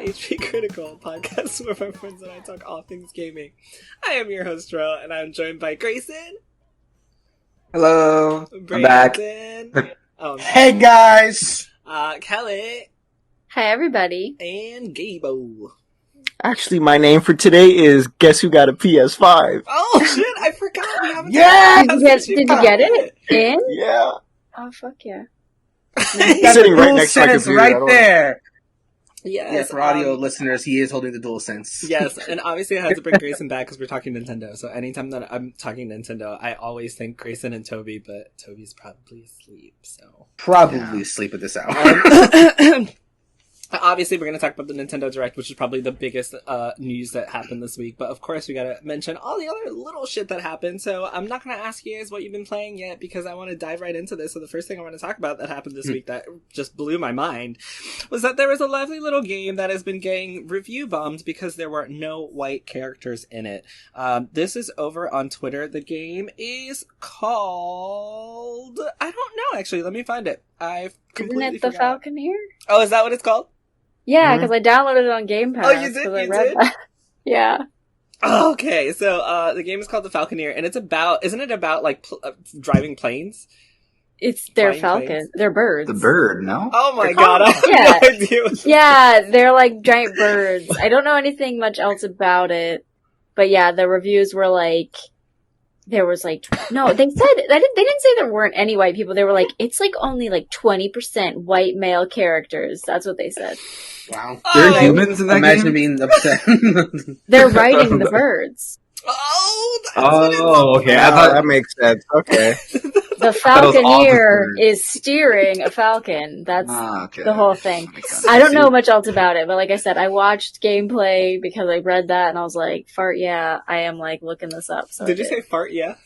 HPCritical, podcast where my friends and I talk all things gaming. I am your host, Jerel, and I'm joined by Greysun. Hello, I'm back. Hey guys! Kellie. Hi everybody. And Gabe. Actually, my name for today is Guess Who Got a PS5? Oh shit, I forgot we haven't Did you get it in? Yeah. Oh fuck yeah. He's sitting right next to my computer. Right there! Yes, for audio listeners, he is holding the Dualsense. Yes, and obviously I had to bring Greysun back because we're talking Nintendo, so anytime that I'm talking Nintendo, I always think Greysun and Toby, but Toby's probably asleep, so... Probably asleep at this hour. Obviously, we're going to talk about the Nintendo Direct, which is probably the biggest news that happened this week. But of course, we got to mention all the other little shit that happened. So I'm not going to ask you guys what you've been playing yet because I want to dive right into this. So the first thing I want to talk about that happened this week that just blew my mind was that there was a lovely little game that has been getting review bombed because there were no white characters in it. This is over on Twitter. The game is called... I don't know, actually. Let me find it. I've completely Isn't it the forgot. Falconer? Oh, is that what it's called? Yeah, because I downloaded it on Game Pass. Oh, you did? I You read did? that. Yeah. Okay, so the game is called the Falconer, and it's about, isn't it about, like, driving planes? It's their Flying falcon. planes? They're birds. The bird, no? Oh my god, I have Yeah. no idea. Yeah, they're like giant birds. I don't know anything much else about it. But yeah, the reviews were like... There was like... No, they said... They didn't say there weren't any white people. They were like, it's like only like 20% white male characters. That's what they said. Wow. There are humans in that Imagine game? being upset. They're riding the birds. Oh, that's what it's okay. I thought that makes sense. Okay. The thought it was all the Falconer birds. is steering a falcon. That's Okay. the whole thing. Makes sense. I don't know much else about it, but like I said, I watched gameplay because I read that and I was like, fart yeah, I am like looking this up. So Did you say fart, yeah?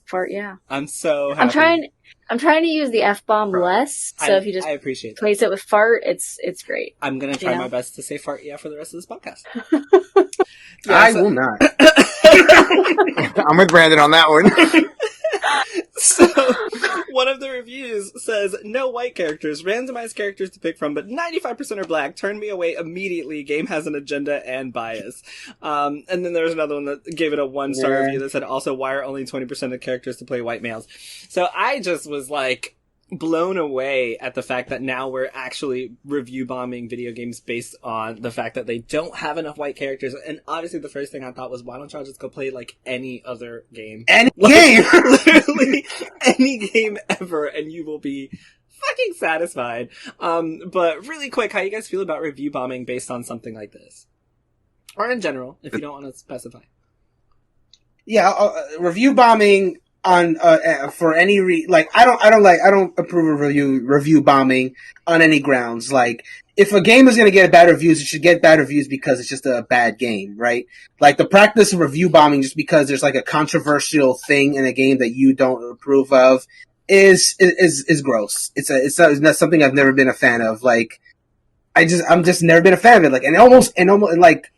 fart yeah? I'm so happy. I'm trying to use the F-bomb less, so if you just I appreciate that. place it with fart, it's great. I'm gonna try Yeah. my best to say fart, yeah, for the rest of this podcast. I will not. I'm with Brandon on that one. So, one of the reviews says, no white characters, randomized characters to pick from, but 95% are black. Turn me away immediately. Game has an agenda and bias. And then there was another one that gave it a 1-star review that said, also, why are only 20% of characters to play white males? So I just was like, blown away at the fact that now we're actually review bombing video games based on the fact that they don't have enough white characters. And obviously the first thing I thought was, why don't y'all just go play like any other game? Any Like, game! literally any game ever, and you will be fucking satisfied. But really quick, how you guys feel about review bombing based on something like this? Or in general, if you don't want to specify. Yeah, review bombing on for any I don't approve of review bombing on any grounds. Like, if a game is going to get bad reviews, it should get bad reviews because it's just a bad game, right? Like, the practice of review bombing just because there's like a controversial thing in a game that you don't approve of is gross. It's not something I've never been a fan of. Like, I'm just never been a fan of it. Like, and almost like,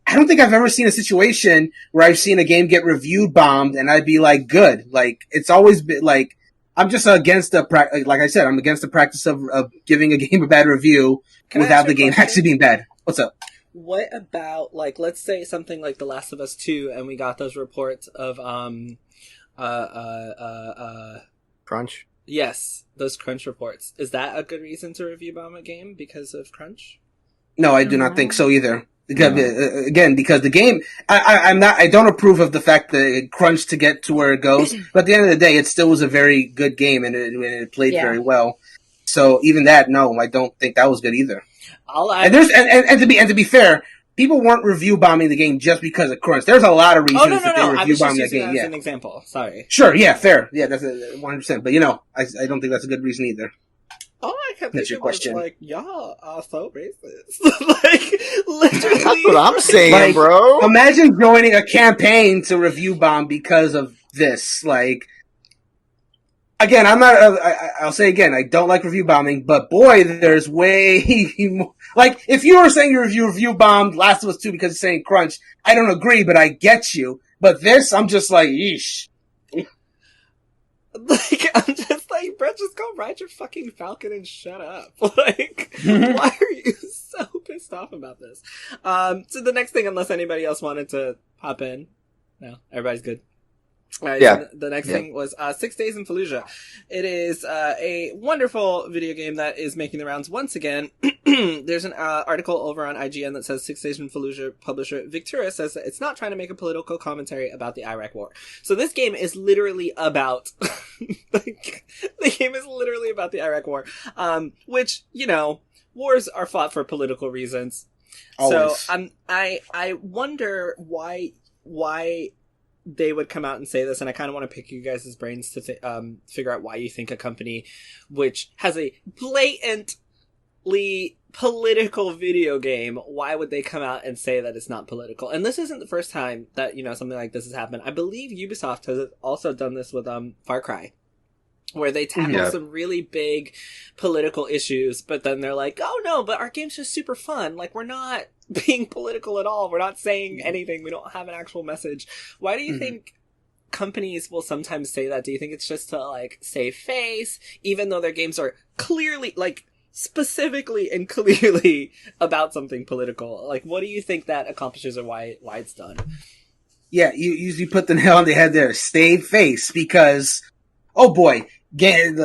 I don't think I've ever seen a situation where I've seen a game get review bombed and I'd be like, good. Like, it's always been like, I'm just against like I said, I'm against the practice of giving a game a bad review without the game actually being bad. What's up? What about, like, let's say something like The Last of Us 2, and we got those reports of, Crunch. yes, those crunch reports. Is that a good reason to review bomb a game because of crunch? No, I do not think so either. Because, again, because the game, I don't approve of the fact that it crunched to get to where it goes, but at the end of the day, it still was a very good game and it played very well. So even that, no, I don't think that was good either. And to be fair, people weren't review bombing the game just because of crunch. There's a lot of reasons that they review bombing the game. As an example. Sorry. Sure, yeah, fair. Yeah, that's 100%. But I don't think that's a good reason either. All I kept That's thinking your question. was, like, y'all are so racist. Like, literally. That's what I'm saying, Like, bro. Imagine joining a campaign to review bomb because of this. Like, again, I'm not. I'll say again, I don't like review bombing, but boy, there's way more. Like, if you were saying you review bombed Last of Us 2 because it's saying crunch, I don't agree, but I get you. But this, I'm just like, yeesh. Like, I'm just like, bro, just go ride your fucking Falcon and shut up. Like, why are you so pissed off about this. So the next thing, unless anybody else wanted to hop in, no, everybody's good. All right, Yeah. so the next thing was 6 Days in Fallujah. It is a wonderful video game that is making the rounds once again. There's an article over on IGN that says 6 Days in Fallujah publisher Victura says that it's not trying to make a political commentary about the Iraq War. So this game is literally about the game is literally about the Iraq War, which, you know, wars are fought for political reasons. Always. So I wonder why they would come out and say this, and I kind of want to pick you guys' brains to figure out why you think a company which has a blatantly political video game, why would they come out and say that it's not political? And this isn't the first time that, you know, something like this has happened. I believe Ubisoft has also done this with Far Cry, where they tackle some really big political issues, but then they're like, oh no, but our game's just super fun. Like, we're not being political at all. We're not saying anything. We don't have an actual message. Why do you think companies will sometimes say that? Do you think it's just to, like, save face, even though their games are clearly, like, specifically and clearly about something political? Like, what do you think that accomplishes, or why it's done? Yeah, you usually put the nail on the head there. Save face, because, oh boy,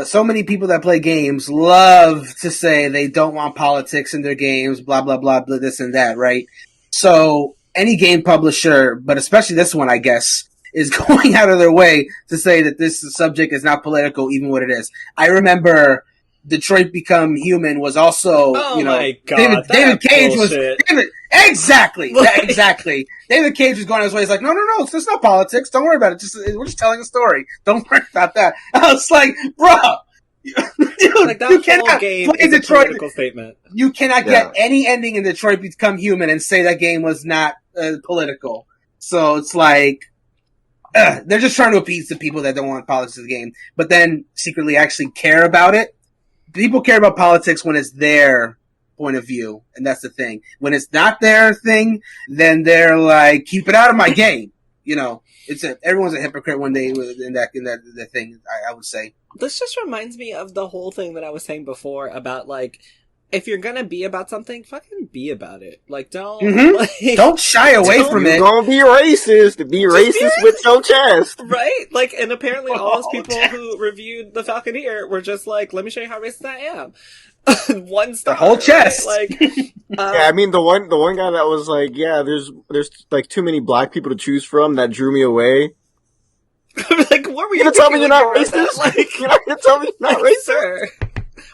so many people that play games love to say they don't want politics in their games, blah, blah, blah, blah, this and that, right? So any game publisher, but especially this one, I guess, is going out of their way to say that this subject is not political, even what it is. I remember Detroit Become Human was also, my God, David Cage bullshit. Exactly. David Cage was going his way. He's like, no, it's not politics. Don't worry about it. We're just telling a story. Don't worry about that. I was like, bro, dude, like, that you cannot game play is Detroit. a political statement. You cannot get any ending in Detroit Become Human and say that game was not political. So it's like, they're just trying to appease the people that don't want politics in the game, but then secretly actually care about it. People care about politics when it's their point of view, and that's the thing. When it's not their thing, then they're like, keep it out of my game. You know, everyone's a hypocrite when they in that thing. I would say this just reminds me of the whole thing that I was saying before about, like, if you're gonna be about something, fucking be about it. Like, don't don't shy away from it. You're gonna be racist. Be racist with your chest, right? Like, and apparently all those people who reviewed the Falconer were just like, "Let me show you how racist I am." 1 star, the whole chest. Right? Like, yeah, I mean the one guy that was like, yeah, there's like too many black people to choose from, that drew me away. Like, what were you gonna tell me you're not racist? racist? Like, you're not gonna tell me you're not racist, sir?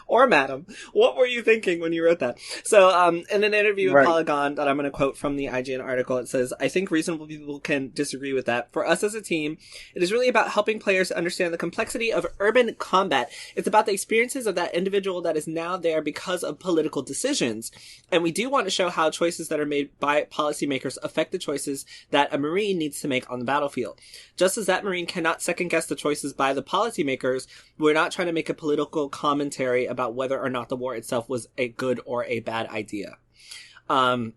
Or madam, what were you thinking when you wrote that? So, in an interview with Polygon that I'm going to quote from the IGN article, it says, I think reasonable people can disagree with that. For us as a team, it is really about helping players understand the complexity of urban combat. It's about the experiences of that individual that is now there because of political decisions. And we do want to show how choices that are made by policymakers affect the choices that a Marine needs to make on the battlefield. Just as that Marine cannot second guess the choices by the policymakers, we're not trying to make a political commentary about whether or not the war itself was a good or a bad idea. And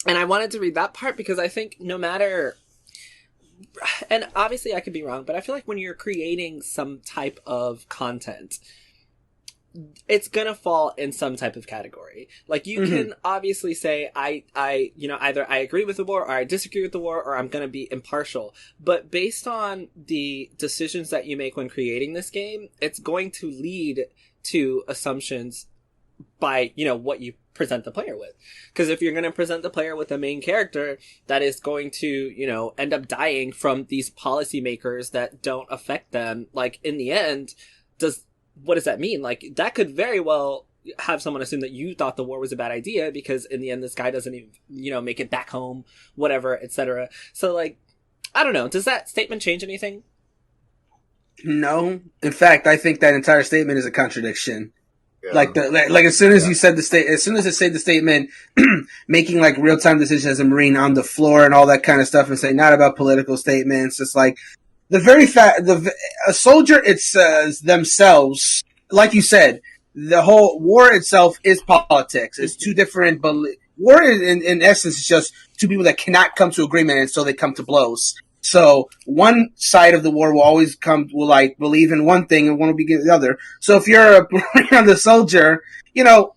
I wanted to read that part because I think no matter, and obviously I could be wrong, but I feel like when you're creating some type of content, it's gonna fall in some type of category. Like, you can obviously say, I, you know, either I agree with the war or I disagree with the war, or I'm gonna be impartial. But based on the decisions that you make when creating this game, it's going to lead to assumptions by, you know, what you present the player with. Because if you're going to present the player with a main character that is going to, you know, end up dying from these policymakers that don't affect them, like, in the end, what does that mean? Like, that could very well have someone assume that you thought the war was a bad idea because in the end this guy doesn't even, you know, make it back home, whatever, etc. So, like, I don't know. Does that statement change anything? No. In fact, I think that entire statement is a contradiction. Yeah. Like as soon as you said as soon as it said the statement, making like real time decisions as a Marine on the floor and all that kind of stuff, and say not about political statements. It's like the very fact a soldier, it's themselves. Like you said, the whole war itself is politics. It's two different. War in essence is just two people that cannot come to agreement, and so they come to blows. So one side of the war will like believe in one thing and one will be against the other. So if you're on the soldier, you know,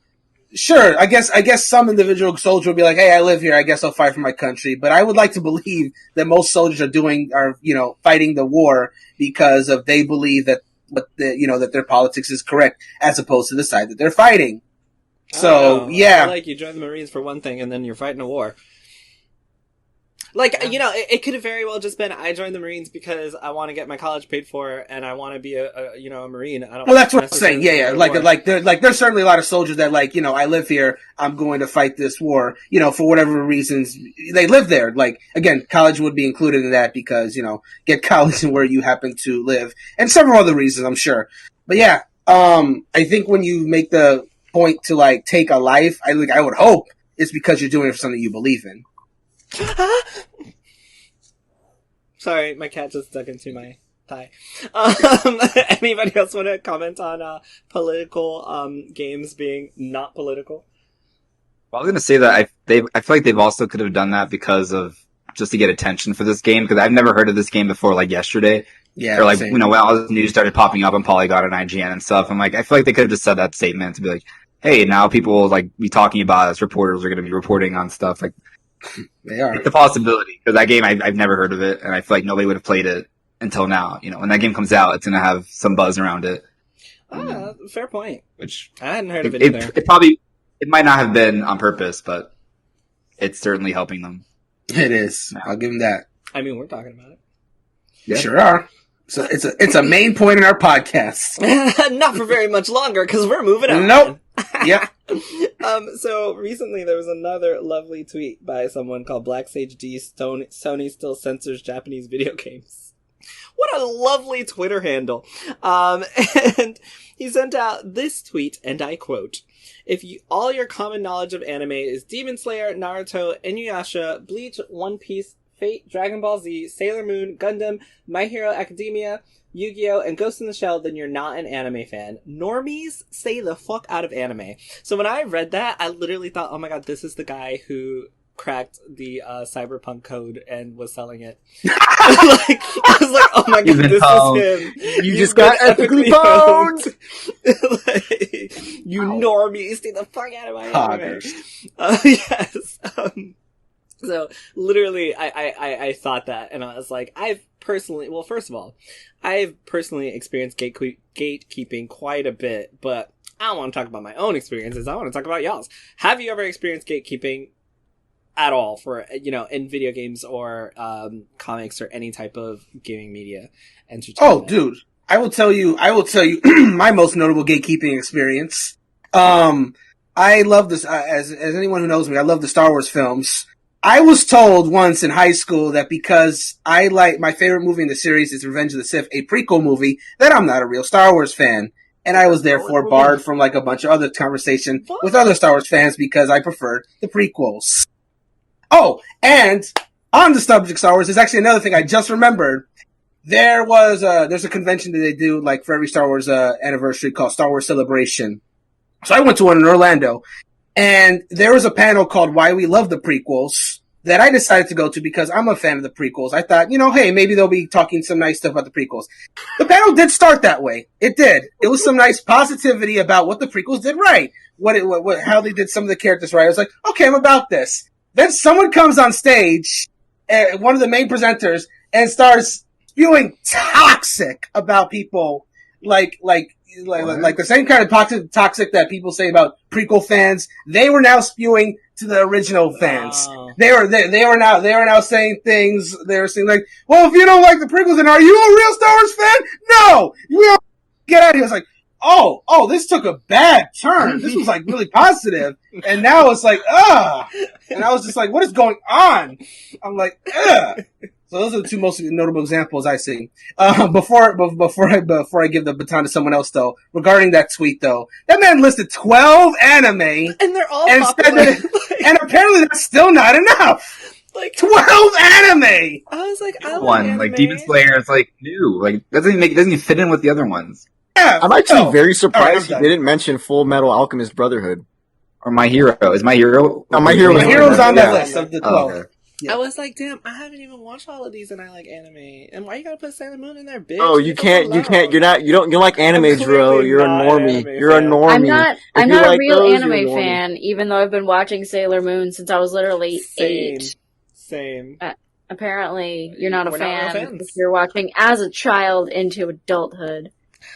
sure, I guess some individual soldier will be like, hey, I live here, I guess I'll fight for my country. But I would like to believe that most soldiers are fighting the war because of they believe that that their politics is correct as opposed to the side that they're fighting. So, yeah. Like, you join the Marines for one thing and then you're fighting a war. Like, it could have very well just been, I joined the Marines because I want to get my college paid for and I want to be a Marine. I don't. Well, that's what I'm saying. Yeah. There's certainly a lot of soldiers that I live here, I'm going to fight this war, for whatever reasons they live there. Like, again, college would be included in that because, get college in where you happen to live and several other reasons, I'm sure. But yeah, I think when you make the point to take a life, I would hope it's because you're doing it for something you believe in. Sorry, my cat just dug into my thigh. Anybody else want to comment on political games being not political? Well, I was going to say that I feel like they've also could have done that because of just to get attention for this game, because I've never heard of this game before, yesterday. Yeah. Or when all the news started popping up on Polygon and IGN and stuff, I'm like, I feel like they could have just said that statement to be like, hey, now people will be talking about us, reporters are going to be reporting on stuff they are. It's a possibility, because that game, I've never heard of it, and I feel like nobody would have played it until now. When that game comes out, it's going to have some buzz around it. Fair point. Which I hadn't heard of it either. It might not have been on purpose, but it's certainly helping them. It is. I'll give them that. I mean, we're talking about it. Yeah. Sure are. So it's a main point in our podcast. Not for very much longer, because we're moving on. Nope. Yeah. So recently there was another lovely tweet by someone called Black Sage D. Sony still censors Japanese video games. What a lovely Twitter handle. And he sent out this tweet, and I quote, "If all your common knowledge of anime is Demon Slayer, Naruto, Inuyasha, Bleach, One Piece, Fate, Dragon Ball Z, Sailor Moon, Gundam, My Hero Academia, Yu-Gi-Oh!, and Ghost in the Shell, then you're not an anime fan. Normies, stay the fuck out of anime." So when I read that, I literally thought, oh my god, this is the guy who cracked the cyberpunk code and was selling it. I was like, oh my god, this is him. You just got ethically pwned! You normies, stay the fuck out of my anime. Yes. So literally, I thought that, and I was like, first of all, I've personally experienced gatekeeping quite a bit, but I don't want to talk about my own experiences. I want to talk about y'all's. Have you ever experienced gatekeeping at all for, in video games or comics or any type of gaming media entertainment? Oh, dude, I will tell you my most notable gatekeeping experience. I love this, as anyone who knows me, I love the Star Wars films. I was told once in high school that because I my favorite movie in the series is Revenge of the Sith, a prequel movie, that I'm not a real Star Wars fan. And I was therefore barred from a bunch of other conversation with other Star Wars fans because I preferred the prequels. Oh, and on the subject of Star Wars, there's actually another thing I just remembered. There's a convention that they do for every Star Wars anniversary called Star Wars Celebration. So I went to one in Orlando. And there was a panel called Why We Love the Prequels that I decided to go to because I'm a fan of the prequels. I thought, hey, maybe they'll be talking some nice stuff about the prequels. The panel did start that way. It did. It was some nice positivity about what the prequels did right. How they did some of the characters right. I was like, okay, I'm about this. Then someone comes on stage, one of the main presenters, and starts spewing toxic about people like the same kind of toxic that people say about prequel fans. They were now spewing to the original fans. They were now saying things. They were saying well, if you don't like the prequels, then are you a real Star Wars fan? No, you don't get out of here. It's oh, this took a bad turn. This was really positive, and now it's and I was just what is going on? I'm ugh. So those are the two most notable examples I see. Before I give the baton to someone else, though, regarding that tweet, though, that man listed 12 anime, and they're all and popular. And apparently that's still not enough. 12 anime. I was one Demon Slayer is new. Doesn't even fit in with the other ones. Yeah, I'm actually very surprised he didn't mention Full Metal Alchemist Brotherhood. Or My Hero. Is My Hero? No, My Hero. My Hero's on that list of the 12. Okay. Yeah. I was like, damn, I haven't even watched all of these and I like anime. And why you gotta put Sailor Moon in there, bitch? Oh, you can't, you don't like anime, I'm Jerel. clearly You're a not an normie. anime You're a fan. normie. I'm you not a like real those, you're a anime normie. fan, even though I've been watching Sailor Moon since I was literally Same. 8. Same. Apparently, you're not a We're not real fan fans. if you're watching as a child into adulthood.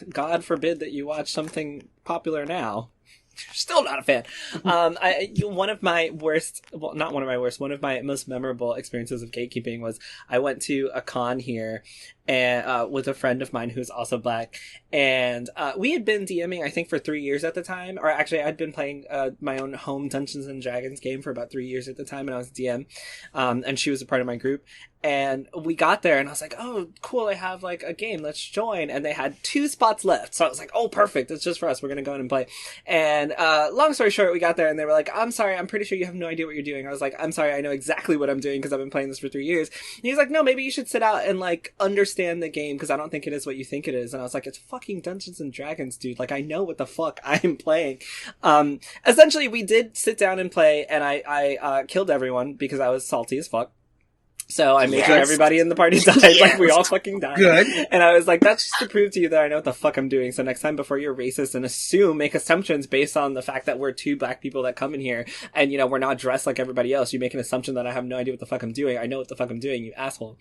God forbid that you watch something popular now. You're still not a fan. One of my worst, well, not one of my worst, one of my most memorable experiences of gatekeeping was I went to a con here and with a friend of mine who's also black, and we had been DMing I think for 3 years at the time, or actually I'd been playing my own home Dungeons and Dragons game for about 3 years at the time, and I was DM, and she was a part of my group. And we got there and I was like, oh, cool, I have like a game, let's join. And they had 2 spots left. So I was like, oh, perfect, it's just for us, we're gonna go in and play. And long story short, we got there and they were like, I'm sorry, I'm pretty sure you have no idea what you're doing. I was like, I'm sorry, I know exactly what I'm doing because I've been playing this for 3 years. And he's like, no, maybe you should sit out and like understand the game because I don't think it is what you think it is. And I was like, it's fucking Dungeons and Dragons, dude. Like, I know what the fuck I'm playing. Essentially, we did sit down and play and I killed everyone because I was salty as fuck. So I made sure everybody in the party died, like we all fucking died. Good. And I was like, that's just to prove to you that I know what the fuck I'm doing. So next time before you're racist and make assumptions based on the fact that we're 2 black people that come in here and, you know, we're not dressed like everybody else, you make an assumption that I have no idea what the fuck I'm doing. I know what the fuck I'm doing, you asshole.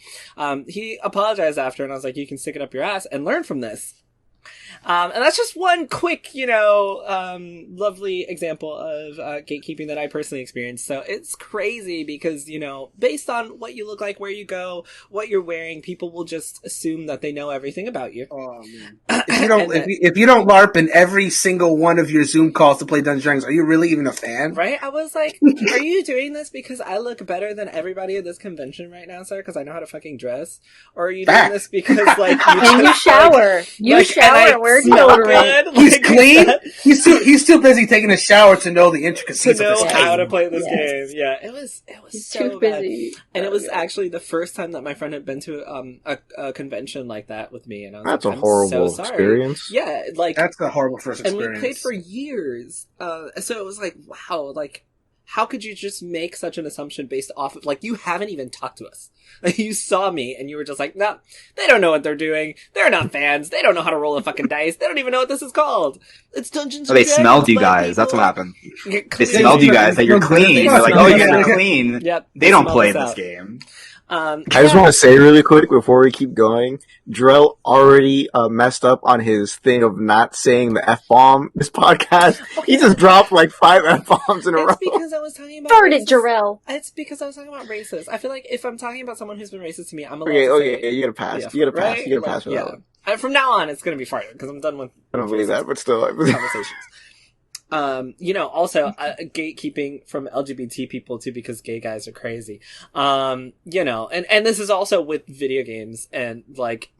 He apologized after and I was like, you can stick it up your ass and learn from this. And that's just one quick, you know, lovely example of gatekeeping that I personally experienced. So it's crazy because, you know, based on what you look like, where you go, what you're wearing, people will just assume that they know everything about you. Oh man! If you don't LARP in every single one of your Zoom calls to play Dungeons and Dragons, are you really even a fan? Right? I was like, are you doing this because I look better than everybody at this convention right now, sir? Because I know how to fucking dress? Or are you doing this because, like, And you shower. You shower. We're deodorant. He's clean. He's too busy taking a shower to know the intricacies to know of this how game. to play this game. Yeah, it was He's so too bad. busy. And it was actually the first time that my friend had been to a convention like that with me, and I was That's like, a horrible so sorry. experience. Yeah, like That's a horrible first and experience. we played for years. So it was like, wow, like how could you just make such an assumption based off of, like, you haven't even talked to us. Like, you saw me and you were just like, nah, they don't know what they're doing. They're not fans. They don't know how to roll a fucking dice. They don't even know what this is called. It's Dungeons and They Dragons. smelled you black guys. people. That's what happened. Get They clean. smelled you guys that you're clean. They're like, oh, you're not clean. Yep. They don't smelled play us this out. game. I just want to say really quick before we keep going, Jerel already messed up on his thing of not saying the F-bomb this podcast. Okay. He just dropped like 5 F-bombs in a row. It's because I was talking about Start it, racist- Jerel. It's because I was talking about racist. I feel like if I'm talking about someone who's been racist to me, I'm allowed Okay, to okay, say you gotta pass. yeah, You gotta pass. right? You gotta Like, pass for that one. From now on, it's gonna be farther because I'm done with I don't believe that, but still. conversations. You know, also, gatekeeping from LGBT people too, because gay guys are crazy. You know, and this is also with video games and, like,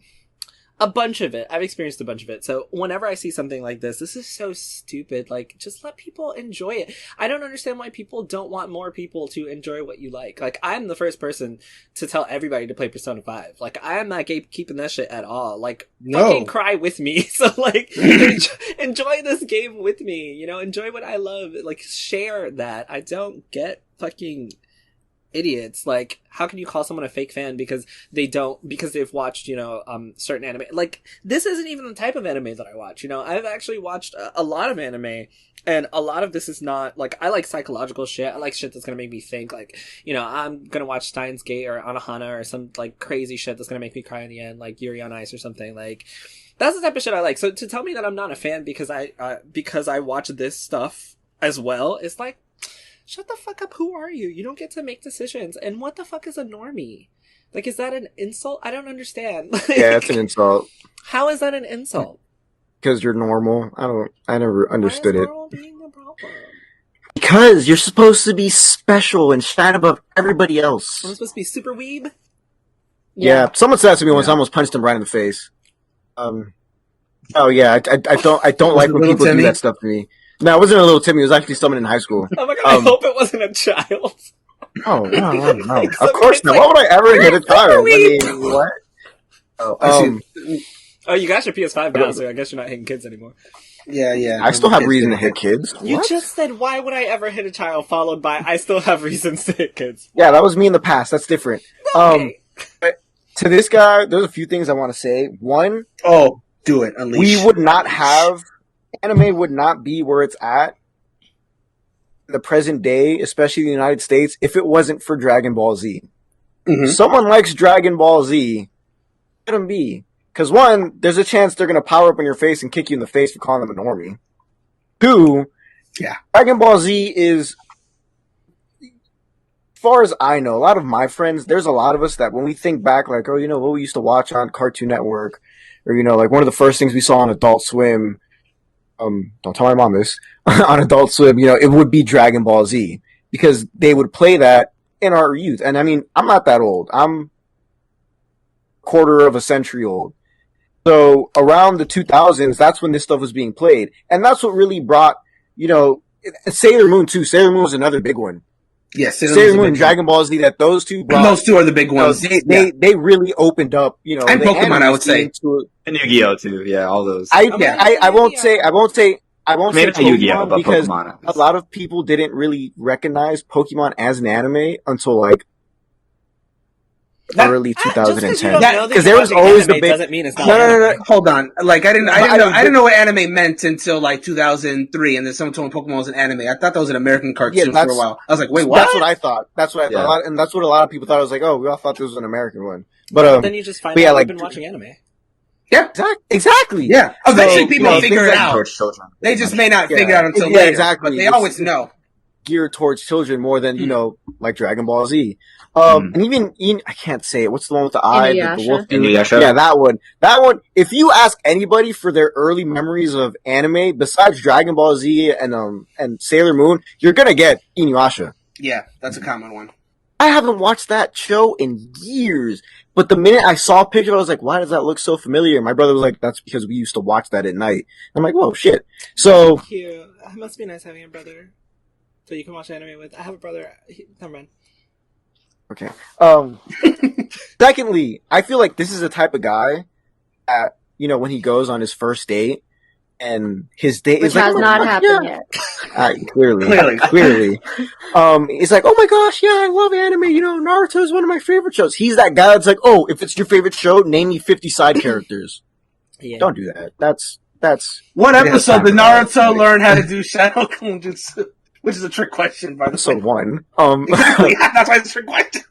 a bunch of it. I've experienced a bunch of it. So whenever I see something like this is so stupid. Like, just let people enjoy it. I don't understand why people don't want more people to enjoy what you like. Like, I'm the first person to tell everybody to play Persona 5. Like, I am not keeping that shit at all. Like, fucking cry with me. So, like, enjoy this game with me. You know, enjoy what I love. Like, share that. I don't get fucking idiots. Like, how can you call someone a fake fan because they've watched, you know, certain anime? Like, this isn't even the type of anime that I watch. You know, I've actually watched a lot of anime, and a lot of this is not, like, I like psychological shit. I like shit that's gonna make me think. Like, you know, I'm gonna watch Steins Gate or Anohana or some, like, crazy shit that's gonna make me cry in the end, like Yuri on Ice or something. Like, that's the type of shit I like. So to tell me that I'm not a fan because I watch this stuff as well, it's like, shut the fuck up. Who are you? You don't get to make decisions. And what the fuck is a normie? Like, is that an insult? I don't understand. Like, Yeah, it's an insult. how is that an insult? Because you're normal. I never understood Why is it. normal being the problem? Because you're supposed to be special and shine above everybody else. I'm supposed to be super weeb? Yeah, someone said that to me once. I almost punched him right in the face. Oh yeah, I don't like when people do that stuff to me. No, it wasn't a little Timmy. It was actually someone in high school. Oh my god, I hope it wasn't a child. Oh, no. Like, Of course not. Why would I ever hit a child? I mean, what? Oh, you got your PS5 now, so I guess you're not hitting kids anymore. Yeah. I still have reason to hit kids. You What? just said, why would I ever hit a child, followed by, I still have reasons to hit kids. Yeah, that was me in the past. That's different. Okay. But to this guy, there's a few things I want to say. One, do it. Unleash. we would not have, anime would not be where it's at in the present day, especially in the United States, if it wasn't for Dragon Ball Z. Mm-hmm. Someone likes Dragon Ball Z, let them be. Because one, there's a chance they're going to power up in your face and kick you in the face for calling them a normie. Two, Dragon Ball Z is, as far as I know, a lot of my friends, there's a lot of us that when we think back, like, oh, you know, what we used to watch on Cartoon Network, or, you know, like one of the first things we saw on Adult Swim, don't tell my mom this, on Adult Swim, you know, it would be Dragon Ball Z. Because they would play that in our youth. And I mean, I'm not that old. I'm a quarter of a century old. So around the 2000s, that's when this stuff was being played. And that's what really brought, you know, Sailor Moon too. Sailor Moon was another big one. Yes, Sailor Moon and Dragon Ball Z, that those two brought. Those two are the big ones. They really opened up, you know. And Pokemon, I would say. And Yu-Gi-Oh too. Yeah, all those. I won't say Pokemon because Pokemon. a lot of people didn't really recognize Pokemon as an anime until like early 2010. Because there was always the big. Doesn't mean it's not No. Hold on. Like I didn't know what anime meant until like 2003, and then someone told me Pokemon was an anime. I thought that was an American cartoon for a while. I was like, wait, what? That's what I thought. That's what I thought, and that's what a lot of people thought. I was like, oh, we all thought this was an American one. But then you just find out I've been watching anime. Yeah, exactly. Yeah, eventually people figure it out. Children. They just may not figure it out until later. Exactly. But they always know. Geared towards children more than, you know, like Dragon Ball Z. And even I can't say it. What's the one with the eye? The wolf dude? Yeah, that one. That one. If you ask anybody for their early memories of anime, besides Dragon Ball Z and Sailor Moon, you're gonna get Inuyasha. Yeah, that's a common one. I haven't watched that show in years, but the minute I saw a picture, I was like, why does that look so familiar? My brother was like, that's because we used to watch that at night. I'm like, whoa, shit. So. Cute. It must be nice having a brother. So you can watch anime with. I have a brother. Never mind. Okay. Secondly, I feel like this is the type of guy that, you know, when he goes on his first date, and his date Which is like, has not happened yet. Clearly. It's like, oh my gosh, yeah, I love anime. You know, Naruto is one of my favorite shows. He's that guy that's like, oh, if it's your favorite show, name me 50 side characters. Yeah. Don't do that. That's. What episode did Naruto learn how to do Shadow Clone Jutsu? Which is a trick question, by the way. Episode 1. Exactly. That's why it's a trick question.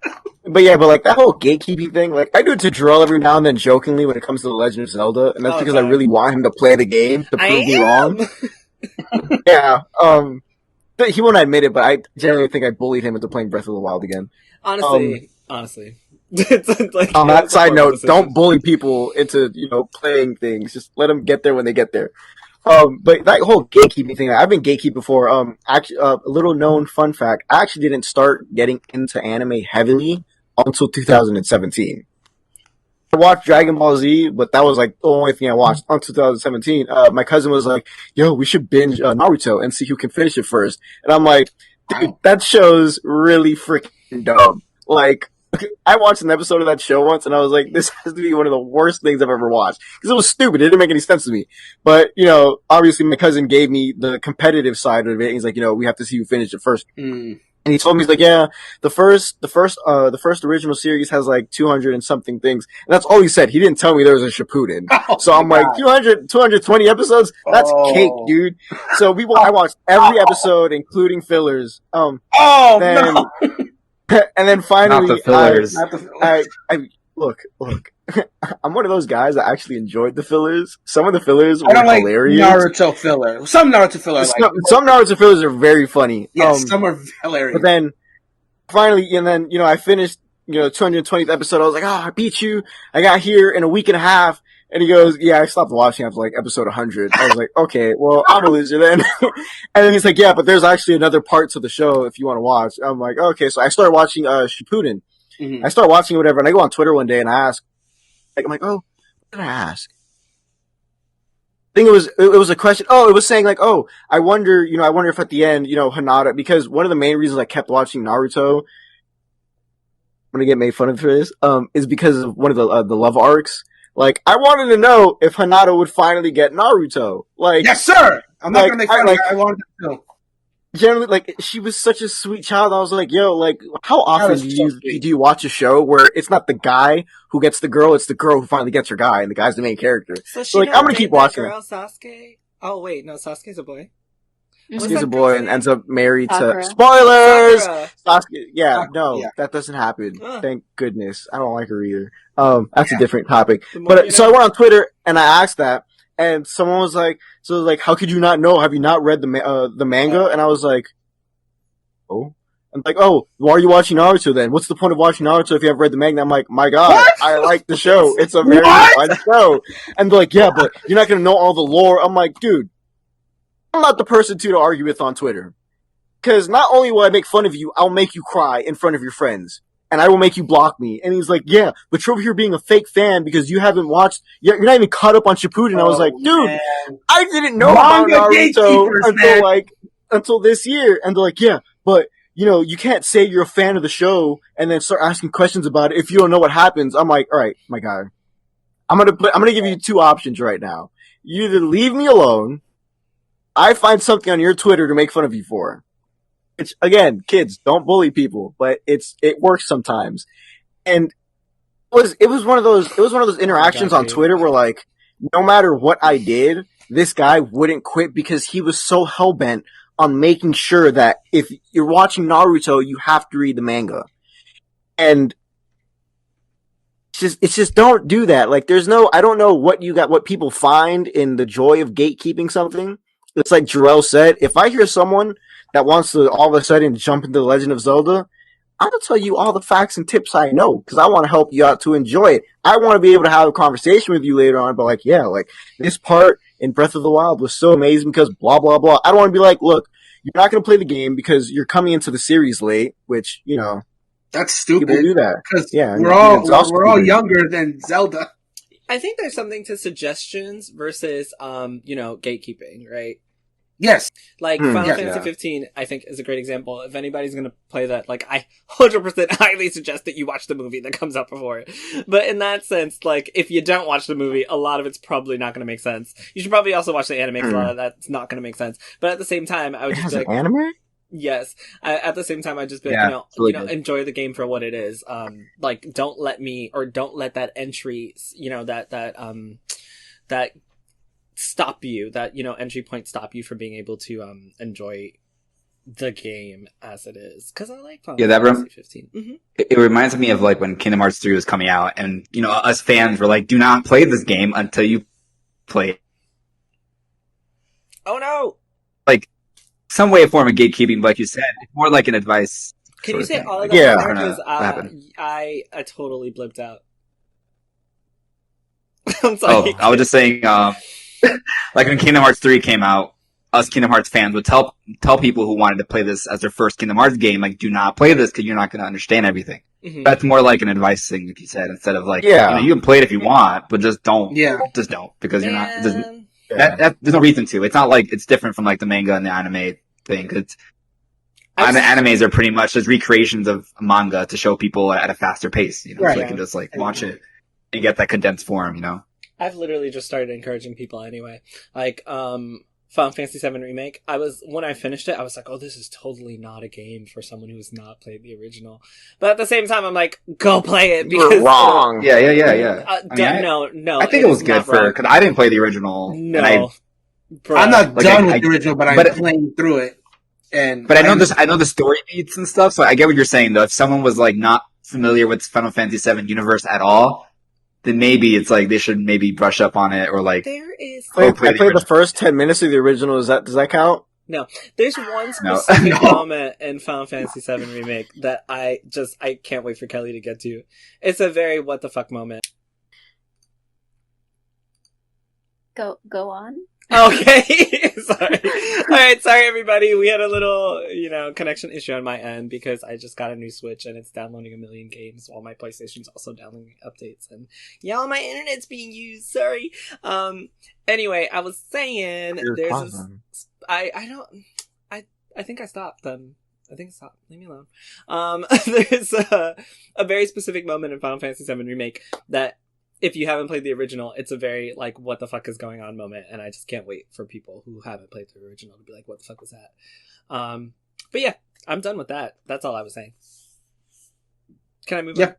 But yeah, but like that whole gatekeeping thing, like I do it to Jerel every now and then jokingly when it comes to The Legend of Zelda, and that's because I really want him to play the game to prove me wrong. Yeah, he won't admit it, but I generally think I bullied him into playing Breath of the Wild again. Honestly. It's like, on that side note, don't bully people into, you know, playing things. Just let them get there when they get there. But that whole gatekeeping thing, I've been gatekeeping for, actually, a little known fun fact, I actually didn't start getting into anime heavily until 2017. I watched Dragon Ball Z, but that was like the only thing I watched until 2017. My cousin was like, yo, we should binge Naruto and see who can finish it first. And I'm like, dude, that show's really freaking dumb. Like, I watched an episode of that show once, and I was like, this has to be one of the worst things I've ever watched. Because it was stupid. It didn't make any sense to me. But, you know, obviously my cousin gave me the competitive side of it. He's like, you know, we have to see who finished it first. And he told me, he's like, yeah, the first original series has like 200 and something things. And that's all he said. He didn't tell me there was a Shippuden. So I'm like, 220 episodes? That's cake, dude. So I watched every episode, including fillers. And then finally, not the fillers. Look. I'm one of those guys that actually enjoyed the fillers. Some of the fillers were hilarious. Naruto filler. Some Naruto fillers. Some Naruto fillers are very funny. Yes, some are hilarious. But then, finally, you know, I finished, you know, 220th episode. I was like, I beat you. I got here in a week and a half. And he goes, yeah, I stopped watching after like episode 100. I was like, okay, well, I'm a loser then. And then he's like, yeah, but there's actually another part to the show if you want to watch. I'm like, okay. So I started watching, Shippuden. I start watching whatever, and I go on Twitter one day and I ask, like, I'm like, oh, what did I ask? I think it was a question. Oh, it was saying like, oh, I wonder if at the end, you know, Hinata, because one of the main reasons I kept watching Naruto, I'm gonna get made fun of for this, is because of one of the love arcs. Like, I wanted to know if Hinata would finally get Naruto. Like, Yes, sir. I'm not like, gonna make I- fun like- of you. I wanted to know. generally, like, she was such a sweet child. I was like, yo, like, how often was do so you sweet. do you watch a show where it's not the guy who gets the girl, it's the girl who finally gets her guy, and the guy's the main character. So she like, don't I'm gonna date keep that watching girl, Sasuke? Oh wait, no, Sasuke's a boy. What's He's that a boy girl's and name? ends up married Sakura. to spoilers. Sakura. Sasuke, yeah, Sakura, no, yeah. that doesn't happen. Ugh. Thank goodness. I don't like her either. That's a different topic. The more But you so I know. went on Twitter and I asked that, and someone was like, how could you not know? Have you not read the manga? And I was like, oh. I'm like, oh, why are you watching Naruto then? What's the point of watching Naruto if you haven't read the manga? I'm like, my God, What? I like the show. It's a very What? fun show. And they're like, yeah, but you're not gonna know all the lore. I'm like, dude, I'm not the person to argue with on Twitter. Cause not only will I make fun of you, I'll make you cry in front of your friends. And I will make you block me. And he's like, yeah, but you're over here being a fake fan because you haven't watched, you're not even caught up on Shippuden. I was like, dude, man. I didn't know about Manga Naruto gatekeepers, man. until this year. And they're like, yeah, but you can't say you're a fan of the show and then start asking questions about it if you don't know what happens. I'm like, all right, my guy, I'm gonna give you two options right now. You either leave me alone, I find something on your Twitter to make fun of you for. Which, again, kids, don't bully people, but it works sometimes. And it was one of those interactions on Twitter where, like, no matter what I did, this guy wouldn't quit because he was so hellbent on making sure that if you're watching Naruto, you have to read the manga. And it's just don't do that. Like, I don't know what people find in the joy of gatekeeping something. It's like Jerel said, if I hear someone that wants to all of a sudden jump into The Legend of Zelda, I'm going to tell you all the facts and tips I know, because I want to help you out to enjoy it. I want to be able to have a conversation with you later on, but like, yeah, like, this part in Breath of the Wild was so amazing because blah, blah, blah. I don't want to be like, look, you're not going to play the game because you're coming into the series late, which, That's stupid. people do that. Because Yeah, we're all younger than Zelda. I think there's something to suggestions versus, gatekeeping, right? Yes. Like, Hmm. Final Yeah. Fantasy 15, I think, is a great example. If anybody's gonna play that, like, I 100% highly suggest that you watch the movie that comes out before it. But in that sense, like, if you don't watch the movie, a lot of it's probably not gonna make sense. You should probably also watch the anime, because a lot of that's not gonna make sense. But at the same time, I would It just has be an like, anime? yes. I'd just be like, Yeah, it's really good. enjoy the game for what it is. Like, don't let that entry, that stop you, that, entry point stop you from being able to, enjoy the game as it is. Cause I like Final Yeah, that Fantasy 15. Mm-hmm. It reminds me of like when Kingdom Hearts 3 was coming out, and us fans were like, "Do not play this game until you play it." Oh no! Like some way of form of gatekeeping, like you said, it's more like an advice. Can sort you of say thing. all of Like, that? Yeah. I don't know Because what happened. I totally blipped out. I'm sorry. Oh, I was just saying, like when Kingdom Hearts 3 came out, us Kingdom Hearts fans would tell people who wanted to play this as their first Kingdom Hearts game, like, do not play this because you're not going to understand everything. Mhm. That's more like an advice thing, like you said, instead of like, Yeah. you can play it if you want, but just don't. Yeah. Just don't, because you're not. It doesn't, Man. there's no reason to. It's not like it's different from like the manga and the anime thing. Cause animes are pretty much just recreations of manga to show people at a faster pace, so Right. they can just like watch it and get that condensed form, I've literally just started encouraging people anyway. Like, Final Fantasy VII Remake. When I finished it, I was like, oh, this is totally not a game for someone who has not played the original. But at the same time, I'm like, go play it because You're wrong. Yeah. No. I think it was good not wrong. because I didn't play the original. No, and Bruh. I'm not Like, done I- with the original, but I'm but- playing through it. And But I know the story beats and stuff, so I get what you're saying though. If someone was like not familiar with Final Fantasy VII universe at all, then maybe it's like they should maybe brush up on it or like. There is I play the played the original. first 10 minutes of the original. Does that count? there's one No. specific No. moment in Final Fantasy VII Remake that I can't wait for Kelly to get to. It's a very what the fuck moment. Go on. Okay, sorry. Alright, sorry everybody. We had a little, connection issue on my end because I just got a new Switch and it's downloading a million games while my PlayStation's also downloading updates. And y'all, my internet's being used. Sorry. Anyway, I was saying there's this, I think I stopped them. I think I stopped. Leave me alone. There's a very specific moment in Final Fantasy VII Remake that if you haven't played the original, it's a very, like, what the fuck is going on moment, and I just can't wait for people who haven't played the original to be like, what the fuck was that? But yeah, I'm done with that. That's all I was saying. Can I move on?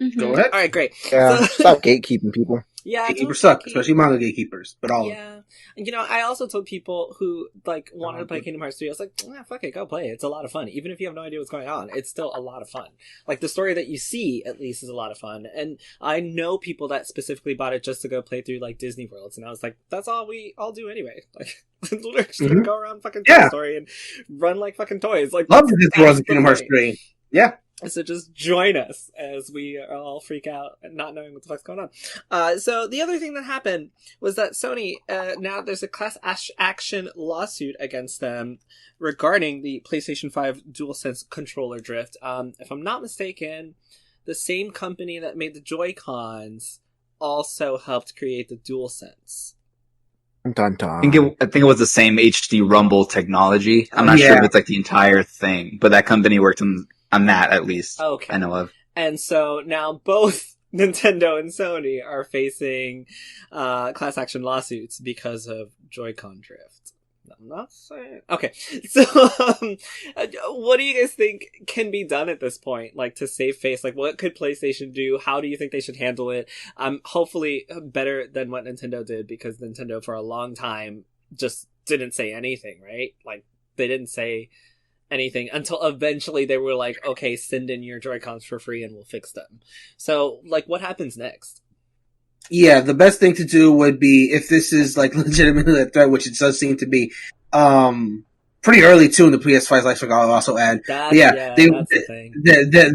Mhm. Go ahead. All right, great. Yeah, So- stop gatekeeping people. Yeah, Gatekeepers suck, especially manga gatekeepers, but all of them. Yeah. And, you know, I also told people who, like, wanted to play Kingdom Hearts 3, I was like, fuck it, go play it. It's a lot of fun. Even if you have no idea what's going on, it's still a lot of fun. Like, the story that you see, at least, is a lot of fun. And I know people that specifically bought it just to go play through, like, Disney Worlds. And I was like, that's all we all do anyway. Like, literally just go around fucking Toy Story and run like fucking toys. Like, Love the Disney Worlds in that's the Kingdom Hearts point. 3. Yeah. So just join us as we all freak out and not knowing what the fuck's going on. So the other thing that happened was that Sony, now there's a class action lawsuit against them regarding the PlayStation 5 DualSense controller drift. If I'm not mistaken, the same company that made the Joy-Cons also helped create the DualSense. Dun, dun. I think it was the same HD Rumble technology. I'm not sure if it's like the entire thing, but that company worked on that at least. Okay. I know of. And so now both Nintendo and Sony are facing class action lawsuits because of Joy-Con drift. I'm not saying... Okay, so what do you guys think can be done at this point? Like, to save face? Like, what could PlayStation do? How do you think they should handle it? Hopefully better than what Nintendo did, because Nintendo for a long time just didn't say anything, right? Like, they didn't say anything until eventually they were like, okay, send in your Joy-Cons for free and we'll fix them. So, like, what happens next? Yeah, the best thing to do would be, if this is like legitimately a threat, which it does seem to be, pretty early too in the PS5's life cycle, I'll also add. That's the thing.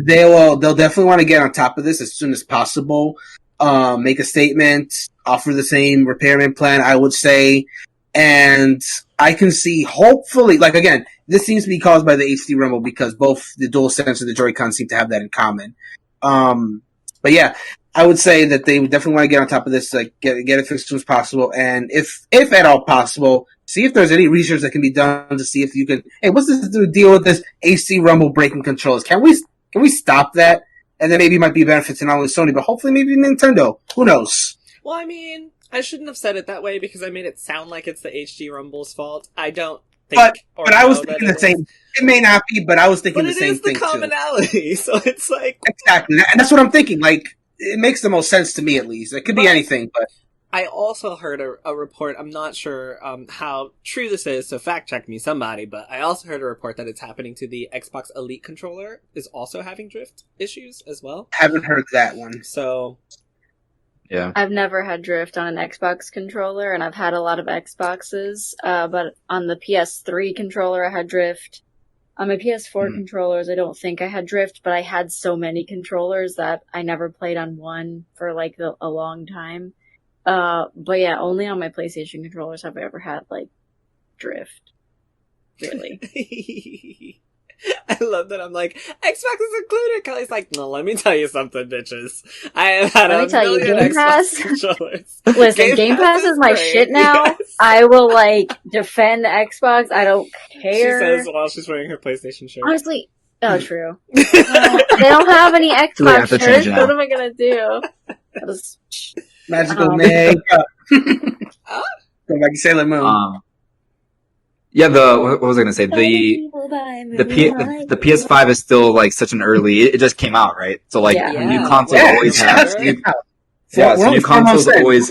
They'll definitely want to get on top of this as soon as possible. Make a statement, offer the same repairman plan, I would say, and I can see, hopefully, like, again, this seems to be caused by the HD Rumble because both the DualSense and the Joy-Con seem to have that in common. But yeah, I would say that they would definitely want to get on top of this, like, get it fixed as soon as possible, and if at all possible, see if there's any research that can be done to see if you can, hey, what's this to deal with this HD Rumble breaking controls? Can we stop that? And then maybe it might be a benefit to not only Sony, but hopefully maybe Nintendo. Who knows? Well, I mean, I shouldn't have said it that way because I made it sound like it's the HD Rumble's fault. I don't think. But I was thinking the same. It may not be, but I was thinking the same thing too. But it is the commonality, so it's like exactly, and that's what I'm thinking. Like, it makes the most sense to me, at least. It could be anything, but I also heard a report. I'm not sure how true this is, so fact check me, somebody. But I also heard a report that it's happening to the Xbox Elite controller is also having drift issues as well. Haven't heard that one. So. Yeah. I've never had drift on an Xbox controller, and I've had a lot of Xboxes, but on the PS3 controller I had drift. On my PS4 controllers, I don't think I had drift, but I had so many controllers that I never played on one for, like, a long time. But yeah, only on my PlayStation controllers have I ever had, like, drift. Really. I love that I'm like, Xbox is included. Kellie's like, no, let me tell you something, bitches. I have had a million Game Xbox Pass? controllers. Listen, Game Pass is my great. shit now. Yes. I will, like, defend Xbox. I don't care. She says while she's wearing her PlayStation shirt. Honestly, true. They don't have any Xbox have to change shirts. it now. What am I gonna do? Magical makeup. Go back to Sailor Moon. Yeah, what was I gonna say? The PS5 is still like such an early. It just came out, right? So like new consoles always have. So new consoles always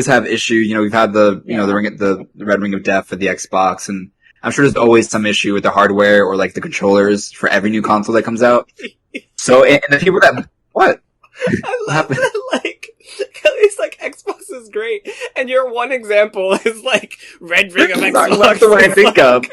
have issues. You know, we've had the the Red Ring of Death for the Xbox, and I'm sure there's always some issue with the hardware or like the controllers for every new console that comes out. So and the people that what? I love that, like, Kellie's like, Xbox is great, and your one example is, like, Red Ring of Xbox. That's the one I think of.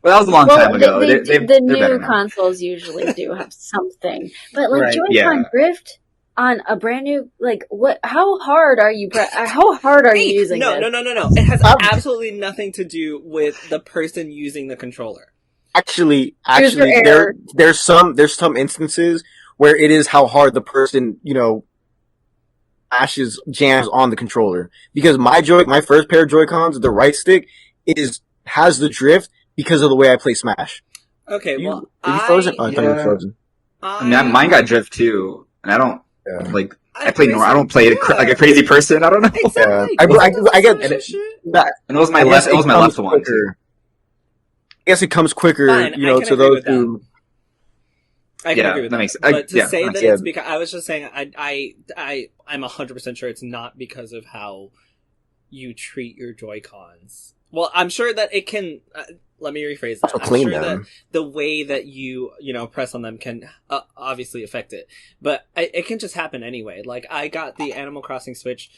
Well, that was a long time ago. The new consoles usually do have something. But, like, Joy-Con drift on a brand new, like, what? How hard are you using No. this? It has absolutely nothing to do with the person using the controller. Actually, there's some instances where it is how hard the person, jams on the controller. Because my first pair of Joy-Cons, the right stick, has the drift because of the way I play Smash. Okay, are you frozen? Oh, I thought you were frozen. I mean, mine got drift too, and I don't Like I play normal. I don't play it like a crazy person. I don't know. Exactly. I get that. And it was my left. It was my left one. Too. I guess it comes quicker, Fine, to those who. I can agree with that. Makes sense. But to say that it's because I was just saying, I'm 100% sure it's not because of how you treat your Joy-Cons. Well, I'm sure that it can. Let me rephrase that. I'm sure that the way that you press on them can obviously affect it, but it can just happen anyway. Like I got the Animal Crossing Switch,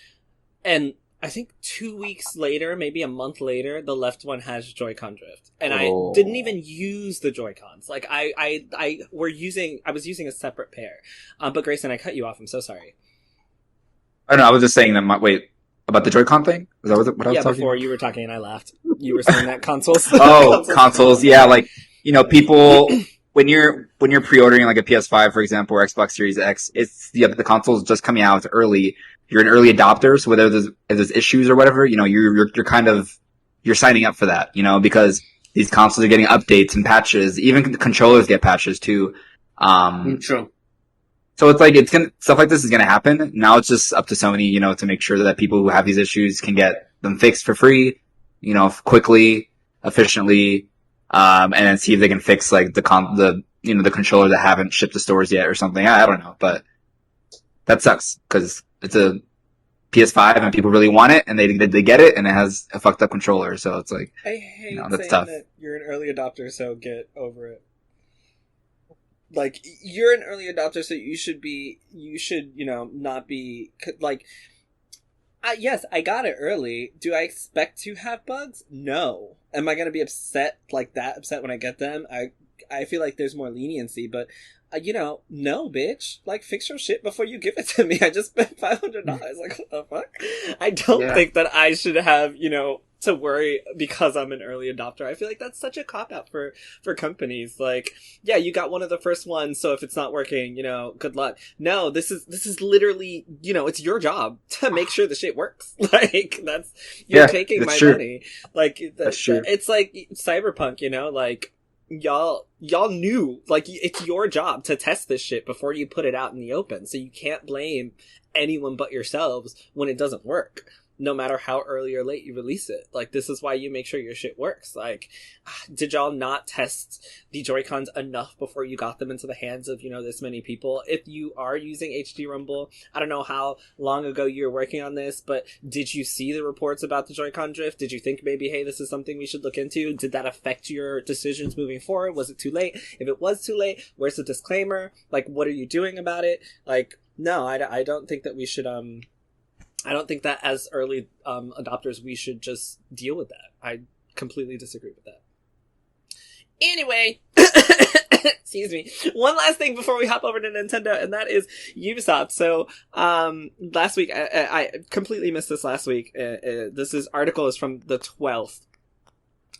and I think 2 weeks later, maybe a month later, the left one has Joy-Con drift, and I didn't even use the Joy-Cons. Like I was using a separate pair. But Greysun, I cut you off. I'm so sorry. Oh no, I was just saying that. About the Joy-Con thing? Is that what I was talking about? Before you were talking and I laughed. You were saying that consoles. Consoles. Yeah, like people when you're pre-ordering like a PS5, for example, or Xbox Series X, it's the console's just coming out early. You're an early adopter, so whether there's issues or whatever, you're signing up for that, because these consoles are getting updates and patches. Even the controllers get patches too. True. So it's like stuff like this is gonna happen. Now it's just up to Sony, to make sure that people who have these issues can get them fixed for free, quickly, efficiently, and then see if they can fix like the controller that haven't shipped to stores yet or something. I don't know, but that sucks because it's a PS5 and people really want it and they get it and it has a fucked up controller. So it's like, I hate that's saying tough. that you're an early adopter, so get over it. Like, you're an early adopter, so you should, not be, like, yes, I got it early. Do I expect to have bugs? No. Am I going to be upset when I get them? I feel like there's more leniency, but, no, bitch. Like, fix your shit before you give it to me. I just spent $500. Like, what the fuck? I don't think that I should have, to worry because I'm an early adopter. I feel like that's such a cop-out for companies. Like, yeah, you got one of the first ones, so if it's not working, good luck. No, this is literally, it's your job to make sure the shit works. Like, you're taking my money. Like, that's true. It's like Cyberpunk, like, y'all knew, like, it's your job to test this shit before you put it out in the open, so you can't blame anyone but yourselves when it doesn't work, no matter how early or late you release it. Like, this is why you make sure your shit works. Like, did y'all not test the Joy-Cons enough before you got them into the hands of, this many people? If you are using HD Rumble, I don't know how long ago you were working on this, but did you see the reports about the Joy-Con drift? Did you think maybe, hey, this is something we should look into? Did that affect your decisions moving forward? Was it too late? If it was too late, where's the disclaimer? Like, what are you doing about it? Like, no, I don't think that we should, I don't think that as early adopters we should just deal with that. I completely disagree with that. Anyway, excuse me. One last thing before we hop over to Nintendo, and that is Ubisoft. So last week, I completely missed this last week. Article is from the 12th.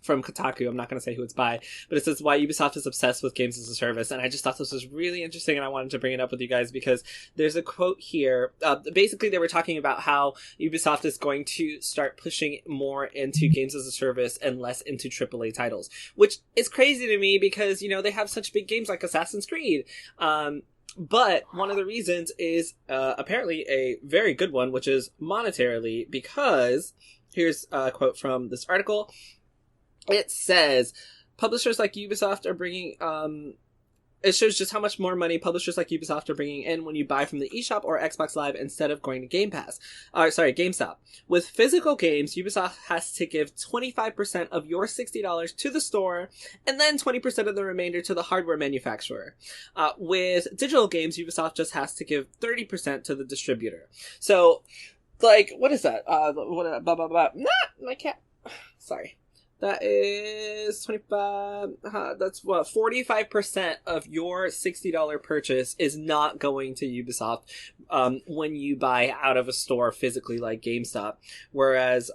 From Kotaku. I'm not going to say who it's by, but it says why Ubisoft is obsessed with games as a service. And I just thought this was really interesting, and I wanted to bring it up with you guys because there's a quote here. Basically, they were talking about how Ubisoft is going to start pushing more into games as a service and less into AAA titles, which is crazy to me because, they have such big games like Assassin's Creed. But one of the reasons is apparently a very good one, which is monetarily, because here's a quote from this article. It says, publishers like Ubisoft are bringing, it shows just how much more money publishers like Ubisoft are bringing in when you buy from the eShop or Xbox Live instead of going to GameStop. With physical games, Ubisoft has to give 25% of your $60 to the store, and then 20% of the remainder to the hardware manufacturer. With digital games, Ubisoft just has to give 30% to the distributor. So, like, what is that? My cat. Sorry. That is 25, that's what, 45% of your $60 purchase is not going to Ubisoft, when you buy out of a store physically like GameStop. Whereas,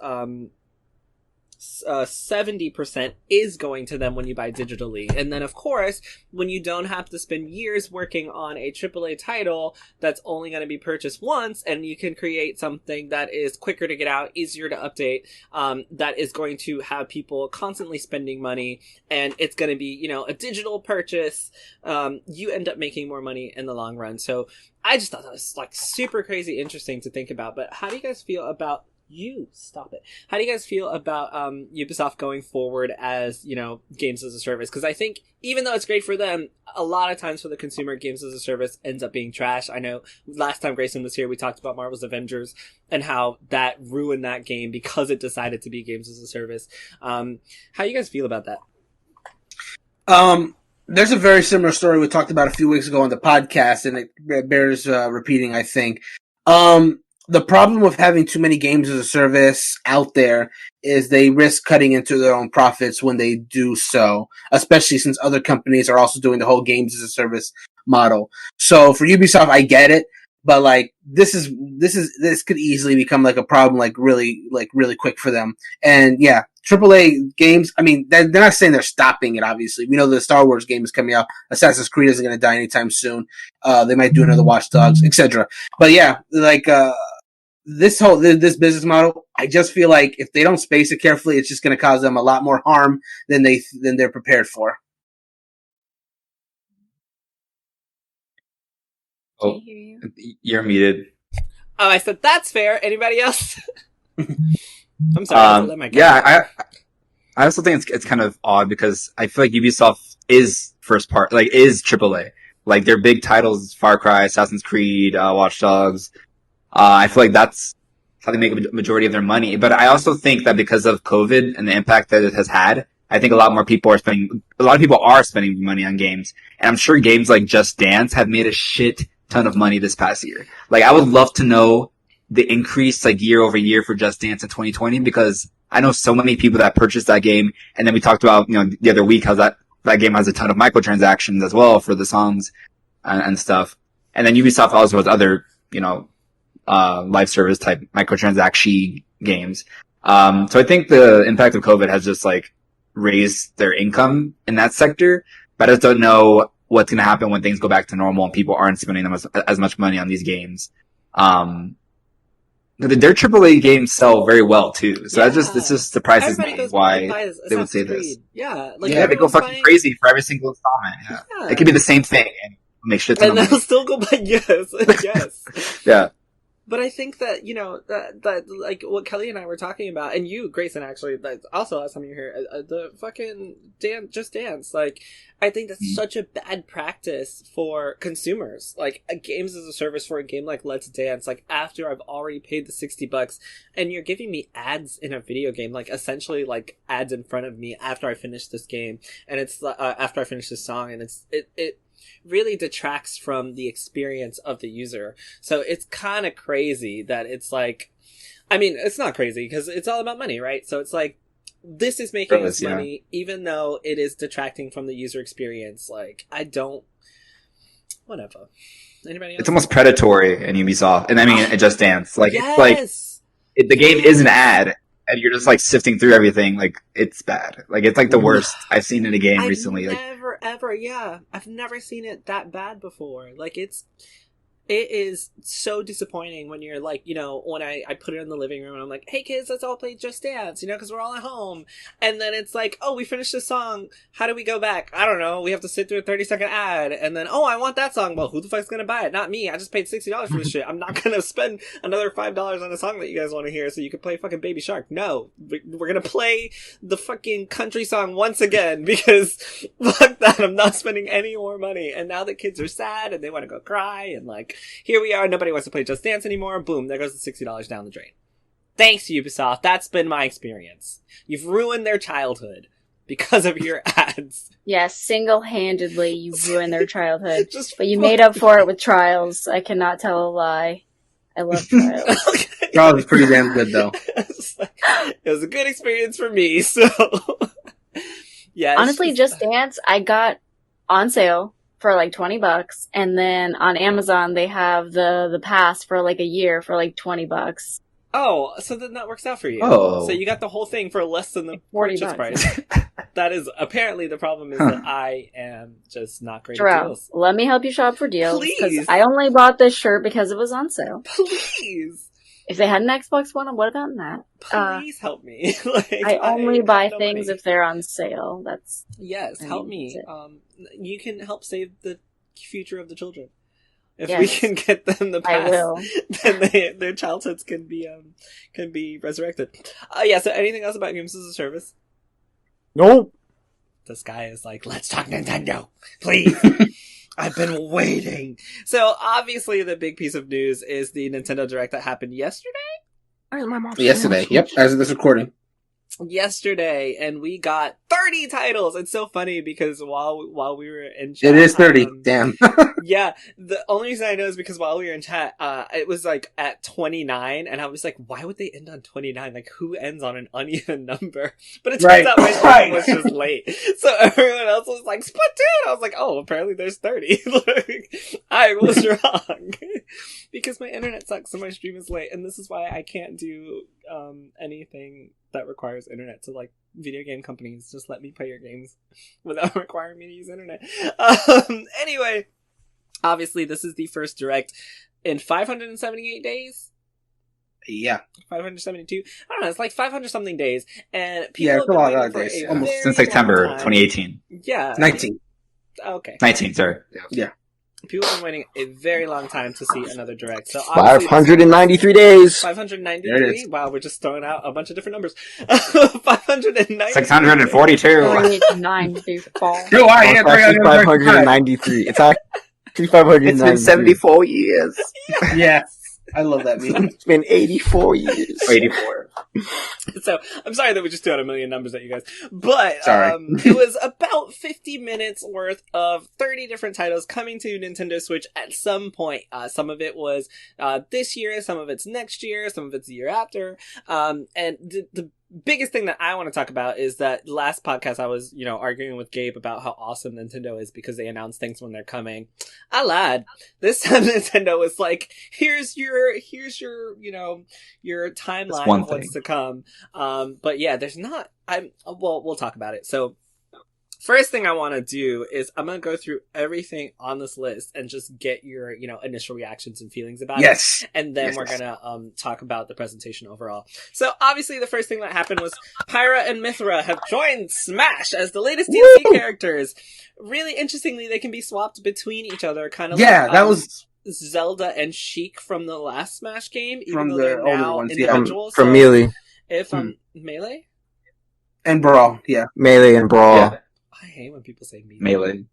70% is going to them when you buy digitally. And then, of course, when you don't have to spend years working on a AAA title that's only going to be purchased once, and you can create something that is quicker to get out, easier to update, that is going to have people constantly spending money, and it's going to be, you know, a digital purchase, you end up making more money in the long run. So I just thought that was like super crazy interesting to think about. But how do you guys feel about How do you guys feel about Ubisoft going forward as, you know, games as a service? Because I think even though it's great for them, a lot of times for the consumer, games as a service ends up being trash. I know last time Greysun was here, we talked about Marvel's Avengers and how that ruined that game because it decided to be games as a service. How do you guys feel about that? There's a very similar story we talked about a few weeks ago on the podcast, and it bears repeating, I think. The problem with having too many games as a service out there is they risk cutting into their own profits when they do so, especially since other companies are also doing the whole games as a service model. So for Ubisoft, I get it, but like this could easily become like a problem really quick for them. And yeah, AAA games, I mean, they're not saying they're stopping it, obviously. We know the Star Wars game is coming out. Assassin's Creed isn't going to die anytime soon. They might do another Watch Dogs, etc. But yeah, like, this business model, I just feel like if they don't space it carefully, it's just going to cause them a lot more harm than they're prepared for. Oh, you're muted. Oh, I said that's fair. Anybody else? I'm sorry. I also think it's kind of odd because I feel like Ubisoft is is AAA. Like their big titles, Far Cry, Assassin's Creed, Watch Dogs. I feel like that's how they make a majority of their money. But I also think that because of COVID and the impact that it has had, I think a lot of people are spending money on games. And I'm sure games like Just Dance have made a shit ton of money this past year. Like, I would love to know the increase, like, year over year for Just Dance in 2020, because I know so many people that purchased that game. And then we talked about, you know, the other week how that game has a ton of microtransactions as well for the songs and stuff. And then Ubisoft also has other, you know, live service type microtransaction games. So I think the impact of COVID has just like raised their income in that sector, but I just don't know what's going to happen when things go back to normal and people aren't spending as much money on these games. Their AAA games sell very well too, so this just surprises me why they would say this. Yeah, they go fucking crazy for every single installment. Yeah. It could be the same thing and make shit ton of money. They'll still go buy yes. Yeah. But I think that, you know, that like what Kelly and I were talking about, and you, Greysun, actually, that also last time you were here, the fucking Just Dance, like, I think that's such a bad practice for consumers. Like, games as a service for a game like Let's Dance, like, after I've already paid the $60, and you're giving me ads in a video game, like, essentially, like, ads in front of me after I finish this game, and it's, after I finish this song, and it really detracts from the experience of the user. So it's kind of crazy that it's like, I mean, it's not crazy because it's all about money, right? So it's like, this is making us money, even though it is detracting from the user experience. Like, whatever. Anybody else? It's almost predatory in Ubisoft. And I mean, it Just Dance. Like, yes! It's like, the game is an ad. And you're just like sifting through everything. Like, it's bad. Like, it's like the worst I've seen in a game recently. I've never seen it that bad before. Like, it is so disappointing when you're like, you know, when I put it in the living room and I'm like, hey kids, let's all play Just Dance, you know, because we're all at home. And then it's like, oh, we finished this song. How do we go back? I don't know. We have to sit through a 30-second ad. And then, oh, I want that song. Well, who the fuck's going to buy it? Not me. I just paid $60 for this shit. I'm not going to spend another $5 on a song that you guys want to hear so you can play fucking Baby Shark. No. We're going to play the fucking country song once again because fuck that. I'm not spending any more money. And now the kids are sad and they want to go cry and like, here we are, nobody wants to play Just Dance anymore. Boom, there goes the $60 down the drain. Thanks, Ubisoft. That's been my experience. You've ruined their childhood because of your ads. Yes, single-handedly you ruined their childhood. But you made up for it with Trials. I cannot tell a lie. I love Trials. Okay. Trials is pretty damn good, though. It was a good experience for me, so... yeah. Honestly, Just Dance, I got on sale for like $20, and then on Amazon they have the pass for like a year for like $20. Oh, so then that works out for you. Oh. So you got the whole thing for less than the $40 purchase price. That is, apparently the problem is that I am just not great at Jerel, deals. let me help you shop for deals. Please. Because I only bought this shirt because it was on sale. Please. If they had an Xbox One, I would have gotten that. Please help me. Like, I only buy no things money. if they're on sale. Yes, help me. That's You can help save the future of the children. If Yes. we can get them the I pass, will. then their childhoods can be resurrected. Yeah. So, anything else about games as a service? Nope. This guy is like, let's talk Nintendo, please. I've been waiting. So, obviously, the big piece of news is the Nintendo Direct that happened yesterday. Yesterday. Yep. As of this recording. Yesterday, and we got 30 titles. It's so funny because while we were in chat, It is 30. Damn. yeah, the only reason I know is because while we were in chat, it was like at 29, and I was like, why would they end on 29? Like, who ends on an uneven number? But it turns out my stream was just late, so everyone else was like, Splatoon! I was like, oh, apparently there's 30. I was wrong. Because my internet sucks and my stream is late, and this is why I can't do anything that requires internet. So, like, video game companies, just let me play your games without requiring me to use internet. Anyway, obviously, this is the first Direct in 578 days. Yeah. 572. I don't know. It's like 500 something days, and people Yeah, have it's been a lot waiting of for days. a Almost very Since September long time. 2018. Yeah, 19. Okay. 19, sorry. Yeah. People have been waiting a very long time to see another Direct. So obviously 593 days. 593. Wow, we're just throwing out a bunch of different numbers. 590. 642. 94. Yo, I It's actually 593. It's actually 593. It's been 74 years. Yeah. I love that meme. It's been 84 years. 84. So I'm sorry that we just threw out a million numbers at you guys, but Sorry. it was about 50 minutes worth of 30 different titles coming to Nintendo Switch at some point. Some of it was this year, some of it's next year, some of it's the year after. And the biggest thing that I want to talk about is that last podcast I was, arguing with Gabe about how awesome Nintendo is because they announce things when they're coming. I lied. This time Nintendo was like, here's your, your timeline of what's to come. But yeah, there's not, we'll talk about it. So, first thing I want to do is I'm going to go through everything on this list and just get your, initial reactions and feelings about it. And then we're going to talk about the presentation overall. So obviously the first thing that happened was Pyra and Mithra have joined Smash as the latest DLC characters. Really interestingly, they can be swapped between each other, kind of like that was Zelda and Sheik from the last Smash game, even From though the they're older now ones, yeah. individuals. From So Melee. if Melee? and Brawl. Yeah. Melee and Brawl. Yeah. I hate when people say Melee. Melee.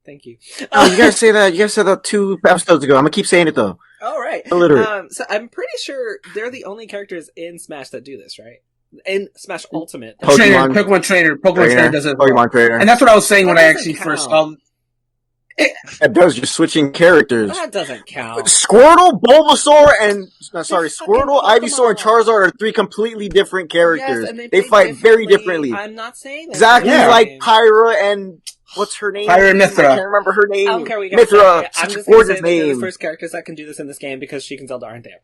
Thank you. Oh, you guys say that. You guys said that 2 episodes ago. I'm gonna keep saying it though. All right. Illiterate. So I'm pretty sure they're the only characters in Smash that do this, right? In Smash Ultimate. Pokemon Pokemon Trainer does it. Pokemon Trainer. And that's what I was saying when That I doesn't actually first count. saw. It does. You're switching characters. That doesn't count. Squirtle, Bulbasaur, and Squirtle, fucking Ivysaur, and Pokemon. Charizard are 3 completely different characters. Yes, and they play fight very differently. I'm not saying that. Exactly Yeah. like Pyra and what's her name? Pyra and Mithra. I can't remember her name. I don't care what you Mithra. guys say. I'm Such a just gonna gorgeous say that they're name. the first characters that can do this in this game because Sheik and Zelda aren't there.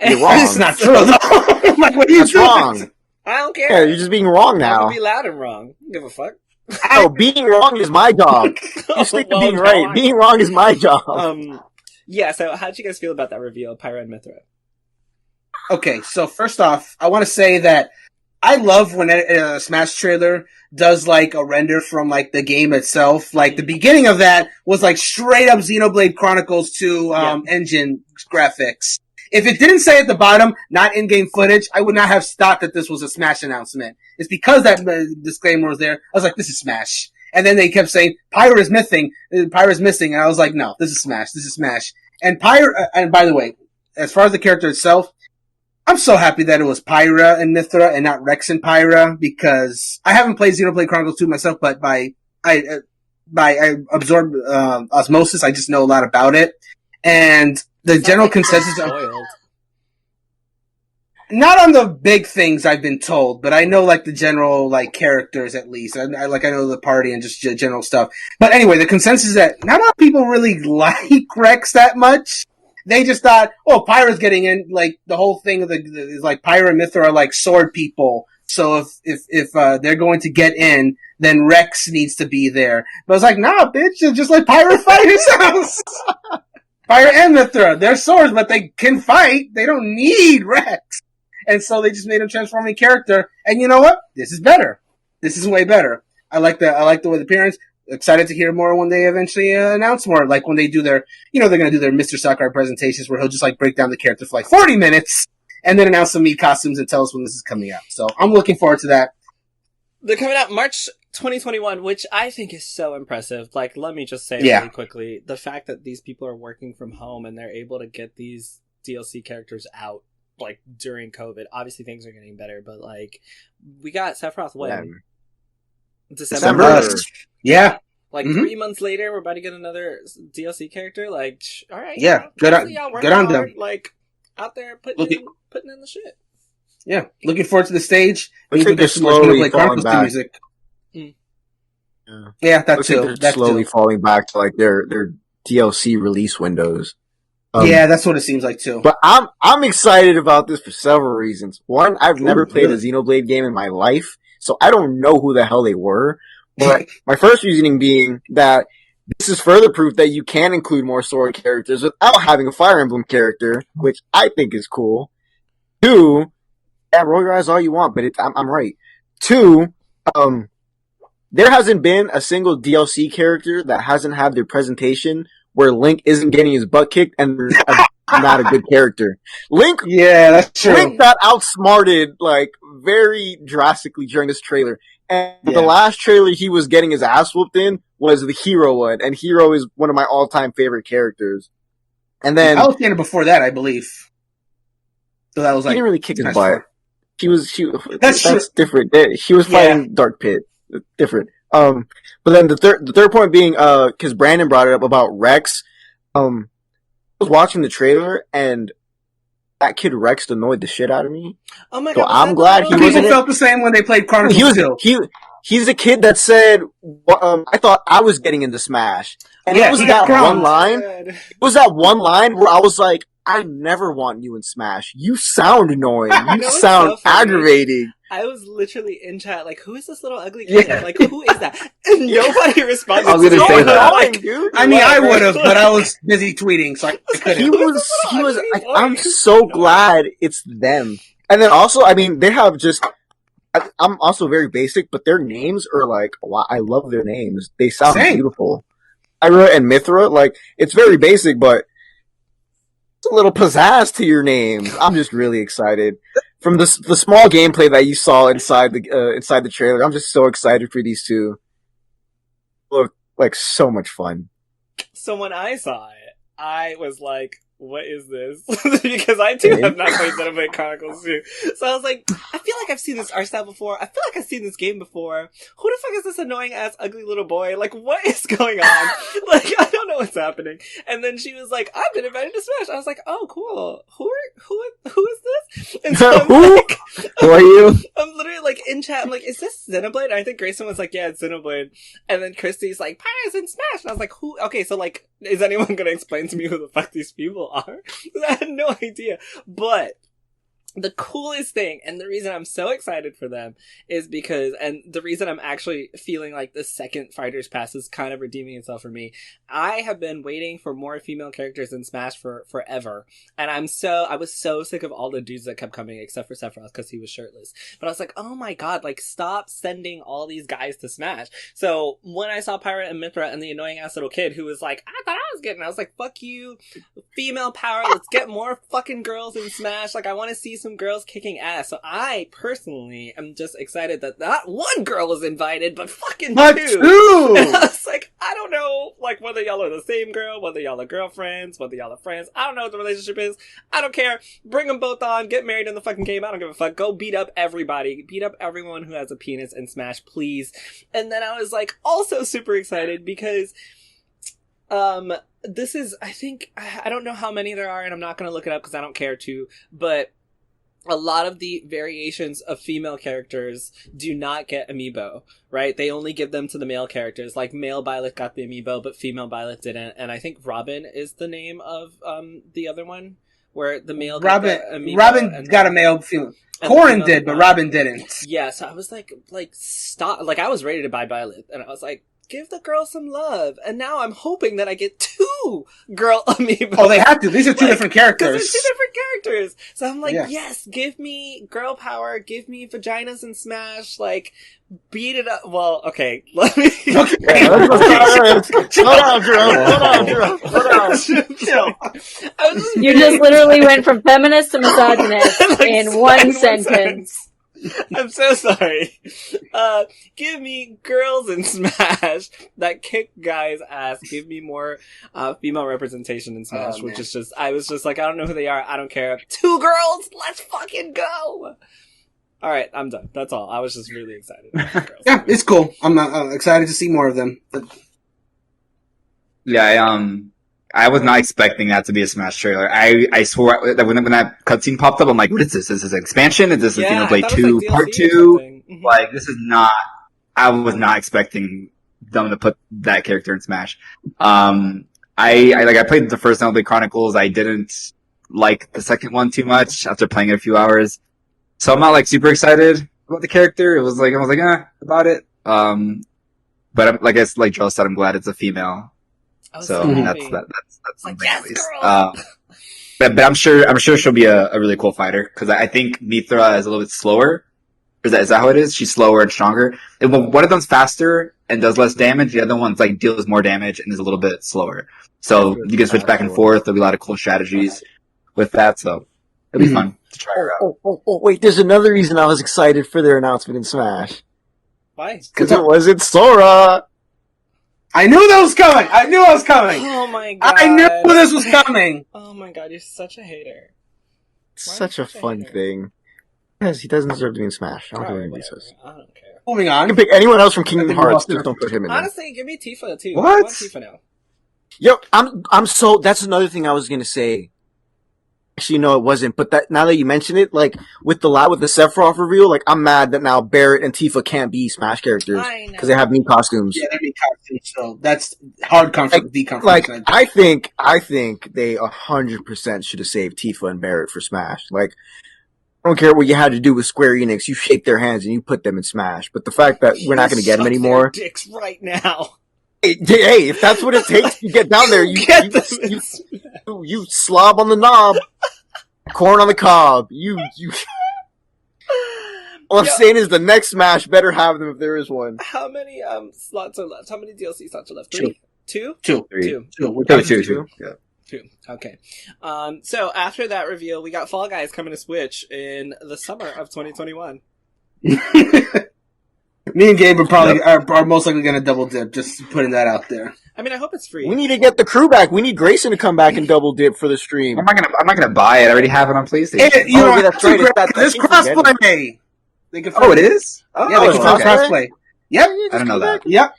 You're wrong. It's not true though. I'm like, what are you That's doing? wrong. I don't care. Yeah, you're just being wrong I'm now. gonna be loud and wrong. I don't give a fuck. Oh, being wrong is my job. You stick to Well, being no, right. I- Being wrong is my job. Yeah, so how'd you guys feel about that reveal of Pyra and Mithra? Okay, so first off, I want to say that I love when a Smash trailer does like a render from like the game itself. Like the beginning of that was like straight up Xenoblade Chronicles 2 engine graphics. If it didn't say at the bottom, not in-game footage, I would not have thought that this was a Smash announcement. It's because that disclaimer was there. I was like, this is Smash. And then they kept saying, Pyra is missing. And I was like, no, this is Smash. This is Smash. And Pyra, and by the way, as far as the character itself, I'm so happy that it was Pyra and Mithra and not Rex and Pyra because I haven't played Xenoblade Chronicles 2 myself, but I absorbed osmosis. I just know a lot about it. And the general consensus Spoiled. not on the big things I've been told, but I know like the general like characters at least. I know the party and just general stuff. But anyway, the consensus is that not a lot of people really like Rex that much. They just thought, oh, Pyra's getting in. Like the whole thing is like Pyra and Mithra are like sword people. So if they're going to get in, then Rex needs to be there. But I was like, nah, bitch, just let Pyra fight herself. Pyra and Mithra, they're swords, but they can fight. They don't need Rex. And so they just made him transforming character. And you know what? This is better. This is way better. I like the way the appearance. Excited to hear more when they eventually announce more. Like when they do their, they're going to do their Mr. Sakurai presentations where he'll just like break down the character for like 40 minutes and then announce some meat costumes and tell us when this is coming out. So I'm looking forward to that. They're coming out March 2021, which I think is so impressive. Like, let me just say really quickly, the fact that these people are working from home and they're able to get these DLC characters out, like, during COVID. Obviously, things are getting better, but, like, we got Sephiroth when? December. Yeah. Like, 3 months later, we're about to get another DLC character. Like, all right. Yeah, good on them. Like, out there putting in the shit. Yeah, looking forward to the stage. Looks like they're slowly falling back. Music. Yeah, that too. They're slowly falling back to like their DLC release windows. Yeah, that's what it seems like too. But I'm excited about this for several reasons. One, I've never played a Xenoblade game in my life, so I don't know who the hell they were. But my first reasoning being that this is further proof that you can include more sword characters without having a Fire Emblem character, which I think is cool. Two, yeah, roll your eyes all you want, but I'm right. Two, there hasn't been a single DLC character that hasn't had their presentation where Link isn't getting his butt kicked and not a good character. Link, yeah, that's true. Link got outsmarted like very drastically during this trailer. And the last trailer he was getting his ass whooped in was the Hero one, and Hero is one of my all-time favorite characters. And then I was standing before that, I believe. So that was like he didn't really kick his butt. That's different. He was fighting Dark Pit. Different. But then the third point being, cause Brandon brought it up about Rex. I was watching the trailer and that kid Rex annoyed the shit out of me. Oh my god. So I'm glad he wasn't. People felt the same when they played Chronicles. He's a kid that said, I thought I was getting into Smash. And it was that one line. It was that one line where I was like, I never want you in Smash. You sound annoying. You sound so aggravating. I was literally in chat like, who is this little ugly kid? Yeah. Like, who is that? And nobody responded. I was going to say that. Like, dude, I mean, I would have, but I was busy tweeting, so I couldn't. He was. Like, I'm so glad it's them. And then also, I mean, they have just. I'm also very basic, but their names are like, wow, I love their names. They sound beautiful. Pyra and Mithra, like, it's very basic, but it's a little pizzazz to your names. I'm just really excited. From the small gameplay that you saw inside the trailer, I'm just so excited for these two. Look like so much fun. So when I saw it, I was like, what is this? Because I too have not played Xenoblade Chronicles 2. So I was like, I feel like I've seen this art style before. I feel like I've seen this game before. Who the fuck is this annoying ass ugly little boy? Like, what is going on? Like, I don't know what's happening. And then she was like, I've been invited to Smash. I was like, oh, cool. Who is this? And so I'm like, who are you? I'm literally like in chat. I'm like, is this Xenoblade? And I think Greysun was like, yeah, it's Xenoblade. And then Christy's like, Pyra's in Smash. And I was like, who? Okay, so like, is anyone gonna explain to me who the fuck these people are? I had no idea. But the coolest thing, and the reason I'm so excited for them, is because, and the reason I'm actually feeling like the second Fighters Pass is kind of redeeming itself for me, I have been waiting for more female characters in Smash for forever. And I was so sick of all the dudes that kept coming, except for Sephiroth, because he was shirtless. But I was like, oh my god, like, stop sending all these guys to Smash. So, when I saw Pyra and Mithra and the annoying ass little kid who was like, I thought I was getting, I was like, fuck you, female power, let's get more fucking girls in Smash, like, I want to see some girls kicking ass. So I personally am just excited that not one girl was invited, but fucking two. And I was like, I don't know, like, whether y'all are the same girl, whether y'all are girlfriends, whether y'all are friends. I don't know what the relationship is. I don't care. Bring them both on. Get married in the fucking game. I don't give a fuck. Go beat up everybody. Beat up everyone who has a penis in Smash, please. And then I was like, also super excited because, this is, I think, I don't know how many there are, and I'm not gonna look it up because I don't care to, but a lot of the variations of female characters do not get amiibo, right? They only give them to the male characters. Like, male Byleth got the amiibo, but female Byleth didn't. And I think Robin is the name of the other one, where the male Robin got the amiibo. Robin got a male female. Corin did, but Robin didn't. Yeah, so I was like, stop. Like, I was ready to buy Byleth, and I was like, give the girl some love. And now I'm hoping that I get 2 girl amiibo. Oh, they have to. These are two different characters. They're 2 different characters. So I'm like, yes, give me girl power, give me vaginas in Smash, like, beat it up. Well, okay, let me... Slow down, Jerel. You just literally went from feminist to misogynist in one sentence. I'm so sorry. Give me girls in Smash that kick guys' ass. Give me more female representation in Smash, which is just, I was just like, I don't know who they are. I don't care. 2 girls? Let's fucking go! Alright, I'm done. That's all. I was just really excited about the girls. Yeah, it's cool. I'm excited to see more of them. Yeah, I was not expecting that to be a Smash trailer. I swore that when that cutscene popped up, I'm like, what is this? Is this an expansion? Is this a Xenoblade 2 like Part 2? Like, this is not, I was not expecting them to put that character in Smash. I played the first Xenoblade Chronicles. I didn't like the second one too much after playing it a few hours. So I'm not like super excited about the character. I was like, about it. But like Joe said, I'm glad it's a female. So that's something like, at least. But I'm sure she'll be a really cool fighter, because I think Mithra is a little bit slower. Is that how it is? She's slower and stronger. And one of them's faster and does less damage. The other one's like deals more damage and is a little bit slower. So you can switch back and forth. There'll be a lot of cool strategies with that. So it'll be fun to try her out. Wait, there's another reason I was excited for their announcement in Smash. Why? Because it wasn't Sora. I knew that was coming! I knew it was coming! Oh my god. I knew this was coming! Oh my god, you're such a hater. Such a fun thing. Yes, he doesn't deserve to be in Smash. I don't care what anybody says. I don't care. Moving on. You can pick anyone else from Kingdom Hearts, just don't put him in there. Honestly, give me Tifa too. What? I want Tifa now. Yo, I'm so, that's another thing I was gonna say. Actually, no, it wasn't. But now that you mention it, like with the Sephiroth reveal, like I'm mad that now Barrett and Tifa can't be Smash characters because they have new costumes. Yeah, they're new costumes, so that's hard comfort with decomfort. Like I think they 100% should have saved Tifa and Barrett for Smash. Like I don't care what you had to do with Square Enix, you shake their hands and you put them in Smash. But the fact that we're not going to get them anymore, dicks right now. Hey, if that's what it takes to get down there, you slob on the knob, corn on the cob. All I'm saying is the next Smash better have them if there is one. How many slots are left? How many DLC slots are left? 3? 2? 2. 2. 2. Yeah. 2. Okay. So after that reveal, we got Fall Guys coming to Switch in the summer of 2021. Me and Gabe are most likely going to double dip, just putting that out there. I mean, I hope it's free. We need to get the crew back. We need Greysun to come back and double dip for the stream. I'm not gonna buy it. I already have it on PlayStation. That's right. It's crossplay. It is? Yeah, they can crossplay. Yep. I don't know that. Yep.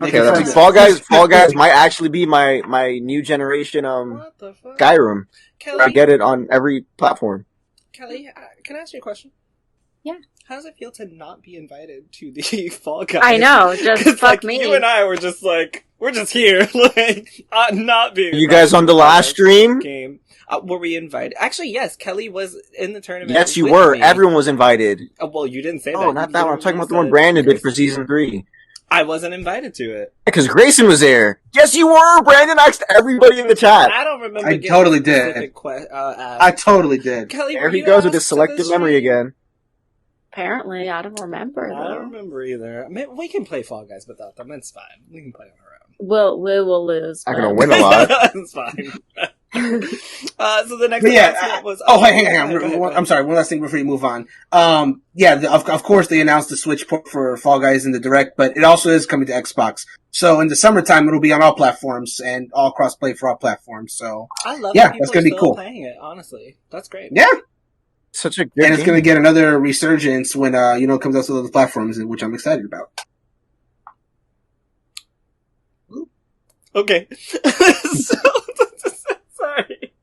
Okay, that makes Fall Guys might actually be my new generation What the fuck? Skyrim. Kellie, I get it on every platform. Kellie, can I ask you a question? Yeah. How does it feel to not be invited to the Fall Guys? I know, just 'Cause, fuck me. You and I were just like, we're just here, like, not being. You guys on the last stream? Game. Were we invited? Actually, yes. Kellie was in the tournament. Yes, you with were. me. Everyone was invited. Well, you didn't say that. Oh, not that one. I'm talking You about the one said Brandon did for Greysun. season 3. I wasn't invited to it. Because Greysun was there. Yes, you were. Brandon asked everybody in the chat. I don't remember. I getting totally a did. specific I totally did. Kellie, There were he you goes with his asked to selective the memory stream? again. Apparently, I don't remember. I Though. don't remember either. I mean, we can play Fall Guys without them. It's fine. We can play on our own. We will lose. Not but- gonna win a lot. It's fine. So the next But yeah, announcement was. hang on. Go ahead. I'm sorry. One last thing before you move on. Of course they announced the Switch port for Fall Guys in the Direct, but it also is coming to Xbox. So in the summertime, it'll be on all platforms and all crossplay for all platforms. So I love yeah, that people that's gonna are be still cool. playing it. Honestly, that's great. yeah, Such a good and it's game. going to get another resurgence when it comes out to other platforms, which I'm excited about. Okay. So, sorry.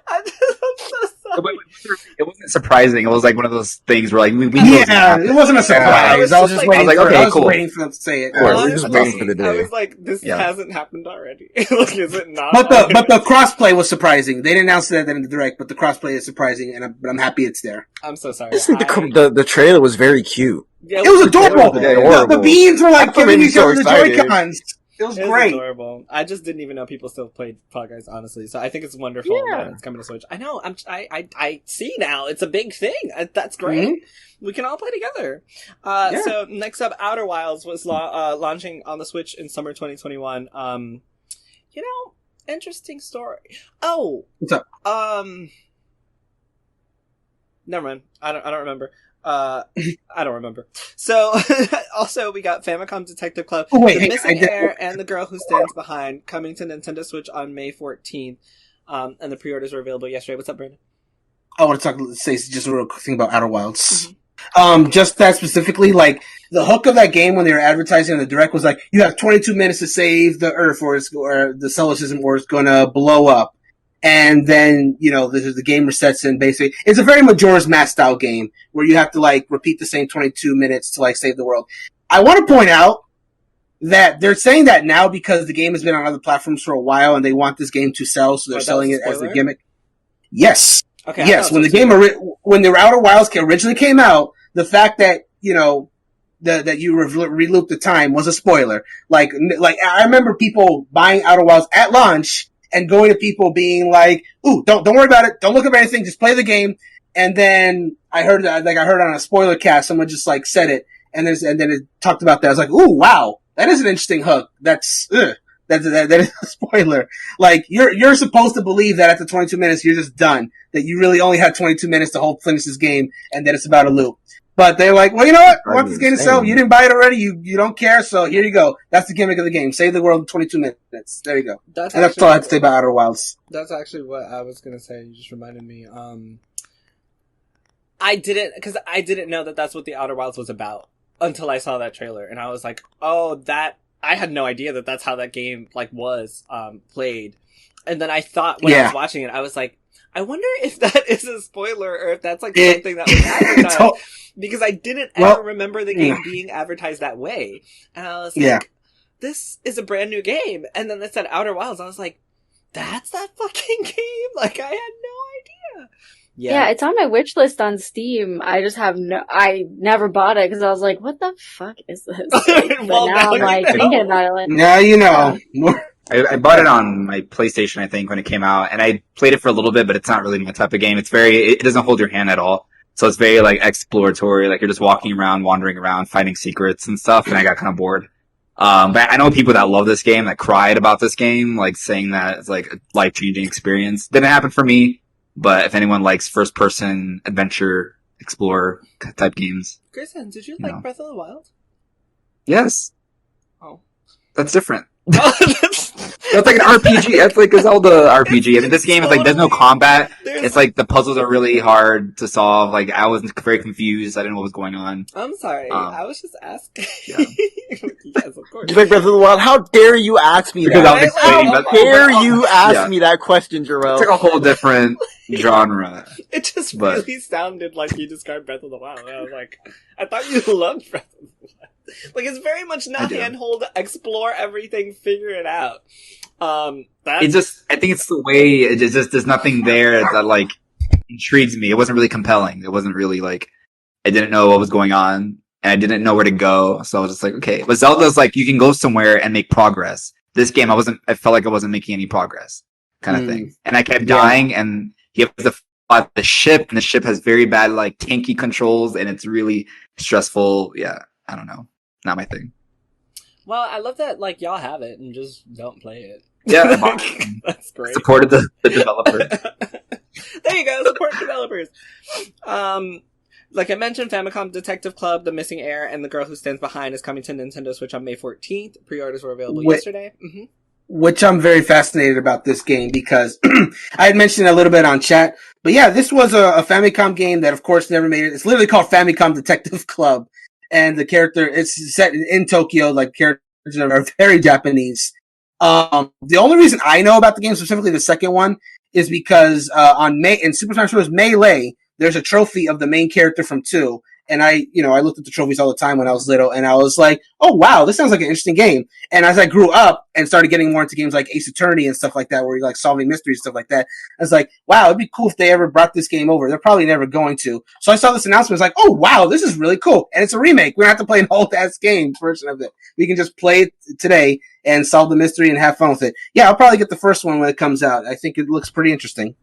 I'm so It wasn't surprising. It was like one of those things where like we it wasn't a surprise. I was just waiting. I was waiting for them to say it. We're just waiting for the day. I was like, this hasn't happened already. Like, is it not? But the crossplay was surprising. They didn't announce that in the direct, but the crossplay is surprising, and I'm happy it's there. I'm so sorry. I just think the trailer was very cute. Yeah, it was adorable. The beans were like giving each other the Joy-Cons. It was great. Adorable. I just didn't even know people still played Fall Guys, honestly. So I think it's wonderful that it's coming to Switch. I know. I see now. It's a big thing. That's great. Mm-hmm. We can all play together. So next up, Outer Wilds was launching on the Switch in summer 2021. Interesting story. Oh, what's up? Never mind. I don't remember. I don't remember. So, also we got Famicom Detective Club, The Missing Heir, and The Girl Who Stands Behind coming to Nintendo Switch on May 14th. And the pre-orders were available yesterday. What's up, Brandon? I want to say just a real quick thing about Outer Wilds. Mm-hmm. Just that specifically, like, the hook of that game when they were advertising in the direct was like, you have 22 minutes to save the Earth or the solar system or it's gonna blow up. And then, the game resets and basically, it's a very Majora's Mask style game where you have to, like, repeat the same 22 minutes to, like, save the world. I want to point out that they're saying that now because the game has been on other platforms for a while and they want this game to sell, so they're selling it as a gimmick. Yes. Okay. Yes. When when the Outer Wilds originally came out, the fact that, that you relooped the time was a spoiler. Like, I remember people buying Outer Wilds at launch and going to people being like, "Ooh, don't worry about it. Don't look up anything. Just play the game." And then I heard on a spoiler cast, someone just like said it, and then it talked about that. I was like, "Ooh, wow, that is an interesting hook." That is a spoiler. Like you're supposed to believe that after 22 minutes you're just done. That you really only have 22 minutes to finish this game, and then it's about a loop. But they're like, well, you know what? I want this game to sell. You didn't buy it already. You don't care. So here you go. That's the gimmick of the game. Save the world in 22 minutes. There you go. That's all I have to say about Outer Wilds. That's actually what I was going to say. You just reminded me. I didn't know that that's what the Outer Wilds was about until I saw that trailer. And I was like, oh, I had no idea that that's how that game, like, was, played. And then I thought when I was watching it, I was like, I wonder if that is a spoiler or if that's like something that was advertised. Because I didn't ever remember the game being advertised that way. And I was like, this is a brand new game. And then they said Outer Wilds. I was like, that's that fucking game? Like, I had no idea. Yeah, it's on my wish list on Steam. I just I never bought it because I was like, what the fuck is this? But now I'm like thinking about it. Like, now you know. I bought it on my PlayStation, I think, when it came out, and I played it for a little bit, but it's not really my type of game. It doesn't hold your hand at all. So it's very, like, exploratory, like, you're just walking around, wandering around, finding secrets and stuff, and I got kind of bored. But I know people that love this game, that cried about this game, like, saying that it's, like, a life-changing experience. Didn't happen for me, but if anyone likes first-person adventure, explorer type games. Greysun, did you like Breath of the Wild? Yes. Oh. That's different. That's like an RPG. That's like a Zelda RPG. I mean, this game is like, there's no combat. It's like the puzzles are really hard to solve. Like, I was very confused. I didn't know what was going on. I'm sorry. I was just asking. Yeah. Yes, of course. You like Breath of the Wild? How dare you ask me that? How dare you ask me that question, Jerel? It's like a whole different genre. It just really sounded like you described Breath of the Wild. And I was like, I thought you loved Breath of the Wild. Like, it's very much not handhold, explore everything, figure it out. I think it's the way, it's just, there's nothing there that, like, intrigues me. It wasn't really compelling. It wasn't really, like, I didn't know what was going on, and I didn't know where to go, so I was just like, okay. But Zelda's like, you can go somewhere and make progress. This game, I felt like I wasn't making any progress, kind of thing. And I kept dying, and you have to fight the ship, and the ship has very bad, like, tanky controls, and it's really stressful. Yeah, I don't know. Not my thing. Well, I love that, like, y'all have it and just don't play it. Yeah, that's great. Supported the developer. There you go, support developers. Like I mentioned, Famicom Detective Club, The Missing Heir, and The Girl Who Stands Behind is coming to Nintendo Switch on May 14th. Pre-orders were available yesterday. Mm-hmm. Which I'm very fascinated about this game because I had mentioned a little bit on chat. But yeah, this was a Famicom game that, of course, never made it. It's literally called Famicom Detective Club. And the character, it's set in Tokyo, like, characters are very Japanese. The only reason I know about the game, specifically the second one, is because in Super Smash Bros. Melee, there's a trophy of the main character from 2. And I looked at the trophies all the time when I was little, and I was like, oh wow, this sounds like an interesting game. And as I grew up and started getting more into games like Ace Attorney and stuff like that, where you're like solving mysteries and stuff like that, I was like, wow, it'd be cool if they ever brought this game over. They're probably never going to. So I saw this announcement, I was like, oh wow, this is really cool. And it's a remake. We don't have to play an old ass game version of it. We can just play it today and solve the mystery and have fun with it. Yeah, I'll probably get the first one when it comes out. I think it looks pretty interesting.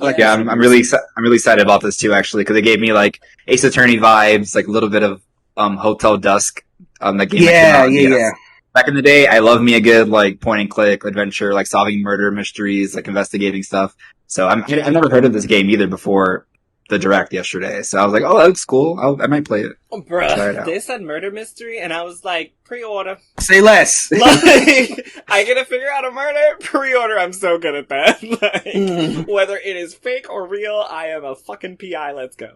I'm really excited about this too, actually, because it gave me like Ace Attorney vibes, like a little bit of Hotel Dusk. That game. Yeah. Back in the day, I love me a good like point and click adventure, like solving murder mysteries, like investigating stuff. So I've never heard of this game either before the direct yesterday. So I was like, oh, that looks cool. I might play it. Oh, bruh, they said murder mystery, and I was like, pre-order. Say less. Like, I gotta figure out a murder, pre-order. I'm so good at that. Like, whether it is fake or real, I am a fucking PI. Let's go.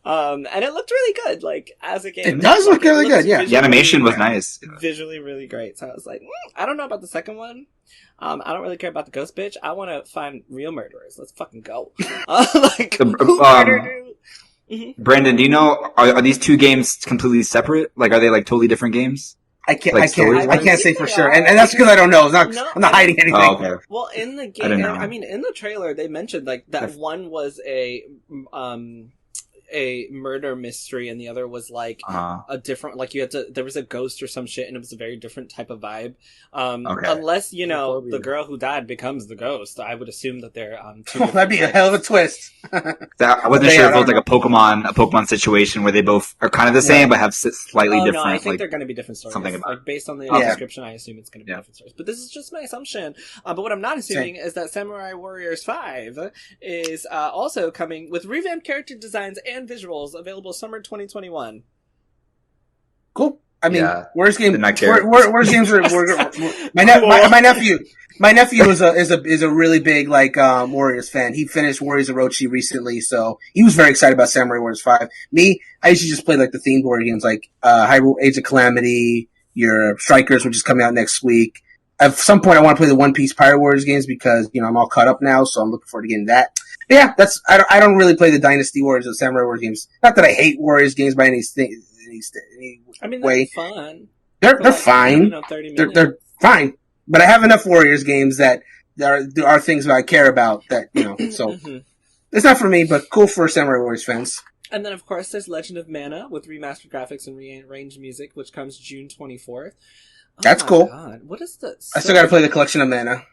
And it looked really good. Like, as a game, it does look really good. Yeah, the animation was nice, visually really great. So I was like, I don't know about the second one. I don't really care about the ghost bitch. I want to find real murderers. Let's fucking go. Like, who murdered you? Brandon, do you know, are these two games completely separate? Like, are they like totally different games? I can't say for sure. And that's because I don't know. I'm not hiding anything. Oh, okay. Well, in the game, I mean, in the trailer, they mentioned like that one was a murder mystery, and the other was like a different, like there was a ghost or some shit, and it was a very different type of vibe. Unless, the girl who died becomes the ghost, I would assume that they're two that'd be a hell of a twist. I wasn't sure if it was like a Pokemon situation where they both are kind of the same but have slightly different. No, I think they're going to be different stories. Something about like based on the description, I assume it's going to be different stories. But this is just my assumption. But what I'm not assuming is that Samurai Warriors 5 is also coming with revamped character designs and visuals, available summer 2021. Cool. I mean, where's games? My nephew is a really big Warriors fan. He finished Warriors of Orochi recently, so he was very excited about Samurai Warriors 5. Me, I usually just play like the themed board games like Hyrule Age of Calamity, your Strikers, which is coming out next week. At some point, I want to play the One Piece Pirate Warriors games because I'm all caught up now, so I'm looking forward to getting that. But yeah, I don't really play the Dynasty Warriors or Samurai Warriors games. Not that I hate Warriors games by any way. They're fun. They're fine. 30 they're fine. But I have enough Warriors games that there are things that I care about that, so it's not for me, but cool for Samurai Warriors fans. And then, of course, there's Legend of Mana with remastered graphics and rearranged music, which comes June 24th. That's cool. God. What is this? I still gotta play the Collection of Mana.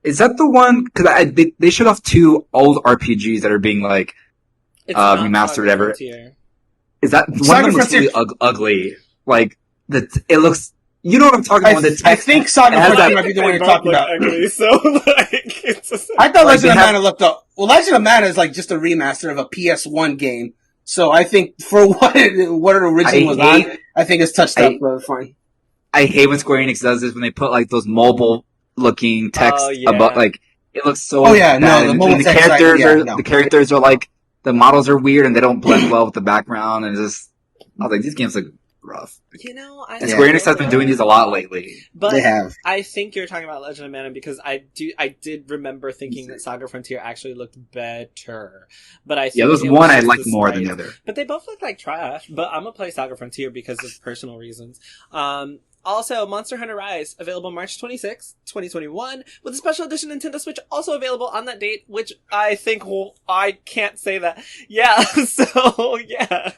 Is that the one? Because they showed off two old RPGs that are being like remastered, whatever. Is that one of them looks really ugly? Like it looks. You know what I'm talking about? I think Saga Frontier might be the one you're talking about. Ugly, so I thought Legend of Mana looked up. Well, Legend of Mana is like just a remaster of a PS1 game. So I think for what it originally was on, I think it's touched up fine. I hate when Square Enix does this when they put like those mobile looking text about like it looks so bad. No, the mobile text the characters are like the models are weird and they don't blend well with the background, and just I was like, these games look rough. And Square Enix has been doing these a lot lately. But they have. I think you're talking about Legend of Mana because I did remember thinking that Saga Frontier actually looked better. But I think there was one I liked more than the other. But they both look like trash. But I'm gonna play Saga Frontier because of personal reasons. Also, Monster Hunter Rise, available March 26, 2021, with a special edition Nintendo Switch also available on that date, which I think I can't say that. Yeah, so, yeah.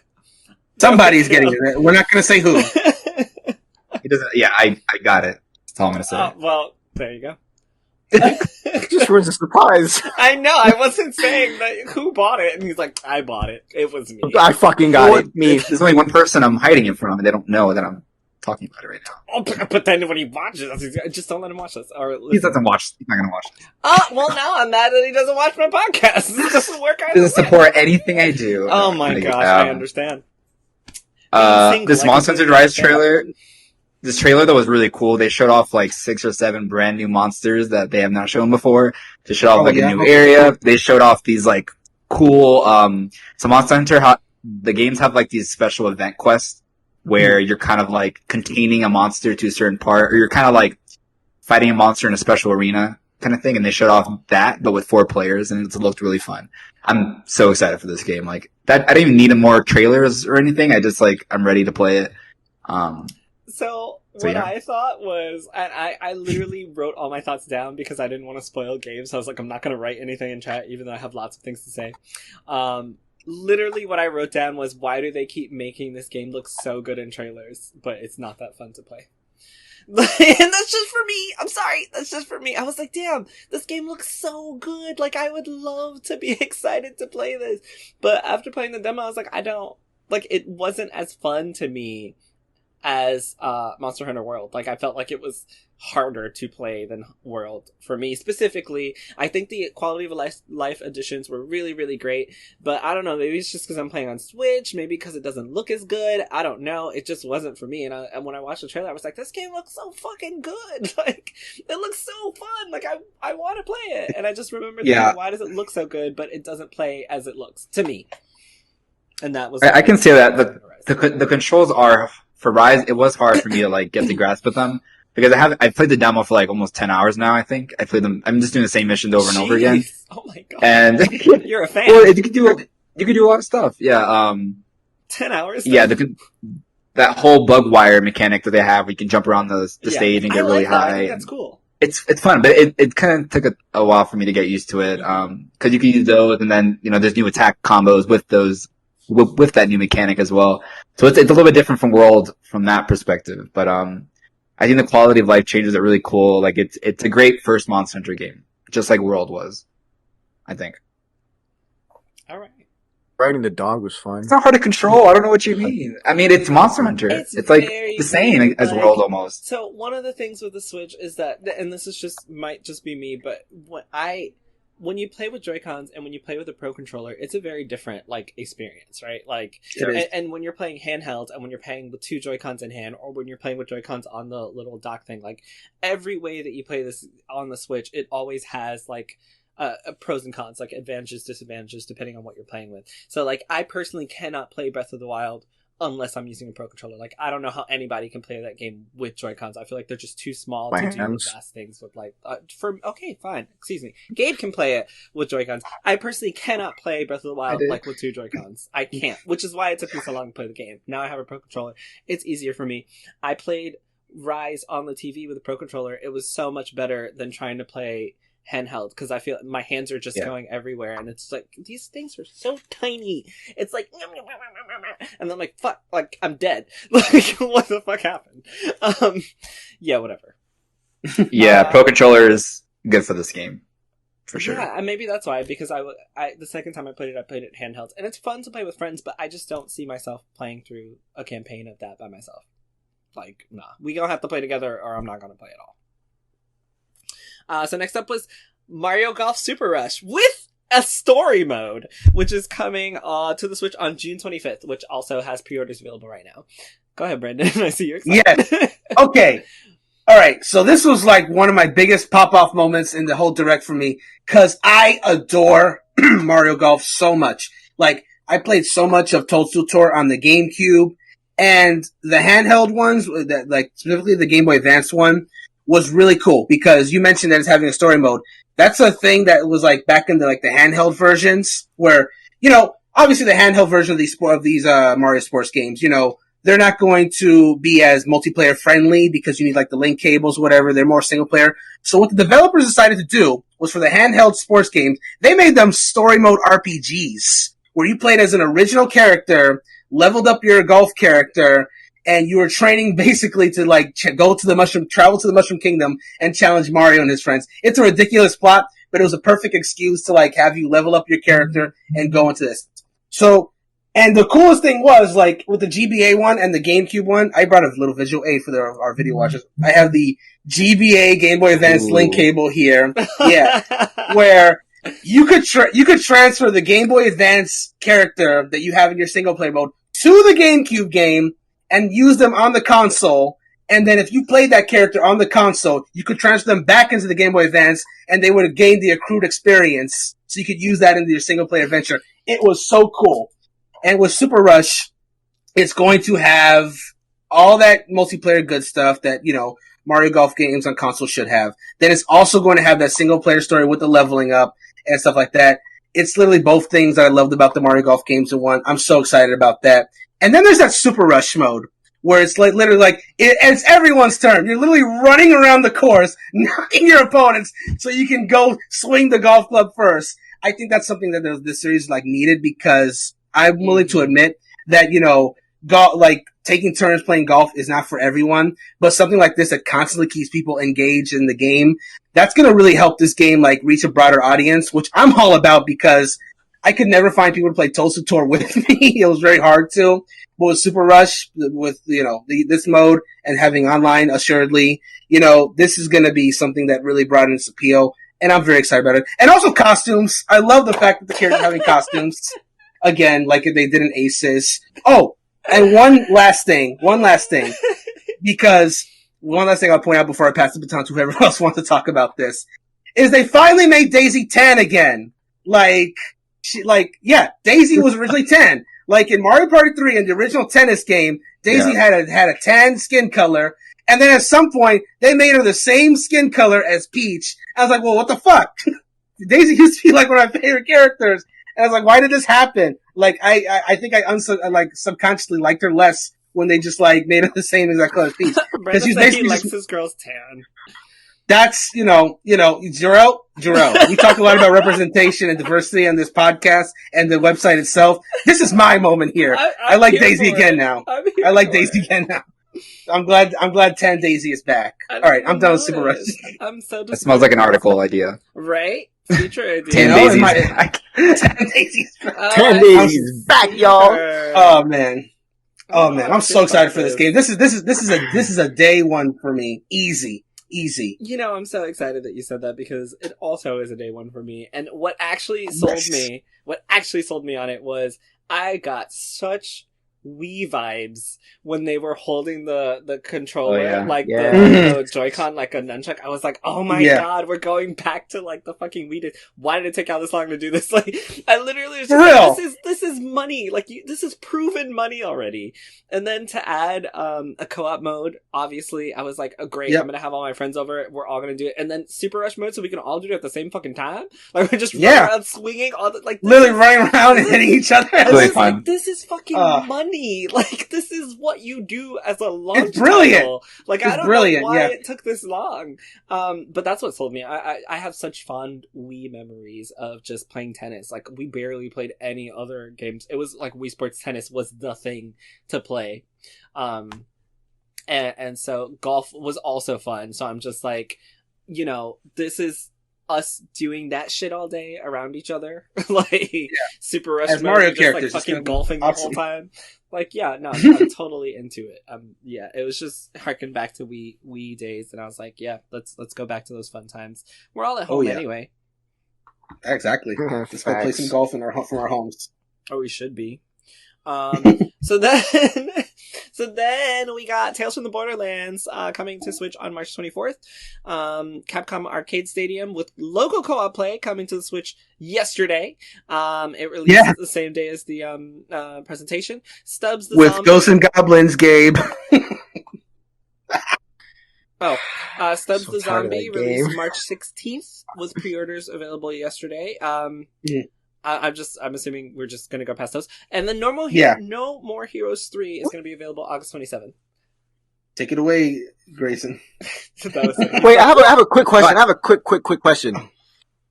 Somebody's getting it. We're not going to say who. He doesn't. Yeah, I got it. That's all I'm going to say. Well, there you go. Just ruins the surprise. I know, I wasn't saying that who bought it, and he's like, I bought it. It was me. I fucking got it. Me. There's only one person I'm hiding it from, and they don't know that I'm talking about it right now. Oh, but then when he watches us, just don't let him watch this. Or he doesn't watch. He's not going to watch it. Well, now I'm mad that he doesn't watch my podcast. It doesn't work out. Doesn't support anything I do. Oh my gosh, I understand. This Monster Hunter Rise trailer, this trailer that was really cool. They showed off like 6 or 7 brand new monsters that they have not shown before. They showed off a new area. They showed off these like cool, so Monster Hunter, the games have like these special event quests where you're kind of like containing a monster to a certain part, or you're kind of like fighting a monster in a special arena. kind of thing, and they showed off that, but with 4 players, and it looked really fun. I'm so excited for this game. Like that, I didn't even need more trailers or anything. I just I'm ready to play it. So what I thought was, and I literally wrote all my thoughts down because I didn't want to spoil Gabe, so I was like, I'm not going to write anything in chat, even though I have lots of things to say. Literally what I wrote down was, why do they keep making this game look so good in trailers, but it's not that fun to play? And that's just for me. I'm sorry. That's just for me. I was like, damn, this game looks so good. Like, I would love to be excited to play this. But after playing the demo, I was like, it wasn't as fun to me as Monster Hunter World. Like, I felt like it was harder to play than World for me specifically. I think the quality of life additions were really, really great, but I don't know, maybe it's just because I'm playing on Switch, maybe because it doesn't look as good. I don't know. It just wasn't for me. And when I watched the trailer, I was like, this game looks so fucking good. Like, it looks so fun. Like, I want to play it. And I just remember thinking, why does it look so good, but it doesn't play as it looks to me? And that was... I can say that the controls are, for Rise, it was hard for me to get the grasp of them. Because I've played the demo for almost 10 hours now, I think. I played them, I'm just doing the same missions over and over again. Oh my god. And you're a fan. Well, you could do a lot of stuff. Yeah, 10 hours? Yeah, that whole bug wire mechanic that they have, where you can jump around the stage and get really high. I think that's cool. It's fun, but it kind of took a while for me to get used to it. Cause you can use those, and then, there's new attack combos with those, with that new mechanic as well. So it's a little bit different from World from that perspective, but, I think the quality of life changes are really cool. Like, it's a great first Monster Hunter game, just like World was, I think. All right. Riding the dog was fun. It's not hard to control. I don't know what you mean. I mean, it's Monster Hunter. It's like the same as World almost. So one of the things with the Switch is that, and this is might just be me, but when you play with Joy-Cons and when you play with a Pro Controller, it's a very different, experience, right? Like, and when you're playing handheld and when you're playing with 2 Joy-Cons in hand, or when you're playing with Joy-Cons on the little dock thing, every way that you play this on the Switch, it always has, pros and cons, advantages, disadvantages, depending on what you're playing with. So, I personally cannot play Breath of the Wild unless I'm using a Pro Controller. I don't know how anybody can play that game with Joy-Cons. I feel like they're just too small to do the vast things with, okay, fine, excuse me. Gabe can play it with Joy-Cons. I personally cannot play Breath of the Wild, with 2 Joy-Cons. I can't, which is why it took me so long to play the game. Now I have a Pro Controller. It's easier for me. I played Rise on the TV with a Pro Controller. It was so much better than trying to play handheld, because I feel my hands are just going everywhere, and it's these things are so tiny. It's and I'm like, fuck, I'm dead. What the fuck happened? Yeah, whatever. Yeah, Pro Controller is good for this game, for sure. Yeah, and maybe that's why, because I the second time I played it handheld, and it's fun to play with friends, but I just don't see myself playing through a campaign of that by myself. Nah, we gonna have to play together, or I'm not gonna play at all. So next up was Mario Golf Super Rush with a story mode, which is coming to the Switch on June 25th, which also has pre-orders available right now. Go ahead, Brendan. I see you're excited. Yes. Okay. All right. So this was one of my biggest pop-off moments in the whole Direct for me, because I adore Mario Golf so much. I played so much of Toadstool Tour on the GameCube, and the handheld ones, specifically the Game Boy Advance one, was really cool, because you mentioned that it's having a story mode. That's a thing that was back in the handheld versions, where, obviously the handheld version of these Mario sports games, they're not going to be as multiplayer friendly because you need the link cables, whatever. They're more single player. So what the developers decided to do was, for the handheld sports games, they made them story mode RPGs, where you played as an original character, leveled up your golf character, and you were training basically to travel to the Mushroom Kingdom and challenge Mario and his friends. It's a ridiculous plot, but it was a perfect excuse to have you level up your character and go into this. So, and the coolest thing was, with the GBA one and the GameCube one, I brought a little visual aid for our video watchers. I have the GBA Game Boy Advance link cable here. Yeah. Where you could transfer the Game Boy Advance character that you have in your single player mode to the GameCube game and use them on the console, and then if you played that character on the console, you could transfer them back into the Game Boy Advance, and they would have gained the accrued experience, so you could use that into your single-player adventure. It was so cool. And with Super Rush, it's going to have all that multiplayer good stuff that, Mario Golf games on console should have. Then it's also going to have that single player story with the leveling up and stuff like that. It's literally both things that I loved about the Mario Golf games in one. I'm so excited about that. And then there's that Super Rush mode where it's like literally like it's everyone's turn. You're literally running around the course, knocking your opponents so you can go swing the golf club first. I think that's something that this series needed, because I'm willing to admit that, taking turns playing golf is not for everyone, but something like this that constantly keeps people engaged in the game, that's going to really help this game reach a broader audience, which I'm all about, because I could never find people to play Toadstool Tour with me. It was very hard to. But with Super Rush, with, this mode and having online, assuredly, this is going to be something that really broadens appeal. And I'm very excited about it. And also costumes. I love the fact that the characters are having costumes. Again, like they did in Aces. Oh, and one last thing. Because one last thing I'll point out before I pass the baton to whoever else wants to talk about this, is they finally made Daisy tan again. Daisy was originally tan. In Mario Party 3 in the original tennis game, Daisy had a tan skin color, and then at some point, they made her the same skin color as Peach. I was like, well, what the fuck? Daisy used to be one of my favorite characters. And I was like, why did this happen? I think I subconsciously liked her less when they just made her the same exact color as Peach. Because she's basically likes his girl's tan. That's, Jerel, we talk a lot about representation and diversity on this podcast and the website itself. This is my moment here. I like Daisy again now. I like Daisy again now. I'm glad Tan Daisy is back. Alright, I'm done with Super Rush. I'm so disappointed. That smells like an article idea. Right? Future idea. Tan Daisy's back. Tan Daisy's back. Tan Daisy's back, y'all. Oh man. I'm so excited for this game. This is a day one for me. Easy. I'm so excited that you said that, because it also is a day one for me. And what actually sold me on it was I got such Wii vibes when they were holding the controller, the Joy-Con like a nunchuck. I was like, oh my god, we're going back to the fucking Wii days. Why did it take out this long to do this? I literally was just this is money. This is proven money already. And then to add a co-op mode, obviously, I was like, oh great, I'm gonna have all my friends over. We're all gonna do it. And then Super Rush mode, so we can all do it at the same fucking time. We're just running around swinging all the literally running around and hitting each other. This is fucking money. This is what you do as a launch It's brilliant. title. I don't know why it took this long. But that's what sold me. I have such fond Wii memories of just playing tennis. We barely played any other games. It was Wii Sports Tennis was the thing to play. And so golf was also fun. So I'm just this is us doing that shit all day around each other. Super Rush as Mario just, characters, fucking golfing the whole time. I'm totally into it. It was just harking back to Wii days, and I was like, yeah, let's go back to those fun times. We're all at home anyway. Exactly. Let's go play some golf from our homes. Or we should be. So then we got Tales from the Borderlands coming to Switch on March 24th. Capcom Arcade Stadium with local co-op play coming to the Switch yesterday. It released the same day as the presentation. Stubbs the with Zombie... Ghosts and Goblins, Gabe. Stubbs the Zombie released March 16th with pre-orders available yesterday. I'm assuming we're just gonna go past those. And then No More Heroes 3 is gonna be available August 27th. Take it away, Greysun. Wait, I have a quick question. I have a quick question.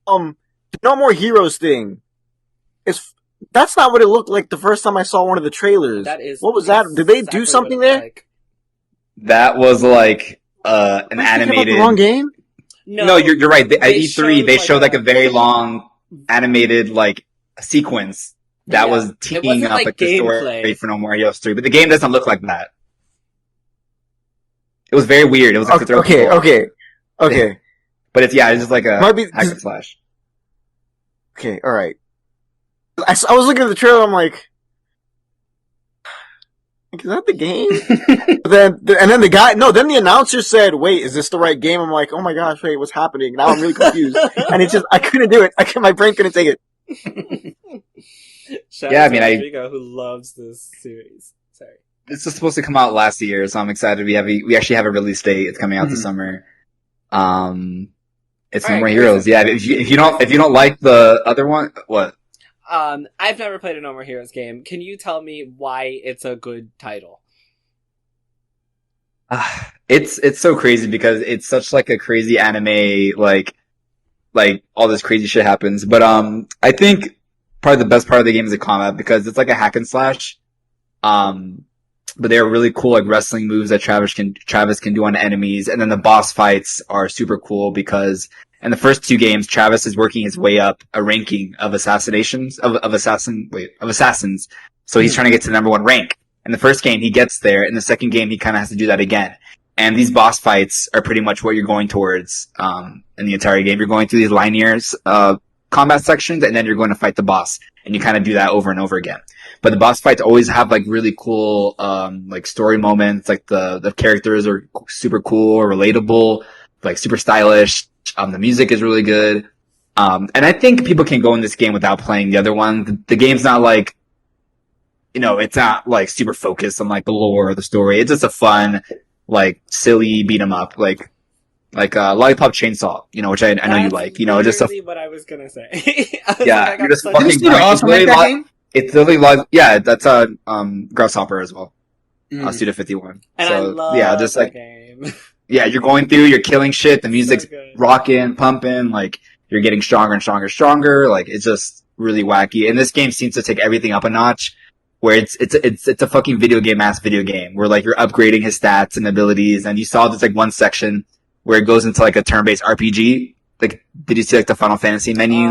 The No More Heroes thing that's not what it looked like the first time I saw one of the trailers. What was that? Did they do something there? That was an animated. The wrong game? No, you're right. At E3, they showed a very long animated sequence that was teeing up the story for No More Heroes 3, but the game doesn't look like that. It was very weird. It was okay. But it's just a hack and slash. Okay, all right. I was looking at the trailer. I'm like, is that the game? then the announcer said, "Wait, is this the right game?" I'm like, "Oh my gosh, wait, what's happening?" Now I'm really confused, and I couldn't do it. My brain couldn't take it. Shout out to Rodrigo, who loves this series. Sorry. this was supposed to come out last year, so I'm excited. We actually have a release date. It's coming out this summer. It's No More Heroes. Yeah, if you don't like the other one, what? I've never played a No More Heroes game. Can you tell me why it's a good title? It's so crazy because it's such like a crazy anime, like all this crazy shit happens. But I think probably the best part of the game is the combat because it's like a hack and slash. But they're really cool, like wrestling moves that Travis can do on enemies, and then the boss fights are super cool because in the first 2 games, Travis is working his way up a ranking of assassins. So he's trying to get to the number 1 rank. In the first game, he gets there. In the second game, he kind of has to do that again. And these boss fights are pretty much what you're going towards in the entire game. You're going through these linear combat sections, and then you're going to fight the boss. And you kind of do that over and over again. But the boss fights always have like really cool like story moments. Like the characters are super cool or relatable, like super stylish. The music is really good. And I think people can go in this game without playing the other one. The game's not like, it's not like super focused on like the lore or the story. It's just a fun, like silly beat 'em up, like Lollipop Chainsaw, which I know you like, just what I was gonna say. Yeah, you're just fucking grinding. It's literally live. Yeah, that's Grasshopper as well. Studio 51. And so, I love just that like game. Yeah, you're going through, you're killing shit. The music's rocking, pumping. Like you're getting stronger and stronger, and stronger. Like it's just really wacky. And this game seems to take everything up a notch. Where it's a fucking video game where like you're upgrading his stats and abilities. And you saw this like one section where it goes into like a turn-based RPG. Like, did you see like the Final Fantasy menu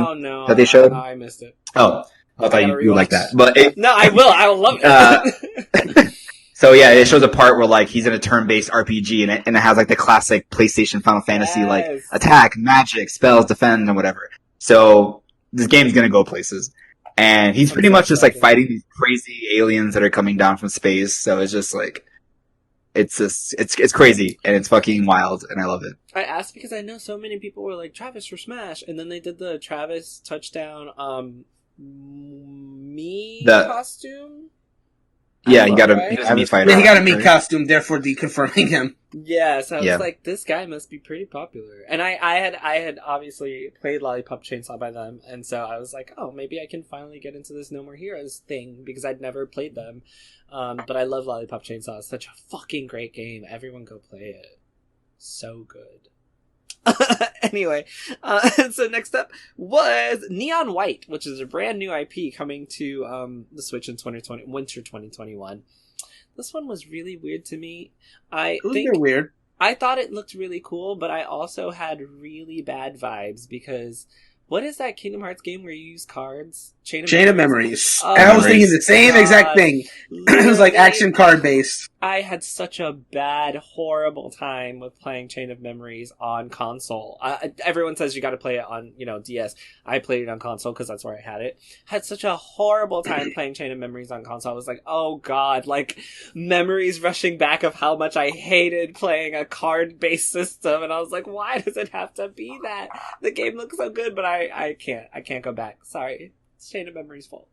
that they showed? I missed it. Oh, I thought you would like that. But no, I will. I will love it. So yeah, it shows a part where like he's in a turn-based RPG and it has like the classic PlayStation Final Fantasy like attack, magic, spells, defend, and whatever. So this game's gonna go places. And he's pretty much just like fighting these crazy aliens that are coming down from space. So it's just like, it's crazy and it's fucking wild and I love it. I asked because I know so many people were like Travis for Smash, and then they did the Travis touchdown costume. Yeah, he got a Mii fighter. Yeah, he got a Mii costume, therefore deconfirming him. Yeah, so I was like, this guy must be pretty popular. And I had obviously played Lollipop Chainsaw by them, and so I was like, oh, maybe I can finally get into this No More Heroes thing, because I'd never played them. But I love Lollipop Chainsaw. It's such a fucking great game. Everyone go play it. So good. Anyway, so next up was Neon White, which is a brand new IP coming to the Switch in winter 2021. This one was really weird to me. Weird. I thought it looked really cool, but I also had really bad vibes because what is that Kingdom Hearts game where you use cards? Chain of Memories. Oh, I was thinking the same exact thing. It was like action card based. I had such a bad, horrible time with playing Chain of Memories on console. Everyone says you got to play it on, DS. I played it on console because that's where I had it. Had such a horrible time playing Chain of Memories on console. I was like, oh god, like memories rushing back of how much I hated playing a card-based system. And I was like, why does it have to be that? The game looks so good, but I can't go back. Sorry. It's Chain of Memories' fault.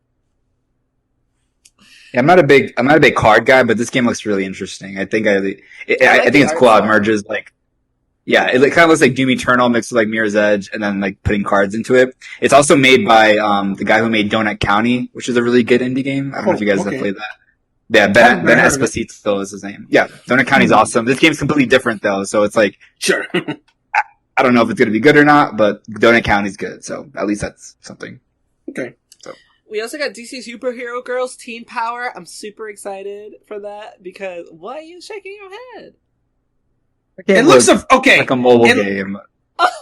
Yeah, I'm not a big card guy, but this game looks really interesting. I think I think it's cool how it merges like, yeah, it kind of looks like Doom Eternal mixed with like Mirror's Edge and then like putting cards into it. It's also made by the guy who made Donut County, which is a really good indie game. I don't know if you guys have played that. Yeah, Ben Esposito is his name. Yeah, Donut County's awesome. This game's completely different though, so it's like, sure. I don't know if it's gonna be good or not, but Donut County's good, so at least that's something. Okay. We also got DC Superhero Girls Teen Power. I'm super excited for that because why are you shaking your head? It looks like a mobile game.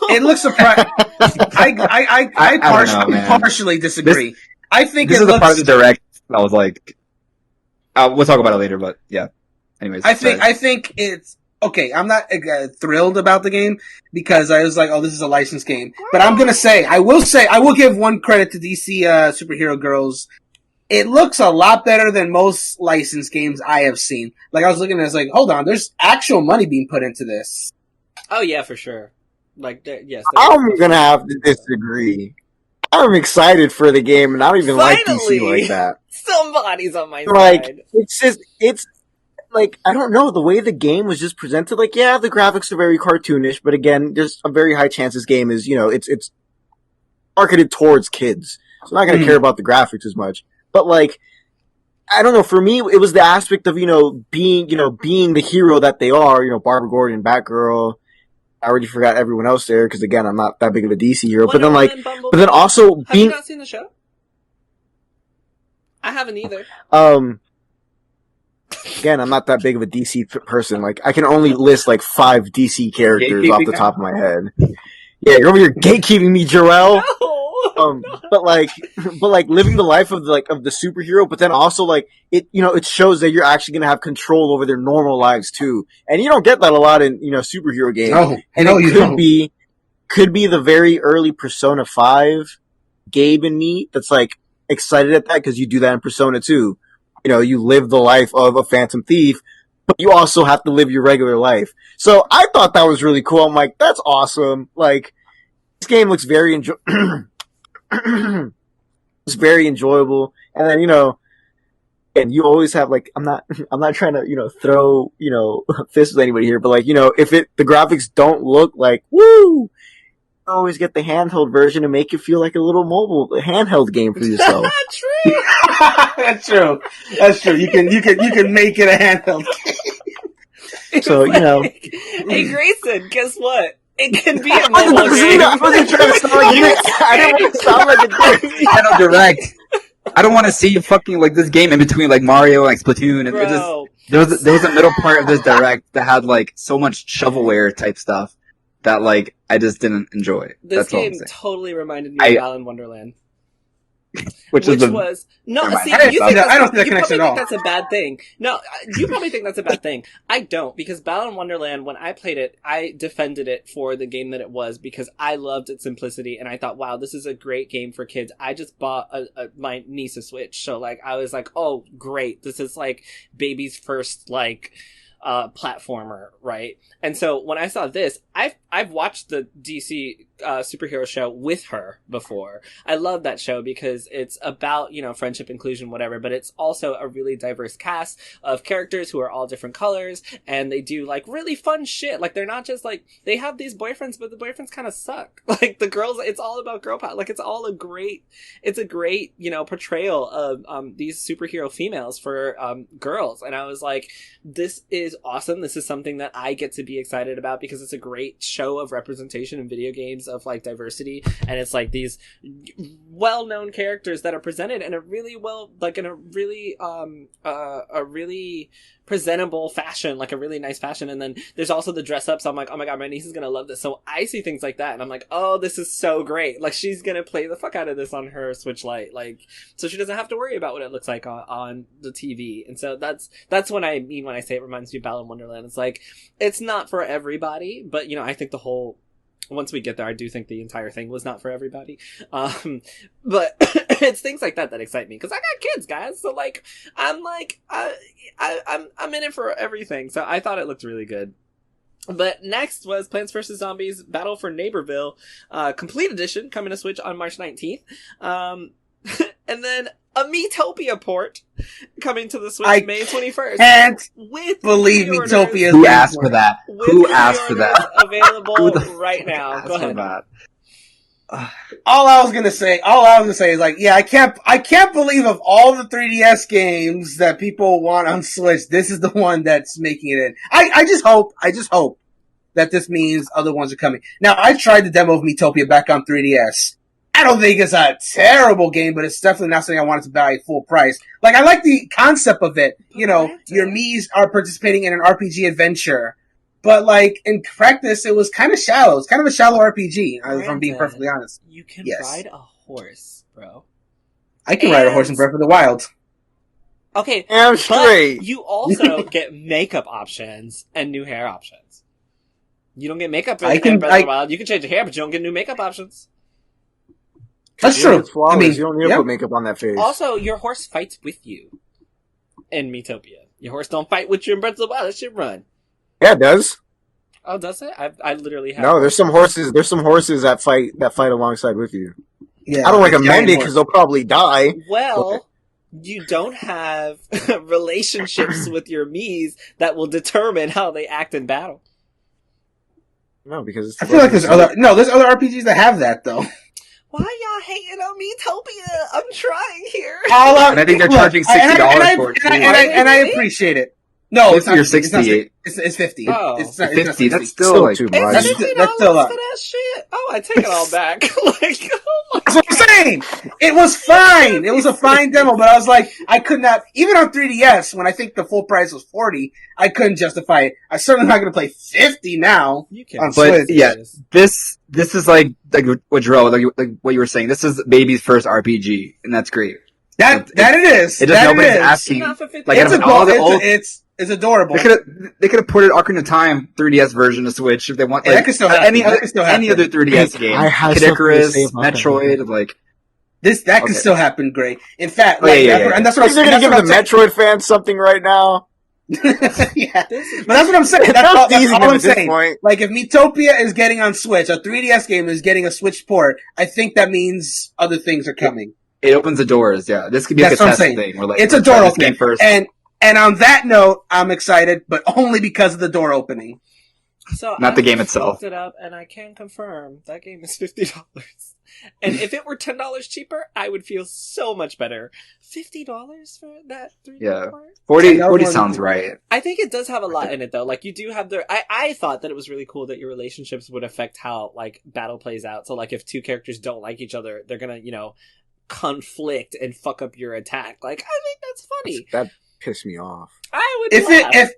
It looks surprising. I partially disagree. I think this is the part of the direct that was like. We'll talk about it later, but yeah. Anyways, I think it's. Okay, I'm not thrilled about the game because I was like, oh, this is a licensed game. But I will give one credit to DC Superhero Girls. It looks a lot better than most licensed games I have seen. Like, I was looking at it, I was like, hold on, there's actual money being put into this. Oh, yeah, for sure. Like, yes. I'm gonna have to disagree. I'm excited for the game, and I don't even like DC like that. Somebody's on my side. Like, like, I don't know, the way the game was just presented, like, yeah, the graphics are very cartoonish, but again, there's a very high chance this game is, it's marketed towards kids. So I'm not gonna care about the graphics as much. But, like, I don't know, for me, it was the aspect of, being the hero that they are, Barbara Gordon, Batgirl. I already forgot everyone else there, because again, I'm not that big of a DC hero. But then also Have you not seen the show? I haven't either. Again, I'm not that big of a DC person. Like, I can only list like 5 DC characters off the top of my head. Yeah, you're over here gatekeeping me, Jerel. No. But living the life of the superhero, but then also like it shows that you're actually gonna have control over their normal lives too, and you don't get that a lot in superhero games. No, and it could be the very early Persona 5 Gabe and me that's like excited at that because you do that in Persona 2. You live the life of a phantom thief, but you also have to live your regular life. So I thought that was really cool. I'm like, that's awesome. Like, this game looks very it's very enjoyable. And then, and you always have like, I'm not trying to, throw, fists at anybody here, but like, if the graphics don't look like, woo, always get the handheld version to make it feel like a little mobile handheld game for yourself. True. That's true. That's true. You can make it a handheld game. So, Hey, Greysun, guess what? It can be a mobile game. I wasn't trying to sound like a dick. I didn't want to sound like a dick. Channel Direct. I don't want to see fucking like this game in between like Mario and like Splatoon. And there was a middle part of this Direct that had like so much shovelware type stuff that like I just didn't enjoy. This game totally reminded me of Balan Wonderland. Which was no. See, I don't see that connection at all. That's a bad thing. No, you probably think that's a bad thing. I don't, because Balan Wonderland, when I played it, I defended it for the game that it was because I loved its simplicity and I thought, wow, this is a great game for kids. I just bought my niece a Switch, so like I was like, oh, great, this is like baby's first like platformer, right? And so when I saw this, I've watched the DC superhero show with her before. I love that show because it's about, friendship, inclusion, whatever, but it's also a really diverse cast of characters who are all different colors, and they do like really fun shit. Like, they're not just like, they have these boyfriends, but the boyfriends kind of suck. Like, the girls, it's all about girl power. Like, it's a great, portrayal of these superhero females for girls. And I was like, this is awesome. This is something that I get to be excited about because it's a great show of representation in video games of like diversity, and it's like these well-known characters that are presented in a really a really presentable fashion, like a really nice fashion. And then there's also the dress up, so I'm like, oh my god, my niece is gonna love this. So I see things like that and I'm like, oh, this is so great. Like, she's gonna play the fuck out of this on her Switch Lite, like, so she doesn't have to worry about what it looks like on the TV. And so that's what I mean when I say it reminds me of Balan Wonderland. It's like, it's not for everybody, but I think once we get there, I do think the entire thing was not for everybody. But it's things like that excite me because I got kids, guys. So like, I'm in it for everything. So I thought it looked really good. But next was Plants vs. Zombies Battle for Neighborville, Complete Edition, coming to Switch on March 19th. And then a Miitopia port coming to the Switch May 21st. Can't believe Miitopia. Who asked for that? Who asked for that? Available right now. Go ahead. All I was gonna say is like, yeah, I can't believe of all the 3DS games that people want on Switch, this is the one that's making it in. I just hope that this means other ones are coming. Now, I tried the demo of Miitopia back on 3DS. I don't think it's a terrible game, but it's definitely not something I wanted to buy full price. Like, I like the concept of it. Your Miis are participating in an RPG adventure. But, like, in practice, it was kind of shallow. It's kind of a shallow RPG, if I'm being perfectly honest. You can ride a horse, bro. I can ride a horse in Breath of the Wild. Okay, I'm straight. You also get makeup options and new hair options. You don't get makeup in Breath of the Wild. You can change your hair, but you don't get new makeup options. That's true. I mean, you don't need to put makeup on that face. Also, your horse fights with you in Miitopia. Your horse don't fight with you in Breath of the Wild. That shit run. Yeah, it does. Oh, does it? I literally have. No, there's some horses that fight alongside with you. Yeah, I don't recommend it because they'll probably die. Well, you don't have relationships with your Miis that will determine how they act in battle. No, because I feel like there's other RPGs that have that though. Why y'all hating on Miitopia? I'm trying here. And I think they're charging $60 for it too. And I appreciate it. No, it's not. You're 68. It's 50. Oh. It's not 50. That's still still like too It's much. $50 That's still a lot. for that shit. Oh, I take it all back. Like, oh my That's what I'm saying. It was fine. It was a fine demo, but I was like, I could not, even on 3DS, when I think the full price was 40, I couldn't justify it. I'm certainly not going to play 50 now. You can, on But Switch. yeah, this is like what Jerel, like what you were saying. This is baby's first RPG, and that's great. That it is. It just That nobody's it is. asking. Not for 50. Like It's out of all the old, it's adorable. they could have ported Ocarina of Time 3DS version to Switch if they want. Yeah, Like, that could still happen. any That could still other happen. 3DS game, I have Kid something to Icarus, say about that. Metroid, like That could Okay. still happen, Gray. In fact, Oh, yeah, like, yeah, that's what- yeah. and that's what They're I'm gonna give that's the what I'm Metroid fans something right now. saying. Yeah. This is But that's what I'm saying. That's all teasing them I'm at this saying. point. Like, if Miitopia is getting on Switch, a 3DS game is getting a Switch port, I think that means other things are coming. it opens the doors. Yeah, this could be like That's a what I'm test saying. thing. Where like It's a let's try door this opener. game first. And on that note, I'm excited, but only because of the door opening. So Not the game I itself. looked it up, and I can confirm that game is $50. And if it were $10 cheaper, I would feel so much better. $50 for that 3D Yeah. part? 40 sounds right. I think it does have a lot in it, though. Like, you do have I thought that it was really cool that your relationships would affect how, like, battle plays out. So, like, if two characters don't like each other, they're gonna, conflict and fuck up your attack. Like, I think that's funny. That pissed me off. I would If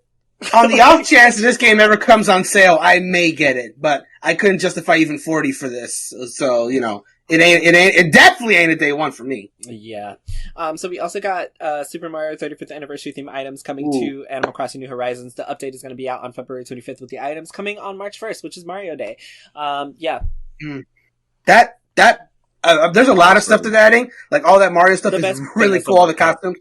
on the off chance this game ever comes on sale, I may get it, but I couldn't justify even 40 for this. So, it definitely ain't a day one for me. Yeah. So we also got Super Mario 35th Anniversary theme items coming to Animal Crossing New Horizons. The update is going to be out on February 25th with the items coming on March 1st, which is Mario Day. Yeah. There's a lot of stuff to that adding. Like, all that Mario stuff The is best really thing is cool, the all the warp pipe. costumes.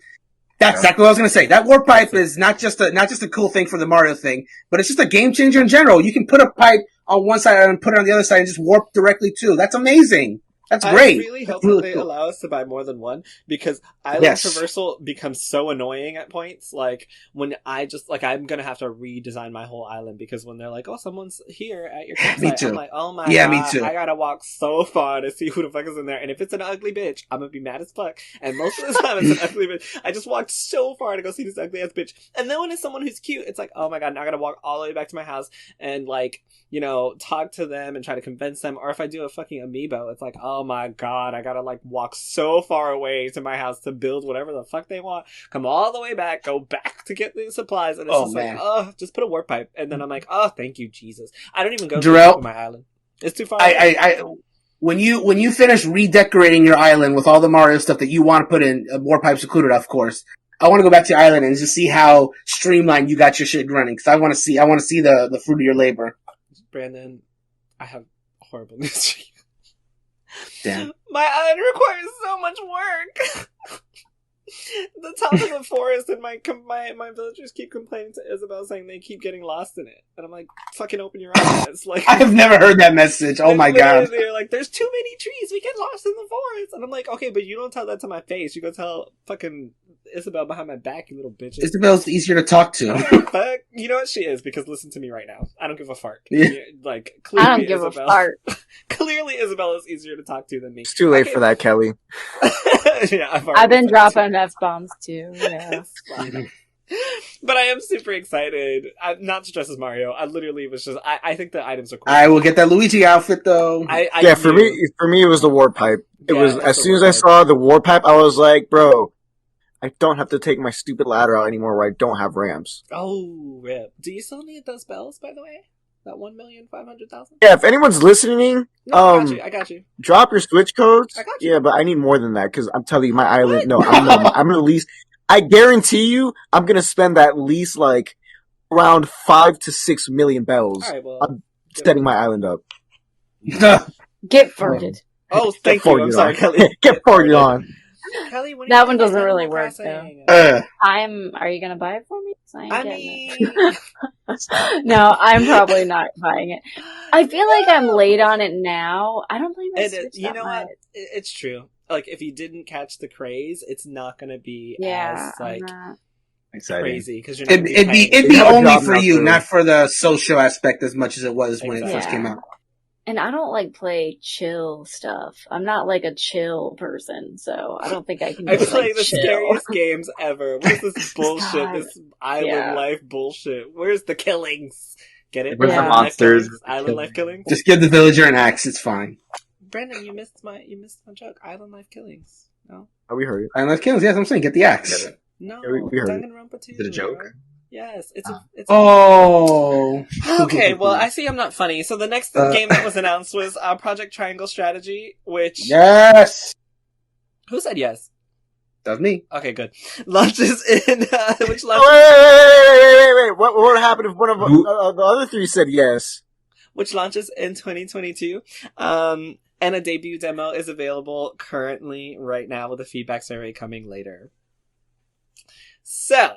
That's exactly what I was gonna say. That warp pipe is not just a cool thing for the Mario thing, but it's just a game changer in general. You can put a pipe on one side and put it on the other side and just warp directly too. That's amazing. That's great. I really hope That's really that they cool. allow us to buy more than one, because island Yes. traversal becomes so annoying at points. Like, when I'm gonna have to redesign my whole island, because when they're like, oh, someone's here at your campsite, Me too. I'm like, oh my Yeah, god, me too. I gotta walk so far to see who the fuck is in there. And if it's an ugly bitch, I'm gonna be mad as fuck. And most of the time it's an ugly bitch. I just walked so far to go see this ugly ass bitch. And then when it's someone who's cute, it's like, oh my god, now I gotta walk all the way back to my house and, like, talk to them and try to convince them. Or if I do a fucking amiibo, it's like, oh my god, I gotta, like, walk so far away to my house to build whatever the fuck they want, come all the way back, go back to get the supplies, and it's Oh, just man. like, just put a warp pipe. And then I'm like, oh, thank you, Jesus. I don't even go Jerel, to my island. It's too far away. When you finish redecorating your island with all the Mario stuff that you want to put in, warp pipes included, of course, I want to go back to your island and just see how streamlined you got your shit running. Because I want to see the fruit of your labor. Brandon, I have horrible news for you. Damn. My island requires so much work. The top of the forest, and my villagers keep complaining to Isabel, saying they keep getting lost in it. And I'm like, fucking open your eyes. Like, I have never heard that message. Oh my god. They're like, there's too many trees. We get lost in the forest. And I'm like, okay, but you don't tell that to my face. You go tell fucking Isabel behind my back, you little bitches. Isabel's easier to talk to. Fuck. You know what she is, because listen to me right now. I don't give a fart. Yeah. Like, clearly I don't give Isabel, a fart. Clearly Isabel is easier to talk to than me. It's too late for that, Kelly. Yeah, I've been dropping F-bombs too. Yeah. But I am super excited. I'm not to dress as Mario. I literally was just, I think the items are cool. I will get that Luigi outfit though. For me, it was the warp pipe. It Yeah, was that's as the soon as warp I pipe. saw the warp pipe, I was like, bro, I don't have to take my stupid ladder out anymore where I don't have ramps. Oh, rip. Do you still need those bells, by the way? That 1,500,000? Yeah, if anyone's listening, No, I got you. drop your Switch codes. I got you. Yeah, but I need more than that because I'm telling you, my island. No, I'm gonna lease. I guarantee you, I'm gonna spend at least like around 5 to 6 million bells. Alright, well. I'm setting my island up. Get farted. Oh, thank Get you. I'm farted sorry, on. Kelly. Get farted on. Kelly, when That one doesn't really work, though. Are you gonna buy it for me? 'Cause I ain't I getting mean, it. No, I'm probably not buying it. I feel like I'm late on it now. I don't play my Switch you that know much. what? It's true. like if you didn't catch the craze, it's not going to be as like exciting. Crazy because you're not. It'd be only for you, not for the social aspect as much as it was when it first came out. And I don't like play chill stuff. I'm not like a chill person, so I don't think I can. I play the scariest games ever. What is this bullshit? This island life bullshit. Where's the killings? Get it? Where's the monsters? Island life killings. Just give the villager an axe. It's fine. Brandon, you missed my joke. Island life killings. No. Oh, we heard it. Island life killings. Yes, I'm saying get the axe. No, we heard it. Is it a joke? Yes, it's Okay, well, I see I'm not funny. So the next game that was announced was Project Triangle Strategy, which... Yes! Who said yes? That was me. Okay, good. Launches in... which launches... Wait. What would happen if one of the other three said yes? Which launches in 2022. And a debut demo is available currently right now with a feedback survey coming later. So...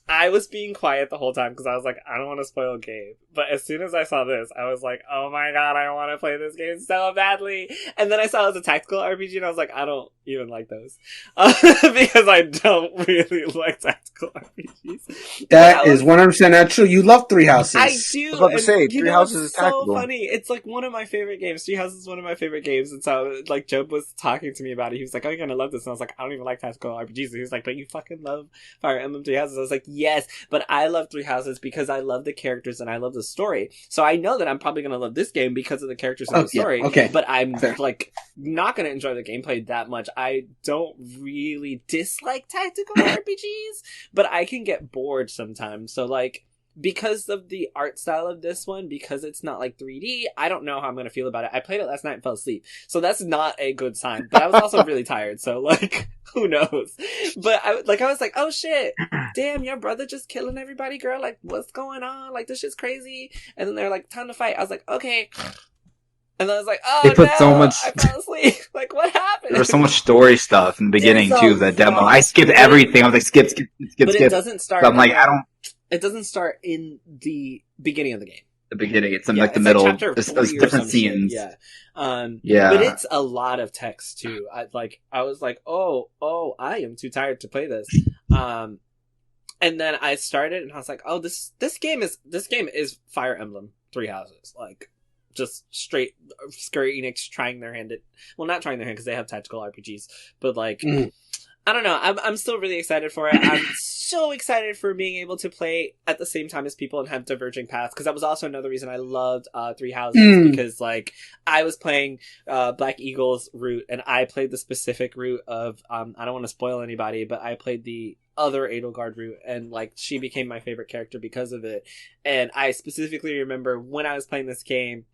I was being quiet the whole time because I was like, I don't want to spoil Gabe. But as soon as I saw this, I was like, oh my god, I want to play this game so badly. And then I saw it was a tactical RPG and I was like, I don't even like those. Because I don't really like tactical RPGs. That is 100% not true. You love Three Houses. I do. I was about to say, Three Houses is tactical. So funny. It's like one of my favorite games. Three Houses is one of my favorite games. And so, like, Job was talking to me about it. He was like, oh, you're going to love this. And I was like, I don't even like tactical RPGs. And he was like, but you fucking love Fire Emblem Three Houses. I was like, yes, but I love Three Houses because I love the characters and I love the story. So I know that I'm probably going to love this game because of the characters and the story. Yeah, okay. But I'm like not going to enjoy the gameplay that much. I don't really dislike tactical RPGs, but I can get bored sometimes. So like, because of the art style of this one, because it's not like 3D, I don't know how I'm going to feel about it. I played it last night and fell asleep. So that's not a good sign. But I was also really tired. So like, who knows? But I was like, oh shit, damn, your brother just killing everybody, girl. Like, what's going on? Like, this shit's crazy. And then they're like, time to fight. I was like, okay. And then I was like, oh, they put so much... I fell asleep. Like, what happened? There was so much story stuff in the beginning, too, of that demo. I skipped everything. I was like, skip. But it doesn't start... So I'm like, It doesn't start in the beginning of the game. The beginning. It's in like the middle. Like there's different scenes. Shit. Yeah. But it's a lot of text, too. I was like, oh, I am too tired to play this. And then I started and I was like, oh, this game is Fire Emblem Three Houses. Like, just straight Square Enix trying their hand at, well, not trying their hand because they have tactical RPGs, but like, I don't know. I'm still really excited for it. I'm so excited for being able to play at the same time as people and have diverging paths, because that was also another reason I loved Three Houses, because like I was playing Black Eagle's route and I played the specific route of I don't want to spoil anybody, but I played the other Edelgard route, and like she became my favorite character because of it. And I specifically remember when I was playing this game,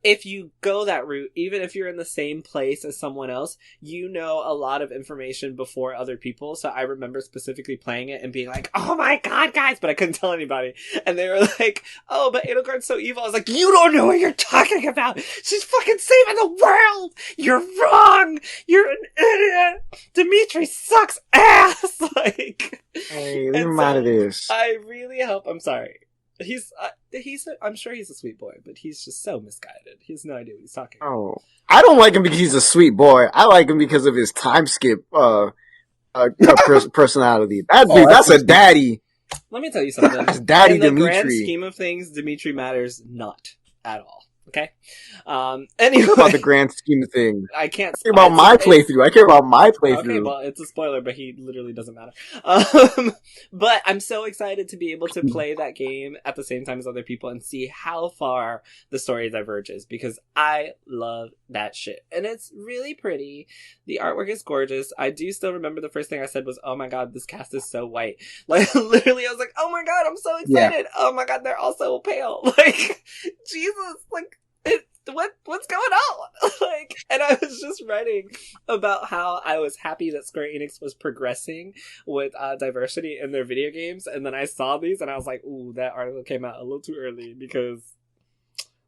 if you go that route, even if you're in the same place as someone else, you know a lot of information before other people. So I remember specifically playing it and being like, oh my god, guys, but I couldn't tell anybody. And they were like, oh, but Edelgard's so evil. I was like, you don't know what you're talking about. She's fucking saving the world. You're wrong. You're an idiot. Dimitri sucks ass. Like, hey, never mind this. I really hope, I'm sorry. I'm sure he's a sweet boy, but he's just so misguided. He has no idea what he's talking about. Oh, I don't like him because he's a sweet boy. I like him because of his time skip, personality. That's a daddy. Let me tell you something. That's daddy in the Dimitri. grand scheme of things, Dimitri matters not at all. Okay. Anyway, about the grand scheme of things. I can't. I care about my playthrough. I care about my playthrough. Okay, well, it's a spoiler, but he literally doesn't matter. But I'm so excited to be able to play that game at the same time as other people and see how far the story diverges, because I love that shit. And it's really pretty. The artwork is gorgeous. I do still remember the first thing I said was, oh my god, this cast is so white. Like, literally, I was like, oh my god, I'm so excited. Yeah. Oh my god, they're all so pale. Like, Jesus, like, what's going on? Like, and I was just writing about how I was happy that Square Enix was progressing with diversity in their video games, and then I saw these and I was like, ooh, that article came out a little too early, because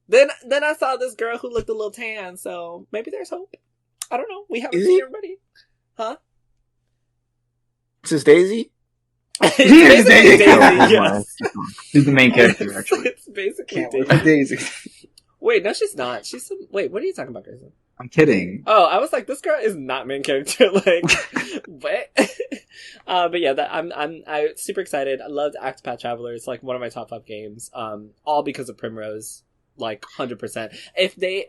then I saw this girl who looked a little tan, so maybe there's hope. I don't know. We haven't seen everybody. Huh? This is Daisy? It's basically Daisy, yes. She's the main character, actually. It's basically Daisy. Wait, no, she's not. Wait, what are you talking about, Greysun? I'm kidding. Oh, I was like, this girl is not main character. Like, what? But yeah, I'm super excited. I loved Octopath Traveler. It's like one of my top 5 games. All because of Primrose. Like 100%. If they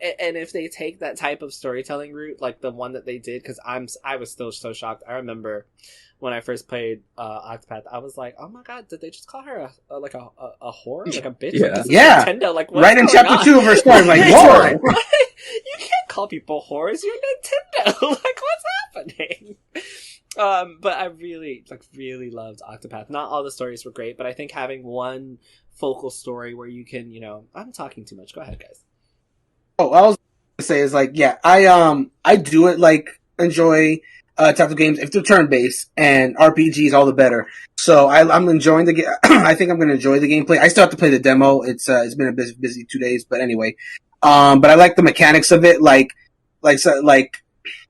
take that type of storytelling route, like the one that they did, because I was still so shocked. I remember when I first played Octopath, I was like, oh my god, did they just call her a whore, like a bitch? Yeah, like, yeah. Nintendo, like right in chapter 2 of her story, like whore. You can't call people whores. You're Nintendo. Like, what's happening? But I really loved Octopath. Not all the stories were great, but I think having one focal story where you can, I'm talking too much. Go ahead, guys. Oh, all I was gonna say is like, yeah, I do it like enjoy type of games if they're turn based and RPGs, all the better. So I'm enjoying the game. I think I'm gonna enjoy the gameplay. I still have to play the demo. It's been a busy 2 days, but anyway. But I like the mechanics of it. Like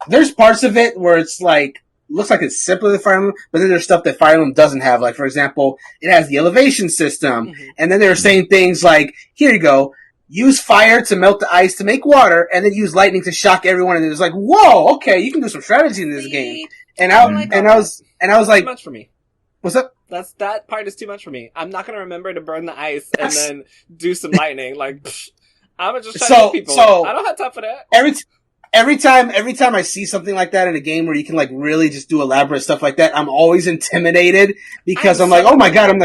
there's parts of it where it's like, looks like it's simpler than Fire Emblem, but then there's stuff that Fire Emblem doesn't have. Like, for example, it has the elevation system. And then they're saying things like, here you go, use fire to melt the ice to make water, and then use lightning to shock everyone. And it was like, whoa, okay, you can do some strategy in this game. And I was like, too much for me. What's up? That part is too much for me. I'm not gonna remember to burn the ice and then do some lightning. Like, I'm gonna just try to hit people. So I don't have time for that. Every time I see something like that in a game where you can like really just do elaborate stuff like that, I'm always intimidated because I'm like, oh my god,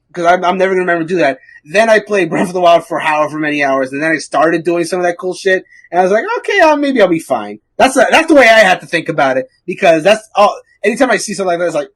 because I'm never gonna remember to do that. Then I played Breath of the Wild for however many hours, and then I started doing some of that cool shit, and I was like, okay, maybe I'll be fine. That's the way I had to think about it, because that's all. Anytime I see something like that, it's like,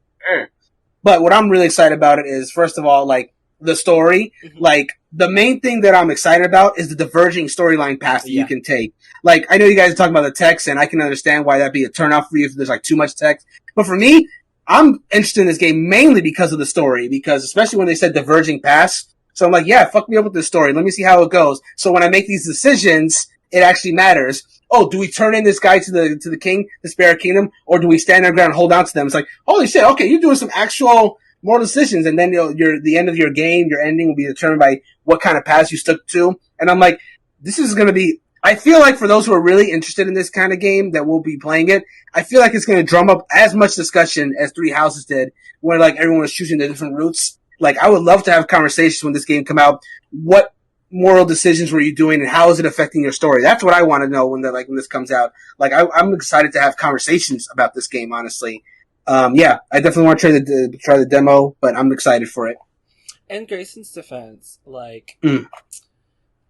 But what I'm really excited about it is, first of all, like the story. Like the main thing that I'm excited about is the diverging storyline path that you can take. Like, I know you guys are talking about the text, and I can understand why that'd be a turnoff for you if there's like too much text. But for me, I'm interested in this game mainly because of the story, because especially when they said diverging paths. So I'm like, yeah, fuck me up with this story. Let me see how it goes. So when I make these decisions, it actually matters. Oh, do we turn in this guy to the king, the Spirit Kingdom, or do we stand our ground and hold out to them? It's like, holy shit, okay, you're doing some actual moral decisions, and then the end of your game, your ending will be determined by what kind of paths you stuck to. And I'm like, this is going to be, I feel like for those who are really interested in this kind of game that will be playing it, I feel like it's going to drum up as much discussion as Three Houses did, where like everyone was choosing the different routes. Like, I would love to have conversations when this game come out. What moral decisions were you doing, and how is it affecting your story? That's what I want to know when this comes out. Like, I'm excited to have conversations about this game, honestly. Yeah, I definitely want to try the demo, but I'm excited for it. In Greysun's defense, like,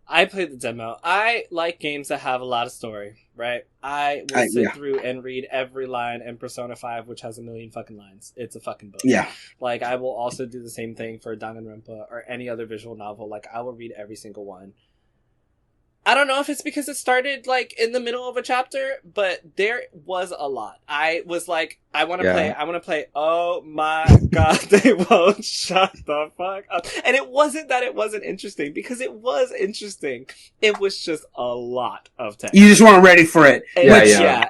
I played the demo. I like games that have a lot of story, right? I will sit through and read every line in Persona 5, which has 1 million fucking lines. It's a fucking book. Yeah. Like, I will also do the same thing for Danganronpa or any other visual novel. Like, I will read every single one. I don't know if it's because it started, like, in the middle of a chapter, but there was a lot. I was like, I want to play. Oh my god, they won't shut the fuck up. And it wasn't that it wasn't interesting, because it was interesting. It was just a lot of text. You just weren't ready for it. I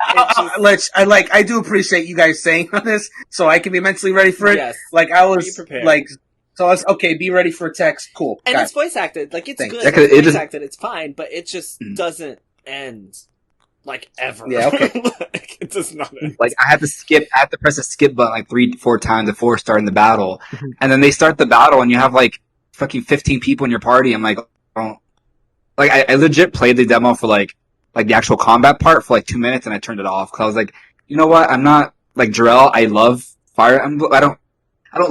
I do appreciate you guys saying on this, so I can be mentally ready for it. Yes. Like, I was, like... So it's okay, be ready for a text. Cool. And it's voice acted. Like, it's good. It's voice acted. It's fine, but it just doesn't end, like, ever. Yeah, okay. Like, it does not end. Like, I had to press the skip button like 3-4 times before starting the battle. And then they start the battle and you have like fucking 15 people in your party. I'm like, oh. Like, I legit played the demo for like the actual combat part for like 2 minutes, and I turned it off. Cause I was like, you know what? I'm not, like, Jerel, I love Fire Emblem. I don't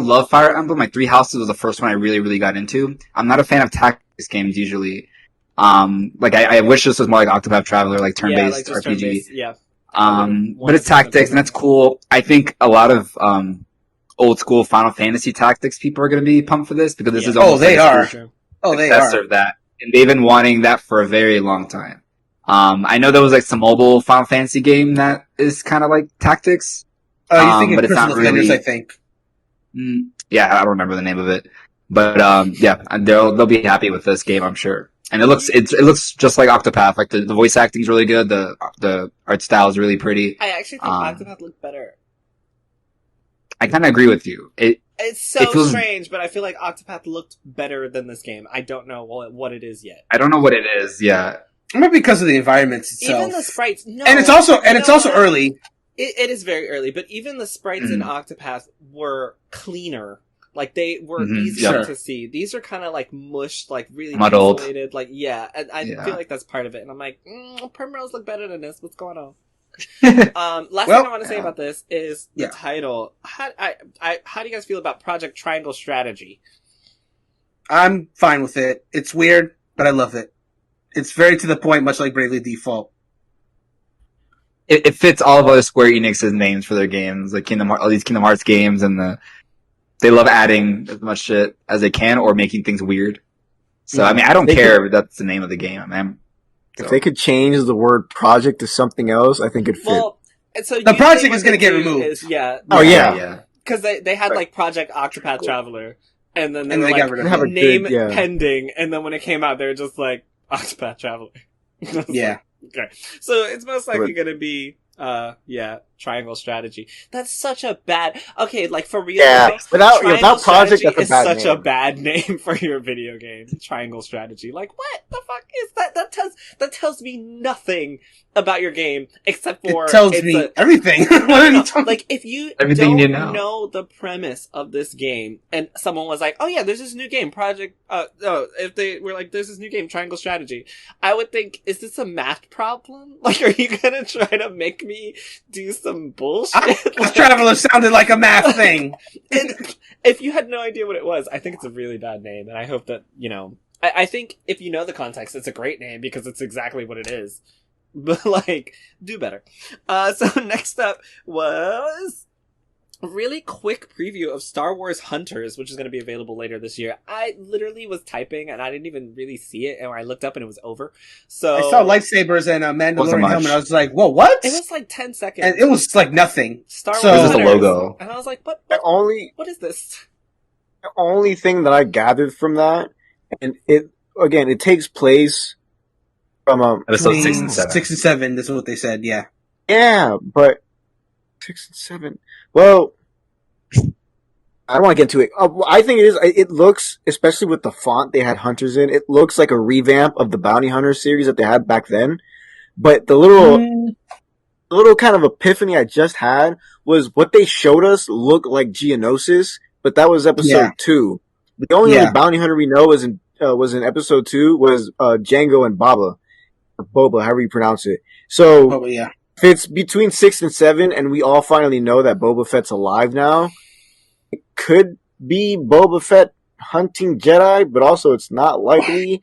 love Fire Emblem. Like, Three Houses was the first one I really, really got into. I'm not a fan of tactics games usually. Like, I wish this was more like Octopath Traveler, like turn-based RPG. Turn-based, yeah. But it's tactics, and that's cool. I think a lot of old school Final Fantasy tactics people are going to be pumped for this, because this is almost they are. They are. Of that, and they've been wanting that for a very long time. I know there was like some mobile Final Fantasy game that is kind of like tactics. You think it's Crystal Defenders, I think. Yeah, I don't remember the name of it, but yeah, they'll be happy with this game, I'm sure. And it looks just like Octopath. Like the voice acting is really good. The art style is really pretty. I actually think Octopath looked better. I kind of agree with you. It's so strange, but I feel like Octopath looked better than this game. I don't know what it is yet. I don't know what it is. Yeah, Maybe because of the environments itself. Even the sprites, no. And it's also early. It is very early, but even the sprites in Octopath were cleaner. Like, they were easier to see. These are kind of, like, mushed, like, really muddled. Pixelated. Like, yeah. And I feel like that's part of it. And I'm like, Primrose look better than this. What's going on? Last thing I want to say about this is the title. How do you guys feel about Project Triangle Strategy? I'm fine with it. It's weird, but I love it. It's very to the point, much like Bravely Default. It fits all of other Square Enix's names for their games, like all these Kingdom Hearts games, and they love adding as much shit as they can or making things weird. So, I mean, I don't care if that's the name of the game, man. So. If they could change the word project to something else, I think it'd fit. Well, and so the project is going to get removed. Because they had, like, Project Octopath Traveler, and then they were got like, rid of it. name pending, and then when it came out, they were just like, Octopath Traveler. Yeah. Like, okay. So it's most likely going to be, Triangle Strategy. That's such a bad... Okay, like, for real, without Project, that's a bad name for your video game. Triangle Strategy. Like, what the fuck is that? That tells me nothing about your game, except for... It tells me everything. Like, if you everything don't know the premise of this game, and someone was like, oh yeah, there's this new game, if they were like, there's this new game, Triangle Strategy, I would think, is this a math problem? Like, are you gonna try to make me do some bullshit? Traveler sounded like a math thing. And if you had no idea what it was, I think it's a really bad name, and I hope that, I think if you know the context, it's a great name because it's exactly what it is. But, like, do better. So next up was a really quick preview of Star Wars Hunters, which is going to be available later this year. I literally was typing and I didn't even really see it, and I looked up and it was over. So I saw lightsabers and a Mandalorian helmet. I was like, whoa, what? It was like 10 seconds. And it was like nothing. Star Wars Hunters. Hunters. The logo. And I was like, what is this? The only thing that I gathered from that, and it takes place from episode 6 and 7. 6 and 7, that's what they said, yeah. Yeah, but 6 and 7. Well, I don't want to get into it. I think it is. It looks, especially with the font they had Hunters in, it looks like a revamp of the Bounty Hunter series that they had back then. But the little kind of epiphany I just had was what they showed us looked like Geonosis, but that was episode 2. The only other Bounty Hunter we know was in episode 2 was Django and Baba. Or Boba, however you pronounce it. So, if it's between 6 and 7, and we all finally know that Boba Fett's alive now, it could be Boba Fett hunting Jedi, but also it's not likely.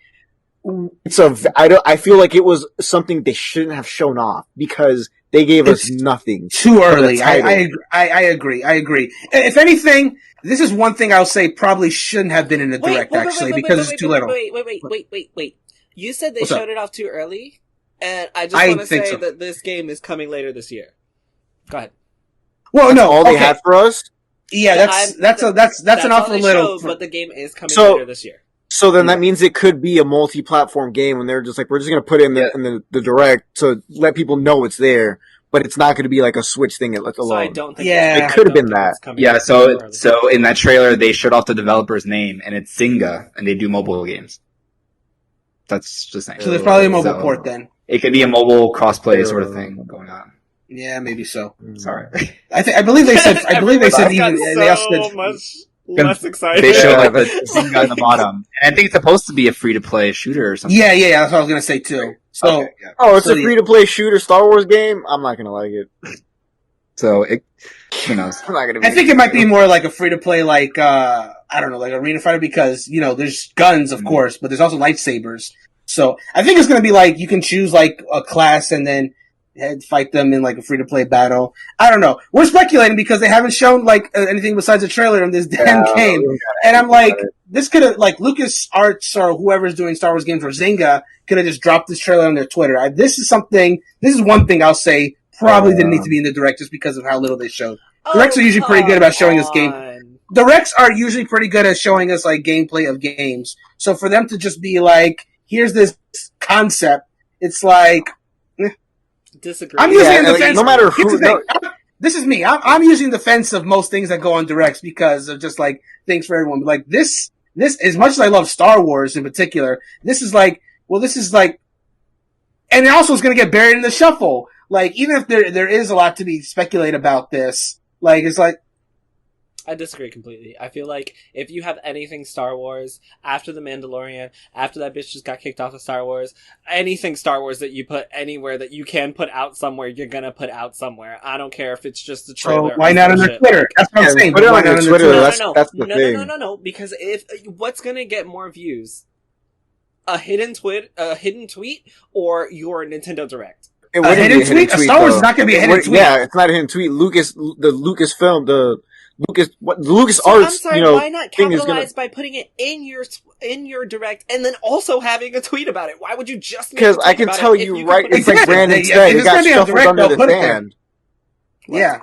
I feel like it was something they shouldn't have shown off, because they gave us nothing. Too early. I agree. If anything, this is one thing I'll say probably shouldn't have been in the direct, because it's too little. Wait. You said they showed it off too early, and I just want to say that this game is coming later this year. Go ahead. Well, that's all they had for us. Yeah, that's an awful little. But the game is coming later this year. So then that means it could be a multi-platform game, and they're just like, we're just going to put it in the direct to let people know it's there, but it's not going to be like a Switch thing alone. So I don't think it could have been that. Yeah, so in that trailer they showed off the developer's name, and it's Zynga, and they do mobile games. That's just saying. So there's probably a mobile port then. It could be a mobile crossplay sort of thing going on. Yeah, maybe so. Sorry. I believe they said even they also much less excited. They showed like the Zynga on the bottom, and I think it's supposed to be a free to play shooter or something. Yeah, that's what I was gonna say too. So, it's a free to play shooter Star Wars game. I'm not gonna like it. So who knows? I think it might be more like a free to play, like I don't know, like Arena Fighter, because there's guns, of course, but there's also lightsabers. So I think it's going to be like you can choose like a class and then fight them in like a free to play battle. I don't know. We're speculating because they haven't shown like anything besides a trailer in this damn game, and I'm like, this could have like LucasArts or whoever's doing Star Wars games for Zynga could have just dropped this trailer on their Twitter. This is one thing I'll say probably didn't need to be in the direct just because of how little they showed. Directs are usually pretty good about showing us game. Directs are usually pretty good at showing us like gameplay of games. So for them to just be like, here's this concept, it's like disagree. I'm using the fence. No matter who. This is me. I'm using the fence of most things that go on directs because of just like things for everyone. But like this as much as I love Star Wars in particular, this is like and it also is going to get buried in the shuffle. Like, even if there is a lot to be speculated about this, like, it's like... I disagree completely. I feel like if you have anything Star Wars, after The Mandalorian, after that bitch just got kicked off of Star Wars, anything Star Wars that you put anywhere that you can put out somewhere, you're gonna put out somewhere. I don't care if it's just a trailer. So why not on their Twitter? That's what I'm saying. Put it on their Twitter. That's the thing. No. Because if what's gonna get more views? A hidden tweet, or your Nintendo Direct? It wouldn't be a hidden tweet. Star Wars is not going to be a hidden tweet. Yeah, it's not a hidden tweet. The Lucasfilm, the Lucas Arts, I'm sorry, why not capitalize by putting it in your Direct and then also having a tweet about it? Why would you just? Because I can tell you right, it's like Brandon said, it got shuffled under the sand. Yeah,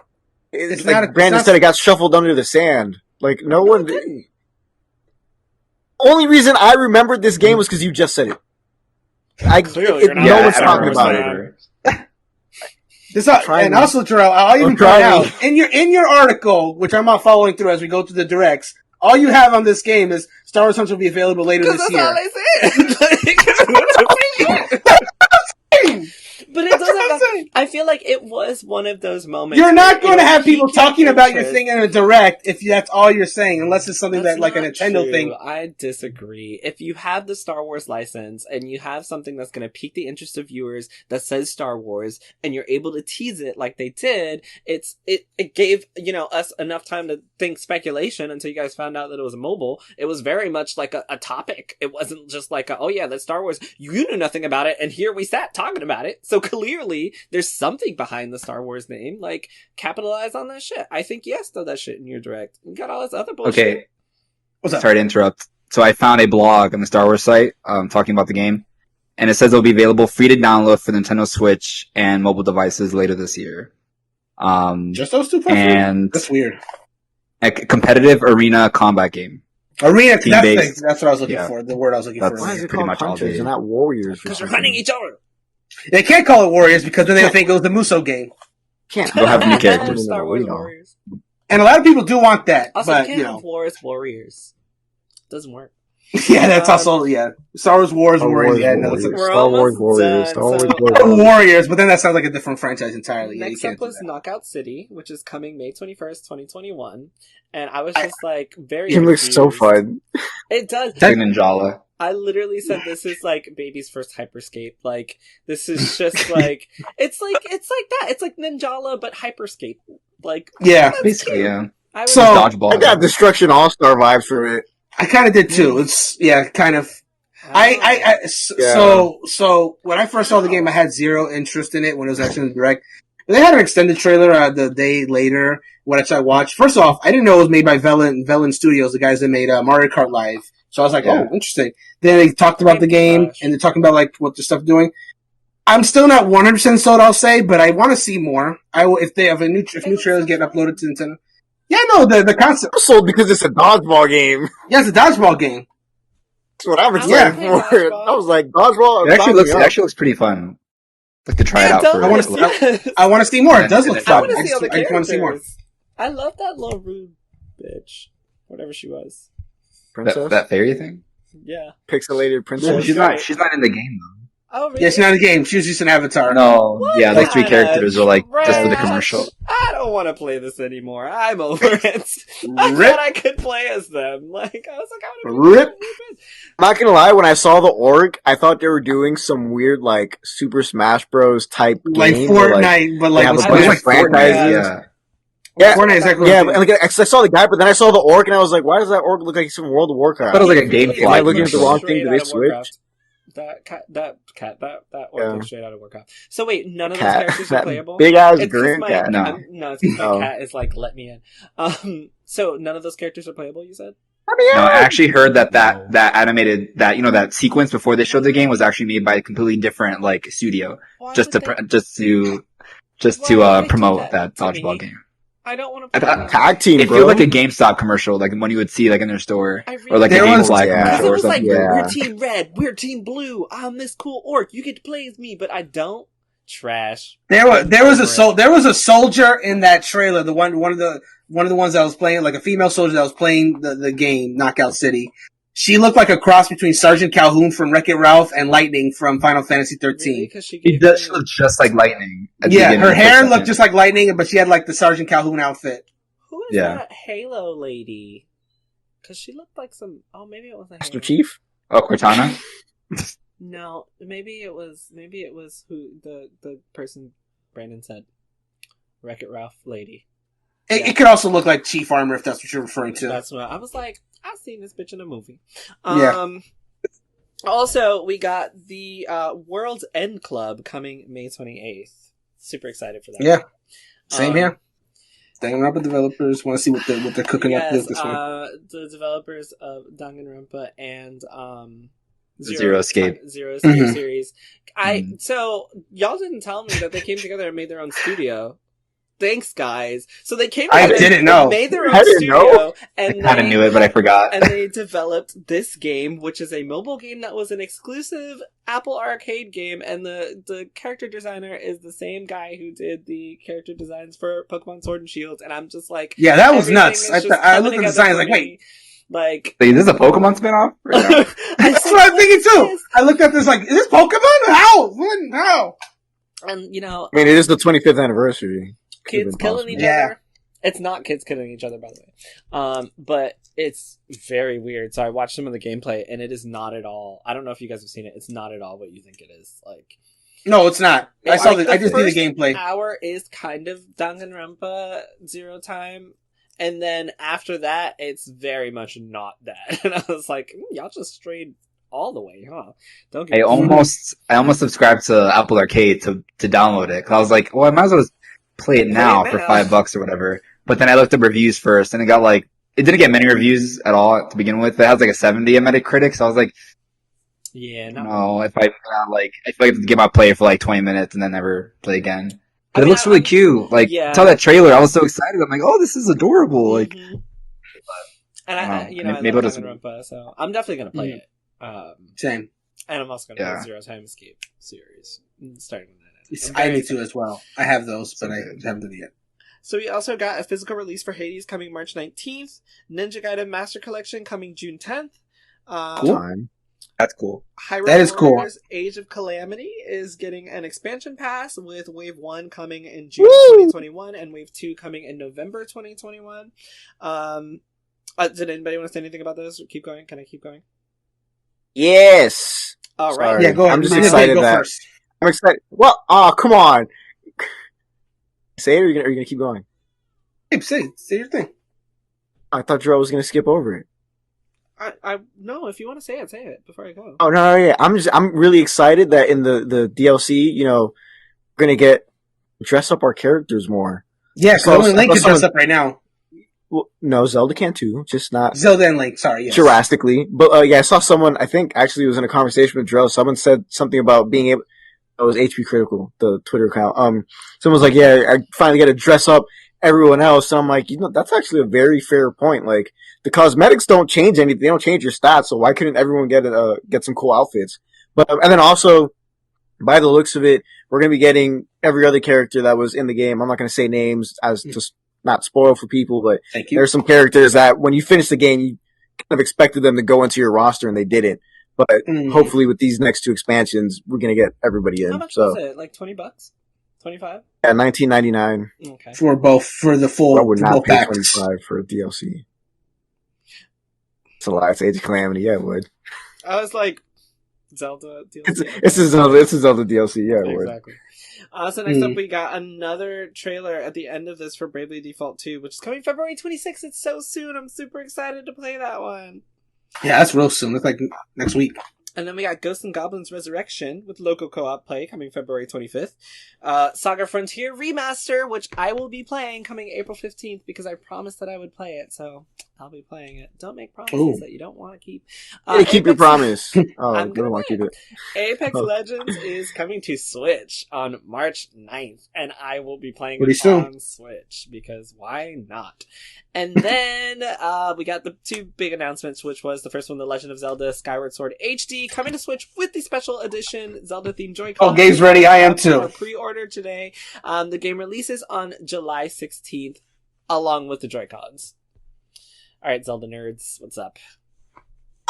it's like Brandon said, it got shuffled under the sand. Like no one. Didn't. Only reason I remembered this game was because you just said it. No one's talking about it. And also, Jerel, I'll even point out in your article, which I'm not following through as we go through the directs. All you have on this game is Star Wars Hunter will be available later this year. That's all I said. But it doesn't. I feel like it was one of those moments. You're not going to have people talking about your thing in a direct if that's all you're saying, unless it's something that like a Nintendo thing. I disagree. If you have the Star Wars license and you have something that's going to pique the interest of viewers that says Star Wars, and you're able to tease it like they did, it gave us enough time to think speculation until you guys found out that it was mobile. It was very much like a topic. It wasn't just like oh yeah, that's Star Wars. You knew nothing about it, and here we sat talking about it. So clearly, there's something behind the Star Wars name. Like, capitalize on that shit. I think yes, throw that shit in your Direct. You got all this other bullshit. Okay. What's up? Sorry to interrupt. So I found a blog on the Star Wars site talking about the game, and it says it'll be available free to download for Nintendo Switch and mobile devices later this year. Just those two platforms? And that's weird. A competitive arena combat game. Arena, that's what I was looking for. The word I was looking for. Why is it called Hunters and not Warriors? Because you're hunting each other. They can't call it Warriors because then they'll think it was the Muso game. Can't. They'll have new characters. Star Wars Warriors. And a lot of people do want that. Also, but, can't have Warriors. Doesn't work. Yeah, that's also, Star Wars Warriors. Star Wars Warriors. Warriors, but then that sounds like a different franchise entirely. Next up was Knockout City, which is coming May 21st, 2021. And I was just very It looks so fun. It does. Ninjala. I literally said this is like baby's first hyperscape. Like, this is just like, it's like that. It's like Ninjala, but hyperscape. Like, yeah. Basically, yeah. So, Dodgeball. I got Destruction All-Star vibes from it. I kind of did too. It's, kind of. So when I first saw the game, I had zero interest in it when it was actually in the Direct. But they had an extended trailer the day later, which I watched. First off, I didn't know it was made by Velen Studios, the guys that made Mario Kart Live. So I was like, oh, interesting. Then they talked about the game, and they're talking about like what the stuff doing. I'm still not 100% sold, I'll say, but I want to see more. I will if new trailers get uploaded to Nintendo. Yeah, no, the concept. I'm sold because it's a dodgeball game. Yeah, it's a dodgeball game. That's what I'm excited for. I was like, dodgeball. It actually looks pretty fun. Like to try it out for I want to see more. It does look fun. I just want to see more. I love that little rude bitch, whatever she was. Princess? That fairy thing? Yeah. Pixelated princess. She's not in the game though. Oh, really? Yeah, she's not in the game. She was just an avatar. No, yeah, those three characters are like just for the commercial. I don't want to play this anymore. I'm over it. I thought I could play as them. Like, I was like, I want to I'm not gonna lie, when I saw the org, I thought they were doing some weird, like, Super Smash Bros. Type like game. Fortnite, but like, with a bunch of franchises. Yeah, Fortnite, exactly. Yeah, like, I saw the guy, but then I saw the org, and I was like, why does that org look like some World of Warcraft? I thought it was like a Gamefly. Am I looking at the wrong thing? Did they switch? That orc looks straight out of Warcraft. So wait, none of those characters are playable? Big ass green cat. No. No, it's because my cat is like, let me in. So none of those characters are playable, you said? No, I actually heard that animated, that sequence before they showed the game was actually made by a completely different, like, studio. Just to promote that dodgeball game. I don't want to play tag team, it feels like a GameStop commercial, like one you would see like in their store, or like a GameFly commercial or something. Like, we're team red, we're team blue. I'm this cool orc. You get to play as me, but I don't. Trash. There was a soldier in that trailer. The one of the ones that was playing, like a female soldier that was playing the game Knockout City. She looked like a cross between Sergeant Calhoun from Wreck-It Ralph and Lightning from Final Fantasy 13. Really? She does look just like Lightning. Yeah, her hair looked just like Lightning, but she had like the Sergeant Calhoun outfit. Who is that Halo lady? Because she looked like some. Oh, maybe it was a Master Chief. Oh, Cortana. No, maybe it was who the person Brandon said. Wreck-It Ralph lady. It could also look like Chief Armor if that's what you're referring to. That's what I was like. I've seen this bitch in a movie. Yeah. Also, we got the World's End Club coming May 28th. Super excited for that. Yeah. Same here. Staying around with developers. Want to see what they're cooking up with this one. The developers of Danganronpa and Zero Escape series. So y'all didn't tell me that they came together and made their own studio. Thanks, guys. So they came together. I didn't know. Made their own studio, and I kind of knew it, but I forgot. And they developed this game, which is a mobile game that was an exclusive Apple Arcade game, and the character designer is the same guy who did the character designs for Pokemon Sword and Shield. And I'm just like, yeah, that was nuts. I looked at the design, like, wait. Like, this is a Pokemon spinoff? That's what I'm thinking too. I looked at this like, is this Pokemon? How? When? How? And you know, I mean, it is the 25th anniversary. Kids killing each other. It's not kids killing each other, by the way. But it's very weird. So I watched some of the gameplay, and it is not at all. I don't know if you guys have seen it. It's not at all what you think it is. Like, no, it's not. I saw. I just see the gameplay. Hour is kind of Danganronpa Zero Time. And then after that, it's very much not that. And I was like, y'all just strayed all the way, huh? Don't get I almost subscribed to Apple Arcade to download it. Cause I was like, well, I might as well just play it now for $5 or whatever. But then I looked up reviews first, and it didn't get many reviews at all to begin with. It has like a 70 on Metacritic, so I was like, yeah, if I feel like I have to give my play for like 20 minutes and then never play again. But it looks really cute. Like, saw that trailer, I was so excited. I'm like, oh, this is adorable. Like, and I love Danganronpa, so I'm definitely gonna play it. Same. And I'm also gonna play Zero Time Escape series, starting with that. I need to as well. I have those, but I haven't done it yet. So we also got a physical release for Hades coming March 19th. Ninja Gaiden Master Collection coming June 10th. Cool. That's cool. That is cool. Age of Calamity is getting an expansion pass with Wave 1 coming in June 2021 and Wave 2 coming in November 2021. Did anybody want to say anything about those? Keep going. Can I keep going? Yes. All right. Sorry. Yeah, go ahead. I'm just excited I'm excited. Well, come on. Say it, or are you gonna keep going? Hey, say your thing. I thought Jerel was gonna skip over it. I no. If you want to say it before I go. Oh no, yeah. I'm really excited that in the DLC, we're gonna get dress up our characters more. Yeah, because only Link can dress up right now. Well, no, Zelda can too, just not Zelda and Link. Sorry, yes. drastically. But I saw someone. I think actually it was in a conversation with Jerel. Someone said something about being able. It was HPCritical, the Twitter account. Someone was like, "Yeah, I finally get to dress up everyone else." And I'm like, that's actually a very fair point. Like, the cosmetics don't change anything; they don't change your stats. So why couldn't everyone get some cool outfits? But and then also, by the looks of it, we're gonna be getting every other character that was in the game. I'm not gonna say names as to not spoil for people, but there's some characters that when you finish the game, you kind of expected them to go into your roster and they didn't. But hopefully with these next two expansions, we're going to get everybody in. How much was it? Like $20? $25? Yeah, $19.99. Okay. For the full. I would not pay packs. $25 for a DLC. It's a lie. It's Age of Calamity. Yeah, I would. I was like, Zelda DLC. It's a Zelda DLC. Yeah, I would. Exactly. So next up, we got another trailer at the end of this for Bravely Default 2, which is coming February 26th. It's so soon. I'm super excited to play that one. Yeah, that's real soon. Looks like next week. And then we got Ghosts and Goblins Resurrection with local co-op play coming February 25th. Saga Frontier Remaster, which I will be playing coming April 15th because I promised that I would play it, so I'll be playing it. Don't make promises that you don't want to keep. Keep your promise. Oh, I don't want to keep it. Apex Legends is coming to Switch on March 9th, and I will be playing it on Switch because why not? And then we got the two big announcements, which was the first one, The Legend of Zelda Skyward Sword HD, coming to Switch with the special edition Zelda-themed Joy-Con. Oh, Gabe's ready. I am too. Pre-order today. The game releases on July 16th, along with the Joy-Cons. All right, Zelda nerds, what's up?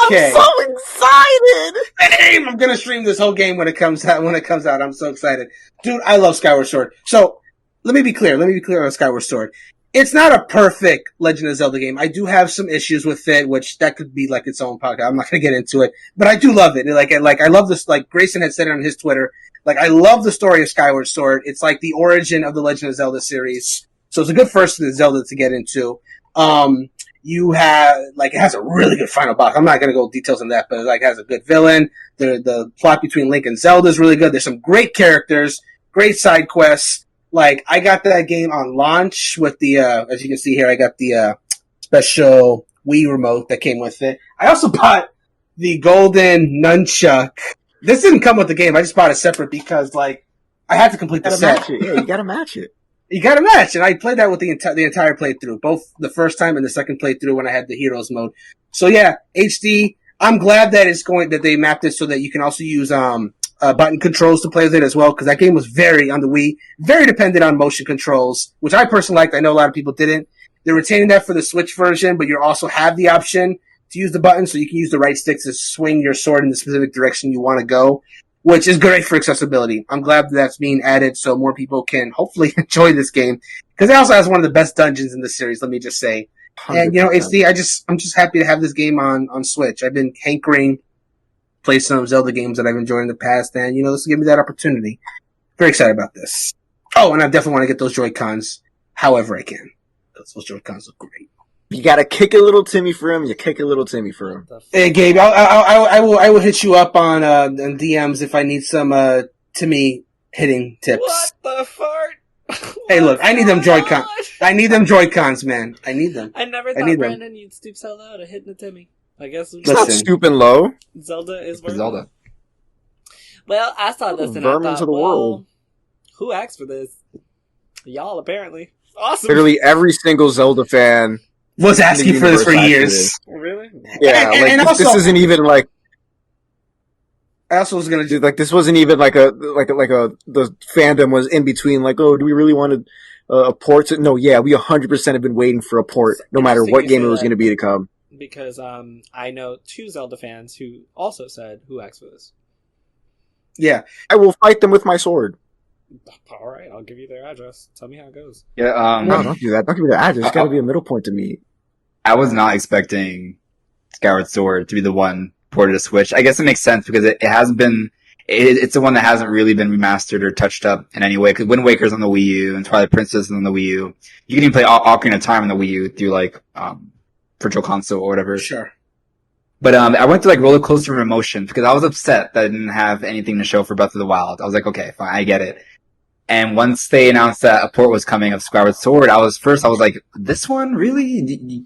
Okay. I'm so excited! I'm gonna stream this whole game when it comes out. I'm so excited. Dude, I love Skyward Sword. So, let me be clear on Skyward Sword. It's not a perfect Legend of Zelda game. I do have some issues with it, which that could be like its own podcast. I'm not gonna get into it. But I do love it. I love this, like Greysun had said it on his Twitter. Like, I love the story of Skyward Sword. It's like the origin of the Legend of Zelda series. So it's a good first Zelda to get into. You have, like, it has a really good final boss. I'm not gonna go details on that, but it has a good villain. The plot between Link and Zelda is really good. There's some great characters, great side quests. Like, I got that game on launch with the, as you can see here, I got the, special Wii remote that came with it. I also bought the golden nunchuck. This didn't come with the game. I just bought it separate because, like, I had to complete the set. Yeah, you gotta match it. You gotta match, and I played that with the entire playthrough, both the first time and the second playthrough when I had the Heroes mode. So yeah, HD. I'm glad that they mapped it so that you can also use button controls to play with it as well, because that game was on the Wii, very dependent on motion controls, which I personally liked. I know a lot of people didn't. They're retaining that for the Switch version, but you also have the option to use the button, so you can use the right stick to swing your sword in the specific direction you want to go, which is great for accessibility. I'm glad that's being added so more people can hopefully enjoy this game, because it also has one of the best dungeons in the series, let me just say. 100%. And, I'm just happy to have this game on Switch. I've been hankering play some Zelda games that I've enjoyed in the past, and, this will give me that opportunity. Very excited about this. Oh, and I definitely want to get those Joy-Cons however I can, because those Joy-Cons look great. You gotta kick a little Timmy for him. Hey, Gabe, I will hit you up on DMs if I need some Timmy hitting tips. What the fart? Hey, look, I need them Joy-Cons. I need them Joy-Cons, man. I need them. I never thought Brandon you'd stoop so low to hitting a Timmy. I guess it's not stooping low. Zelda is Zelda. Well, I saw this and I thought, well, who asked for this? Y'all, apparently. Awesome. Literally every single Zelda fan was asking for this for years. Really? Yeah, and also, this isn't even like. I also was gonna do this wasn't even like the fandom was in between. Like, oh, do we really want a port? No, yeah, we 100% have been waiting for a port, no matter what game it was going to be to come. Because I know 2 Zelda fans who also said, "Who asked for this?" Yeah, I will fight them with my sword. All right, I'll give you their address. Tell me how it goes. Yeah. No, don't do that. Don't give me their address. There's got to be a middle point to meet. I was not expecting Skyward Sword to be the one ported to Switch. I guess it makes sense because it hasn't been. It's the one that hasn't really been remastered or touched up in any way. Because Wind Waker's on the Wii U and Twilight Princess is on the Wii U. You can even play Ocarina of Time on the Wii U through like Virtual Console or whatever. Sure. But I went to like roller coaster of emotion because I was upset that I didn't have anything to show for Breath of the Wild. I was like, okay, fine, I get it. And once they announced that a port was coming of Skyward Sword, I was like, this one? Really?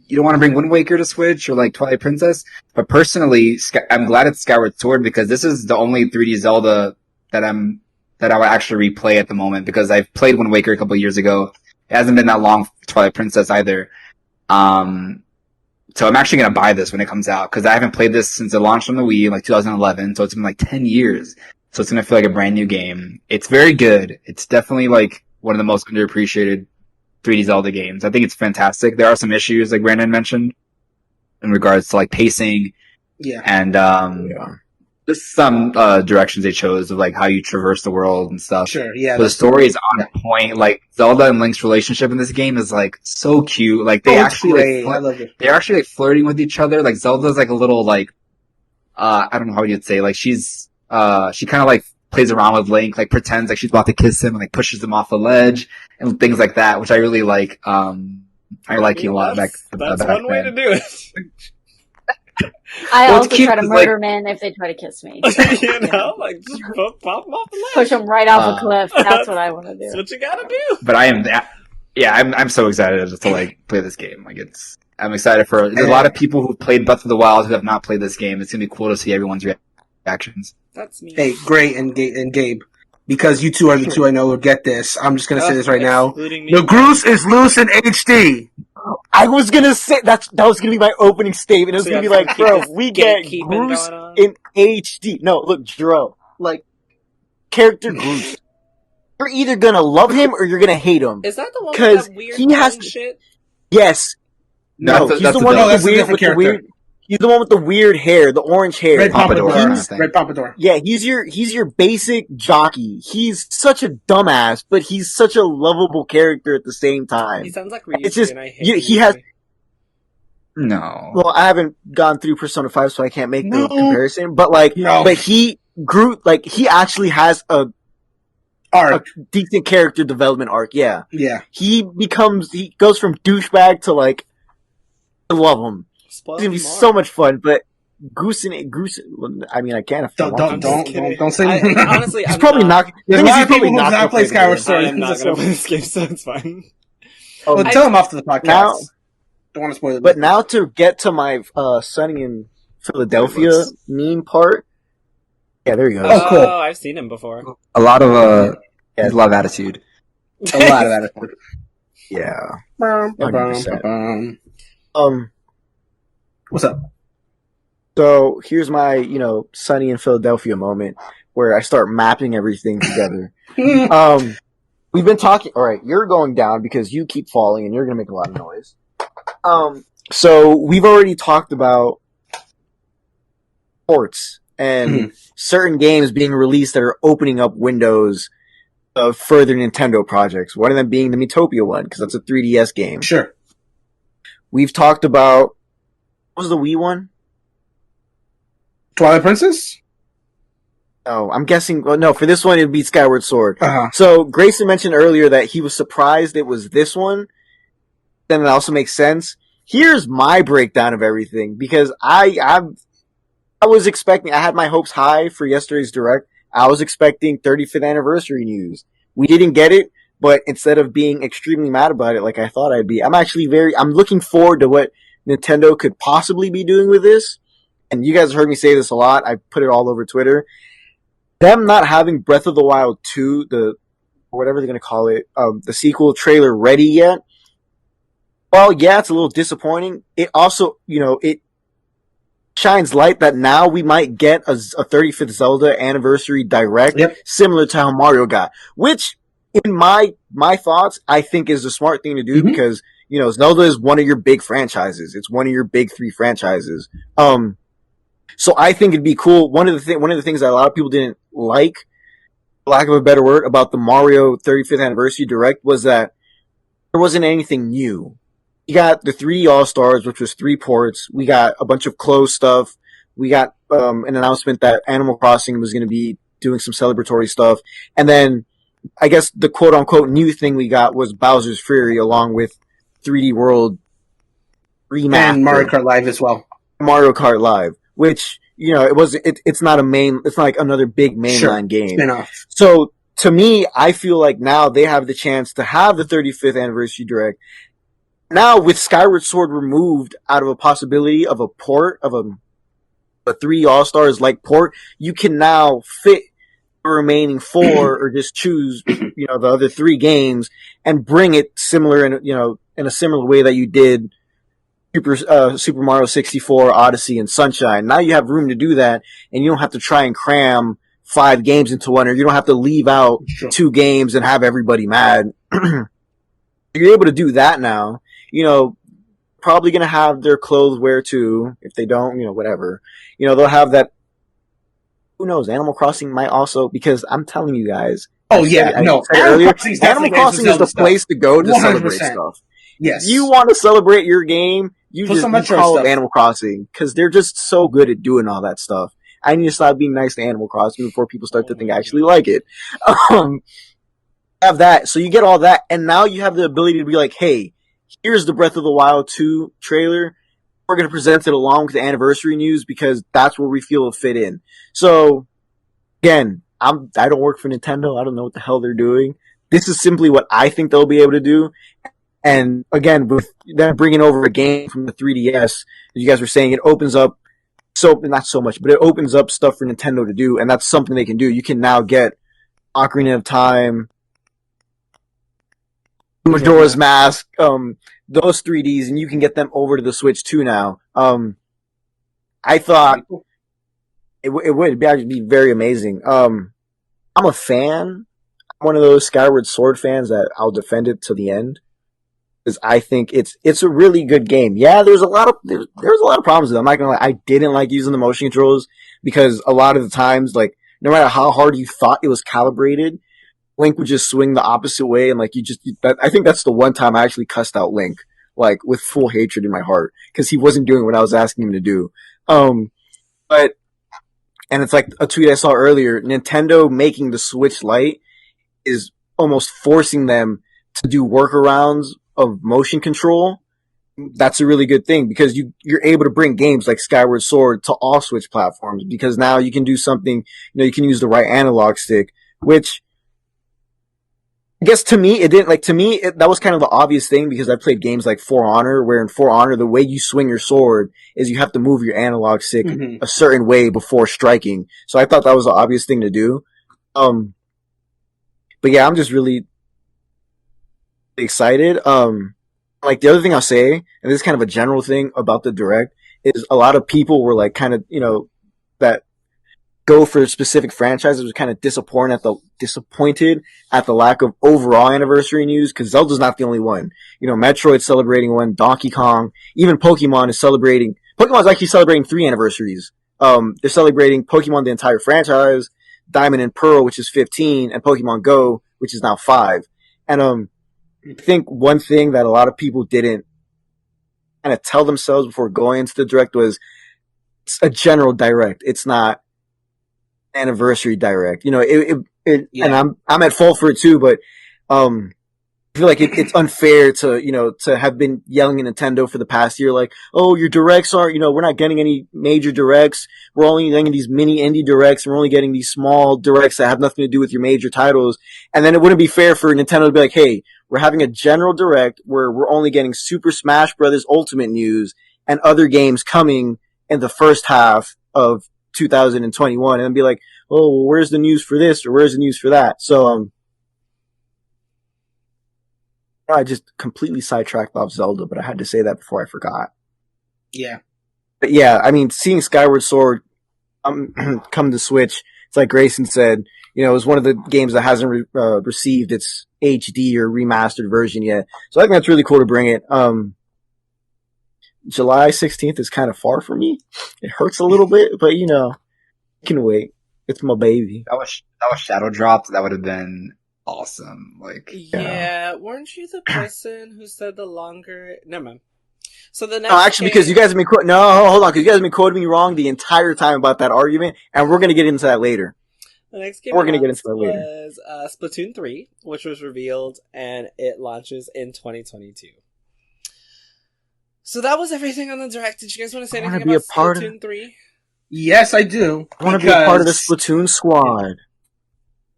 You don't want to bring Wind Waker to Switch or like Twilight Princess? But personally, I'm glad it's Skyward Sword because this is the only 3D Zelda that I would actually replay at the moment because I've played Wind Waker a couple of years ago. It hasn't been that long for Twilight Princess either. So I'm actually going to buy this when it comes out because I haven't played this since it launched on the Wii in like 2011. So it's been like 10 years. So it's going to feel like a brand new game. It's very good. It's definitely like one of the most underappreciated 3D Zelda games. I think it's fantastic. There are some issues, like Brandon mentioned, in regards to like pacing. Yeah. And, just some, directions they chose of like how you traverse the world and stuff. Sure, yeah. But the story is on point. Like Zelda and Link's relationship in this game is like so cute. Like they actually, I love it. They're actually like flirting with each other. Like Zelda's like a little like, I don't know how you'd say, like she kind of like plays around with Link, like pretends like she's about to kiss him and like pushes him off a ledge and things like that, which I really like. I like it a lot. That's one way to do it. I also try to murder men if they try to kiss me. Like just pop them off the ledge. Push them right off a cliff. That's what I want to do. That's what you gotta do. But I'm so excited to like play this game. Like I'm excited for. There's a lot of people who played Breath of the Wild who have not played this game. It's gonna be cool to see everyone's reactions. That's me. Hey, Gray and Gabe, because you two are the two I know will get this. I'm just gonna say this right now. The Groose is loose in HD. I was gonna say that was gonna be my opening statement. It was gonna be like, bro, we get Groose in HD. No, look, Jerel, like character Groose. You're either gonna love him or you're gonna hate him. Is that the one with that weird shit? Yes. No, he's the one with the weird. He's the one with the weird hair, the orange hair. Red Pompadour. Red Pompadour. Yeah, he's your basic jockey. He's such a dumbass, but he's such a lovable character at the same time. He sounds like Ryuji, it's just and I hate he has. No. Well, I haven't gone through Persona 5, so I can't make the comparison. But but he grew, he actually has a decent character development arc. Yeah. Yeah. He goes from douchebag to I love him. It's gonna be so much fun, but Greysun. I mean, I can't. Don't say. Honestly, he's probably not. There's a lot of people who have not played Skyward Sword. I'm not gonna play this game, so it's fine. Well, tell him after the podcast. Now, don't want to spoil it. But now to get to my Sunny in Philadelphia meme part. Yeah, there you go. Oh, cool. Oh, I've seen him before. A lot of attitude. A lot of attitude. Yeah. 100%. What's up? So here's my, Sunny in Philadelphia moment where I start mapping everything together. We've been talking. All right, you're going down because you keep falling and you're going to make a lot of noise. So we've already talked about ports and certain games being released that are opening up windows of further Nintendo projects. One of them being the Miitopia one, because that's a 3DS game. Sure. We've talked about, what was the Wii one? Twilight Princess? Oh, I'm guessing, well, no, for this one it'd be Skyward Sword. Uh-huh. So Greysun mentioned earlier that he was surprised it was this one. Then it also makes sense. Here's my breakdown of everything, because I was expecting, I had my hopes high for yesterday's Direct. I was expecting 35th anniversary news. We didn't get it, but instead of being extremely mad about it like I thought I'd be, I'm looking forward to what Nintendo could possibly be doing with this. And you guys have heard me say this a lot. I put it all over Twitter. Them not having Breath of the Wild 2, whatever they're going to call it, the sequel trailer ready yet. Well, yeah, it's a little disappointing. It also, it shines light that now we might get a 35th Zelda anniversary direct, similar to how Mario got, which in my thoughts, I think is the smart thing to do because, Zelda is one of your big franchises. It's one of your big 3 franchises. So I think it'd be cool. One of the things that a lot of people didn't like, for lack of a better word, about the Mario 35th anniversary direct was that there wasn't anything new. We got the 3 All-Stars, which was 3 ports. We got a bunch of closed stuff. We got an announcement that Animal Crossing was going to be doing some celebratory stuff. And then I guess the quote-unquote new thing we got was Bowser's Fury along with 3D World Remastered. And Mario Kart Live as well. Mario Kart Live, which, it's not like another big mainline game. Spin-off. So to me, I feel like now they have the chance to have the 35th anniversary direct. Now, with Skyward Sword removed out of a possibility of a port, of a 3 All-Stars like port, you can now fit the remaining 4 or just choose, the other 3 games and bring it similar in a similar way that you did Super Mario 64, Odyssey, and Sunshine. Now you have room to do that and you don't have to try and cram 5 games into one, or you don't have to leave out 2 games and have everybody mad. You're able to do that now. Probably going to have their clothes wear too. If they don't, whatever. They'll have that. Who knows? Animal Crossing might also, because I'm telling you guys. Oh, yeah. No. Animal Crossing is the place to go to 100%. Celebrate stuff. Yes. If you want to celebrate your game, you Put just call it Animal Crossing, because they're just so good at doing all that stuff. I need to stop being nice to Animal Crossing before people start to think I actually like it. Have that. So you get all that, and now you have the ability to be like, hey, here's the Breath of the Wild 2 trailer. We're going to present it along with the anniversary news because that's where we feel it'll fit in. So, again, I don't work for Nintendo. I don't know what the hell they're doing. This is simply what I think they'll be able to do. And again, with them bringing over a game from the 3DS, as you guys were saying, it opens up not so much, but it opens up stuff for Nintendo to do, and that's something they can do. You can now get Ocarina of Time, Majora's Mask, those 3Ds, and you can get them over to the Switch too now. I thought it would actually be very amazing. I'm a fan. I'm one of those Skyward Sword fans that I'll defend it to the end. because I think it's a really good game. Yeah, there's a lot of problems with it. I'm not gonna lie, I didn't like using the motion controls because a lot of the times, like, no matter how hard you thought it was calibrated, Link would just swing the opposite way, and like I think that's the one time I actually cussed out Link, like with full hatred in my heart, because he wasn't doing what I was asking him to do. But and it's like a tweet I saw earlier, Nintendo making the Switch Lite is almost forcing them to do workarounds of motion control. That's a really good thing because you're able to bring games like Skyward Sword to all Switch platforms because now you can do something, you can use the right analog stick, which I guess to me, that was kind of the obvious thing because I played games like For Honor, where in For Honor, the way you swing your sword is you have to move your analog stick a certain way before striking. So I thought that was the obvious thing to do. But yeah, I'm just really excited. Like the other thing I'll say, and this is kind of a general thing about the Direct, is a lot of people were like kind of, that go for specific franchises were kind of disappointed at the lack of overall anniversary news, because Zelda's not the only one. Metroid's celebrating one, Donkey Kong, even Pokemon's actually celebrating 3 anniversaries. They're celebrating Pokemon the entire franchise, Diamond and Pearl, which is 15, and Pokemon Go, which is now 5. And I think one thing that a lot of people didn't kind of tell themselves before going into the Direct was it's a general Direct. It's not anniversary Direct. And I'm at fault for it too, but I feel like it's unfair to have been yelling at Nintendo for the past year, like, oh, your Directs aren't, we're not getting any major Directs. We're only getting these mini indie Directs. We're only getting these small Directs that have nothing to do with your major titles. And then it wouldn't be fair for Nintendo to be like, hey, we're having a general Direct where we're only getting Super Smash Bros. Ultimate news and other games coming in the first half of 2021, and be like, oh, well, where's the news for this or where's the news for that? So, I just completely sidetracked off Zelda, but I had to say that before I forgot. Yeah. But yeah, I mean, seeing Skyward Sword come to Switch, it's like Greysun said, it was one of the games that hasn't received its HD or remastered version yet. So I think that's really cool to bring it. July 16th is kind of far for me. It hurts a little bit, but can wait. It's my baby. That was Shadow dropped. That would have been awesome. Yeah, weren't you the person who said the longer? Never mind. So the next. No, actually, because you guys have been hold on, because you guys have been quoting me wrong the entire time about that argument, and we're gonna get into that later. The next game we're gonna get into that later. Was Splatoon 3, which was revealed, and it launches in 2022. So that was everything on the Direct. Did you guys want to say anything about Splatoon 3? Yes, I do. I want to be a part of the Splatoon squad.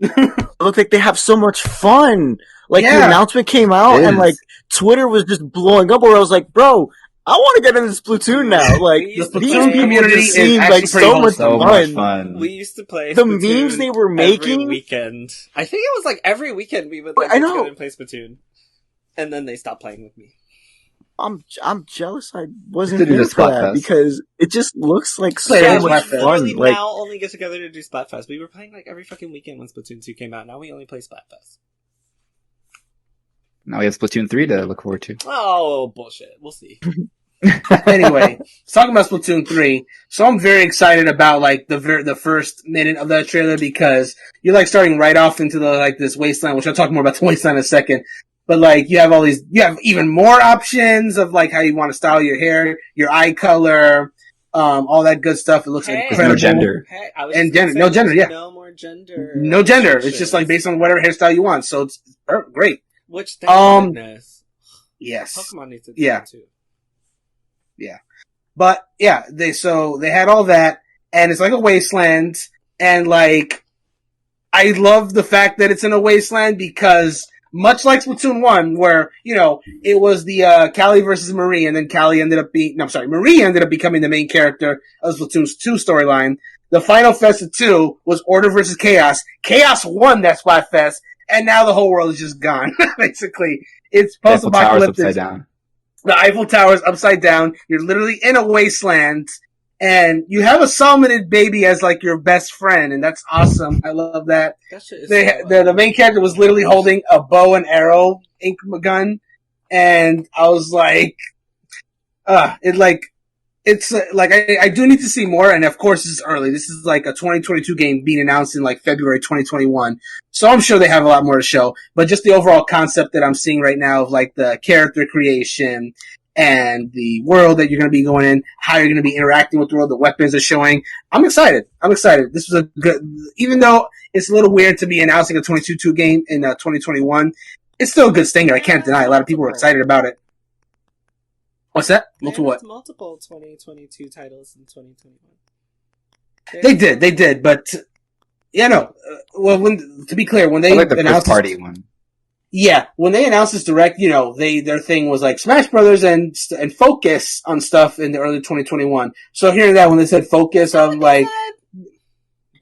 It looked like they have so much fun. The announcement came out, and Twitter was just blowing up. Where I was like, "Bro, I want to get into Splatoon now." The Splatoon community just seemed like so much fun. We used to play the Splatoon memes they were making every weekend. I think it was every weekend we would get together and play Splatoon, and then they stopped playing with me. I'm jealous I wasn't here for that because it just looks like so much fun. We now only get together to do Splatfest. We were playing every fucking weekend when Splatoon 2 came out. Now we only play Splatfest. Now we have Splatoon 3 to look forward to. Oh, bullshit. We'll see. Anyway, talking about Splatoon 3, so I'm very excited about the first minute of that trailer because you're starting right off into this wasteland, which I'll talk more about the wasteland in a second. But you have even more options of how you want to style your hair, your eye color, all that good stuff. It looks incredible. No gender. No gender, yeah. No more gender. No gender. It's just based on whatever hairstyle you want. So it's great. Which thank goodness. Yes. Pokemon needs to do that too. Yeah. But yeah, they had all that, and it's like a wasteland, and I love the fact that it's in a wasteland because much like Splatoon 1, where, it was the Kellie versus Marie, and then Marie ended up becoming the main character of Splatoon 2 storyline. The final Fest of 2 was Order versus Chaos. Chaos won that Splatfest, and now the whole world is just gone, basically. It's post-apocalyptic. The Eiffel Tower's upside down. You're literally in a wasteland, and you have a salmonid baby as your best friend, and that's awesome. I love that. The main character was literally holding a bow and arrow ink gun, and I was like, I do need to see more, and of course, this is early. This is like a 2022 game being announced in like February 2021, so I'm sure they have a lot more to show. But just the overall concept that I'm seeing right now of like the character creation and the world that you're going to be going in, how you're going to be interacting with the world, the weapons are showing. I'm excited. This was a good, even though it's a little weird to be announcing a 2022 game in 2021, it's still a good stinger. I can't deny. A lot of people were excited about it. What's that? Multiple 2022 titles in 2021. They did, but to be clear, when they like the announced first party one. Yeah, when they announced this direct, their thing was like Smash Brothers and focus on stuff in the early 2021. So hearing that when they said focus, I'm like,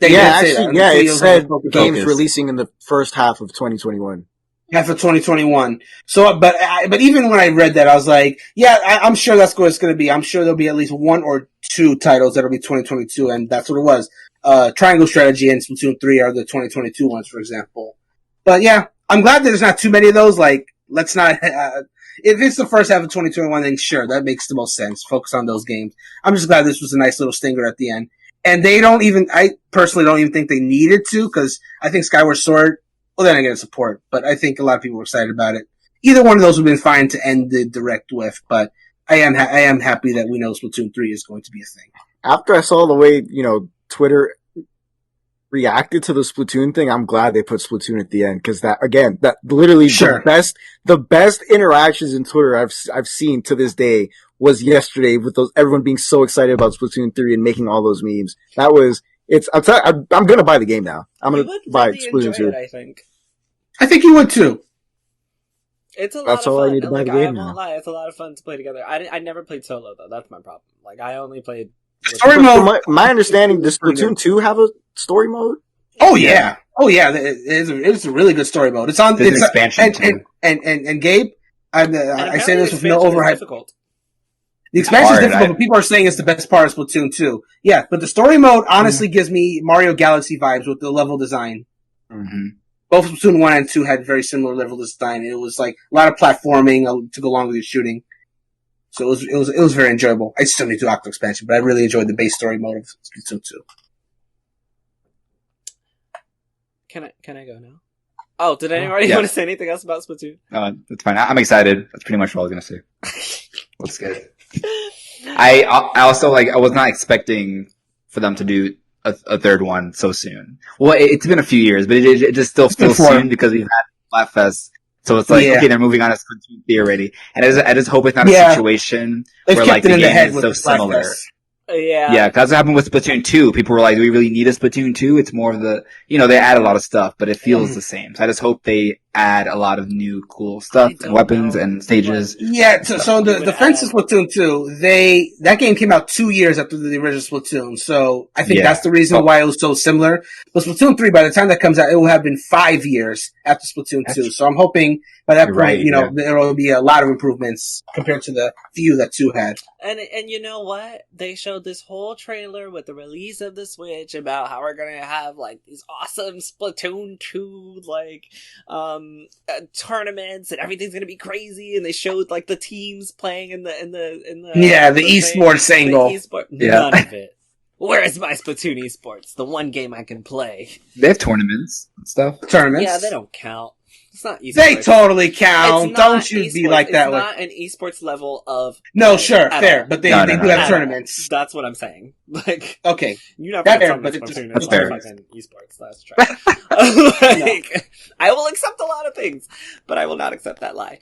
it said games releasing in the first half of 2021. Half of 2021. So, but even when I read that, I was like, I'm sure that's what it's going to be. I'm sure there'll be at least one or two titles that'll be 2022, and that's what it was. Triangle Strategy and Splatoon 3 are the 2022 ones, for example. But yeah, I'm glad that there's not too many of those. Like, let's not, if it's the first half of 2021, then sure, that makes the most sense. Focus on those games. I'm just glad this was a nice little stinger at the end. And I personally don't even think they needed to, because I think Skyward Sword, well, then again, support, but I think a lot of people were excited about it. Either one of those would have been fine to end the direct with, but I am happy that we know Splatoon 3 is going to be a thing. After I saw the way, Twitter reacted to the Splatoon thing, I'm glad they put Splatoon at the end, because that literally the best interactions in Twitter I've seen to this day was yesterday with everyone being so excited about Splatoon 3 and making all those memes. I'm gonna buy the game now. I'm gonna buy Splatoon 2. I think you would too. It's a lot of fun. I need to buy the game now. I won't lie, it's a lot of fun to play together. I never played solo though. That's my problem. Like, I only played story mode. My understanding, does Splatoon 2 have a story mode? Oh yeah. It's a really good story mode. It's on. It's an expansion too. And Gabe, I say this with no overhype. The expansion is difficult, but people are saying it's the best part of Splatoon 2. Yeah, but the story mode honestly gives me Mario Galaxy vibes with the level design. Mm-hmm. Both Splatoon 1 and 2 had very similar level design. It was like a lot of platforming to go along with your shooting. So it was very enjoyable. I still need to Octo expansion, but I really enjoyed the base story mode of Splatoon 2. Can I go now? Oh, did anybody want to say anything else about Splatoon? That's fine. I'm excited. That's pretty much what I was gonna say. Looks good. I also I was not expecting for them to do a third one so soon. Well, it's been a few years, but it just still feels soon because we've had Splatfest. So it's like, okay, they're moving on to Splatoon 3 already. And I just hope it's not a situation where like the game is so similar. Yeah, because what happened with Splatoon 2. People were like, do we really need a Splatoon 2? It's more of the, they add a lot of stuff, but it feels the same. So I just hope they add a lot of new cool stuff and weapons and stages. Yeah, so the defense of Splatoon 2, that game came out 2 years after the original Splatoon. So I think that's the reason why it was so similar. But Splatoon 3, by the time that comes out, it will have been 5 years after Splatoon 2. So I'm hoping by that point, there will be a lot of improvements compared to the few that 2 had. And you know what? They showed this whole trailer with the release of the Switch about how we're gonna have like these awesome Splatoon 2 tournaments and everything's gonna be crazy, and they showed like the teams playing in the the esports angle. None of it. Where is my Splatoon esports? The one game I can play. They have tournaments and stuff. Tournaments? Yeah, they don't count. It's not esports. They totally count. Don't you be like that. It's not an esports level of... No, sure, fair. But they do have tournaments. That's what I'm saying. Like, okay. You're not going to tell me Splatoon is fucking esports. That's true. I will accept a lot of things, but I will not accept that lie.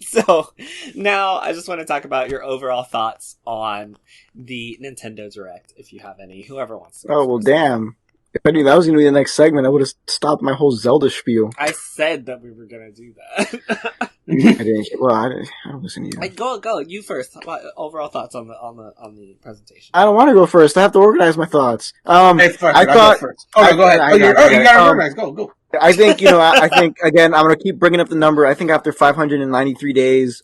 So, now I just want to talk about your overall thoughts on the Nintendo Direct, if you have any. Whoever wants to. Oh, well, damn. If I knew that was going to be the next segment, I would have stopped my whole Zelda spiel. I said that we were going to do that. I didn't. Well, I don't listen to you. Go. You first. Overall thoughts on the presentation. I don't want to go first. I have to organize my thoughts. I thought. First. Go ahead. You got to organize. Go. I think I think again. I'm going to keep bringing up the number. I think after 593 days,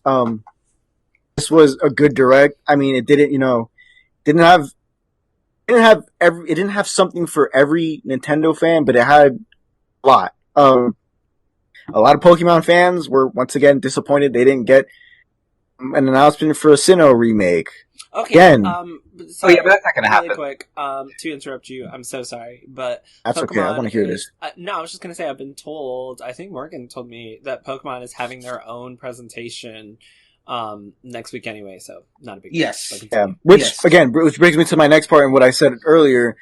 this was a good direct. I mean, it didn't have something for every Nintendo fan, but it had a lot. a lot of Pokemon fans were once again disappointed they didn't get an announcement for a Sinnoh remake. Okay. Again. So yeah, but that's not gonna happen. Really quick, to interrupt you, I'm so sorry, but that's Pokemon okay. I want to hear this. No, I was just gonna say I've been told. I think Morgan told me that Pokemon is having their own presentation next week anyway. So not a big deal. Yes. Yeah. Which brings me to my next part and what I said earlier.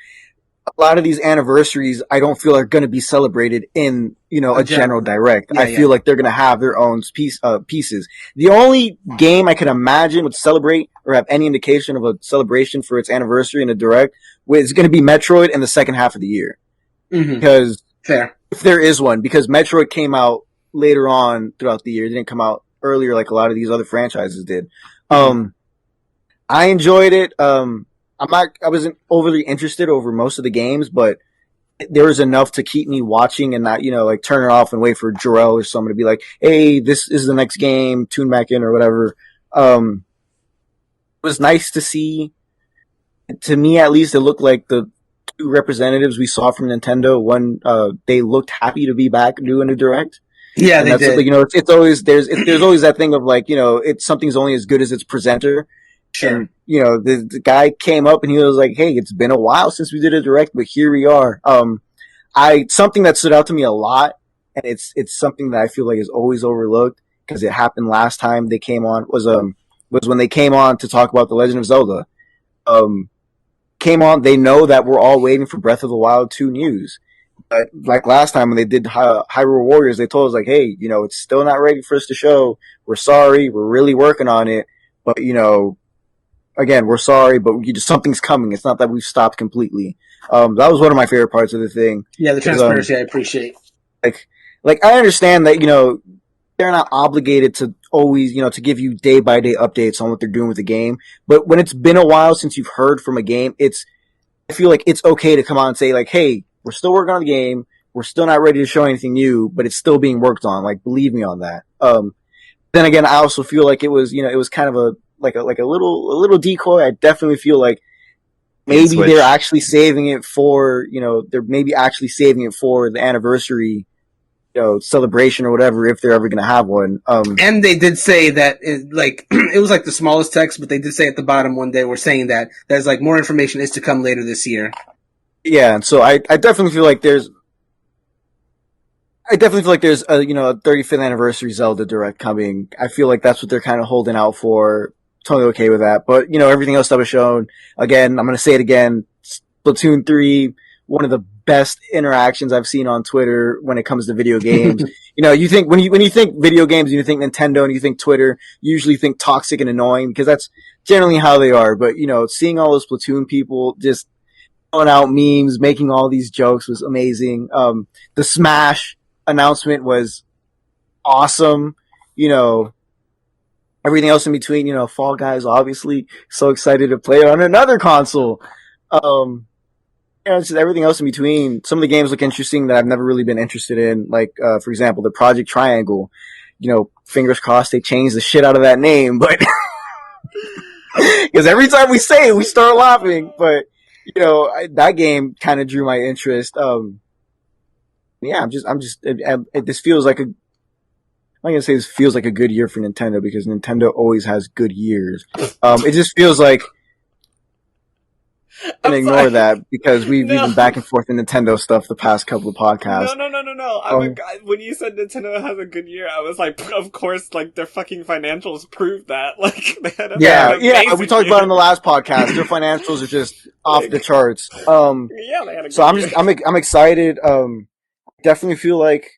A lot of these anniversaries, I don't feel are going to be celebrated in, a general direct. I feel like they're going to have their own pieces. The only game I can imagine would celebrate or have any indication of a celebration for its anniversary in a direct is going to be Metroid in the second half of the year. Mm-hmm. Because fair, if there is one, because Metroid came out later on throughout the year. It didn't come out earlier like a lot of these other franchises did. Mm-hmm. I enjoyed it. I wasn't overly interested over most of the games, but there was enough to keep me watching and not, turn it off and wait for Jerel or someone to be like, hey, this is the next game, tune back in or whatever. It was nice to see. To me, at least, it looked like the two representatives we saw from Nintendo. One, they looked happy to be back doing a direct. Yeah, and they did. It's always, there's always that thing of something's only as good as its presenter. Sure. And, the guy came up and he was like, hey, it's been a while since we did a direct, but here we are. Something that stood out to me a lot, and it's something that I feel like is always overlooked because it happened last time they came on was when they came on to talk about The Legend of Zelda. Came on, they know that we're all waiting for Breath of the Wild 2 news. But like last time when they did Hyrule Warriors, they told us like, hey, it's still not ready for us to show. We're sorry. We're really working on it. But, again, we're sorry, but something's coming. It's not that we've stopped completely. That was one of my favorite parts of the thing. Yeah, the transparency I appreciate. Like I understand that, they're not obligated to always, to give you day by day updates on what they're doing with the game. But when it's been a while since you've heard from a game, I feel like it's okay to come out and say like, hey, we're still working on the game. We're still not ready to show anything new, but it's still being worked on. Like, believe me on that. Then again, I also feel like it was, it was kind of a little decoy. I definitely feel like maybe they're actually saving it for, they're maybe actually saving it for the anniversary, celebration or whatever, if they're ever going to have one. And they did say that it was like the smallest text, but they did say at the bottom one day, we're saying that there's like more information is to come later this year. Yeah. And so I definitely feel like there's a 35th anniversary Zelda direct coming. I feel like that's what they're kind of holding out for. Totally okay with that. But, everything else that was shown, again, I'm going to say it again, Splatoon 3, one of the best interactions I've seen on Twitter when it comes to video games. You think, when you think video games, you think Nintendo and you think Twitter, you usually think toxic and annoying because that's generally how they are. But, seeing all those Splatoon people just throwing out memes, making all these jokes was amazing. The Smash announcement was awesome. Everything else in between, Fall Guys, obviously, so excited to play on another console. It's just everything else in between. Some of the games look interesting that I've never really been interested in. Like, for example, the Project Triangle. Fingers crossed they change the shit out of that name, but because every time we say it, we start laughing. But, that game kind of drew my interest. Yeah, this feels like I'm going to say this feels like a good year for Nintendo because Nintendo always has good years. It just feels like I'm going to ignore that because we've been back and forth in Nintendo stuff the past couple of podcasts. No. When you said Nintendo has a good year, I was like, of course, like their fucking financials prove that. Like, they had we talked about it in the last podcast. Their financials are just off the charts. They had a good year. I'm excited. Definitely feel like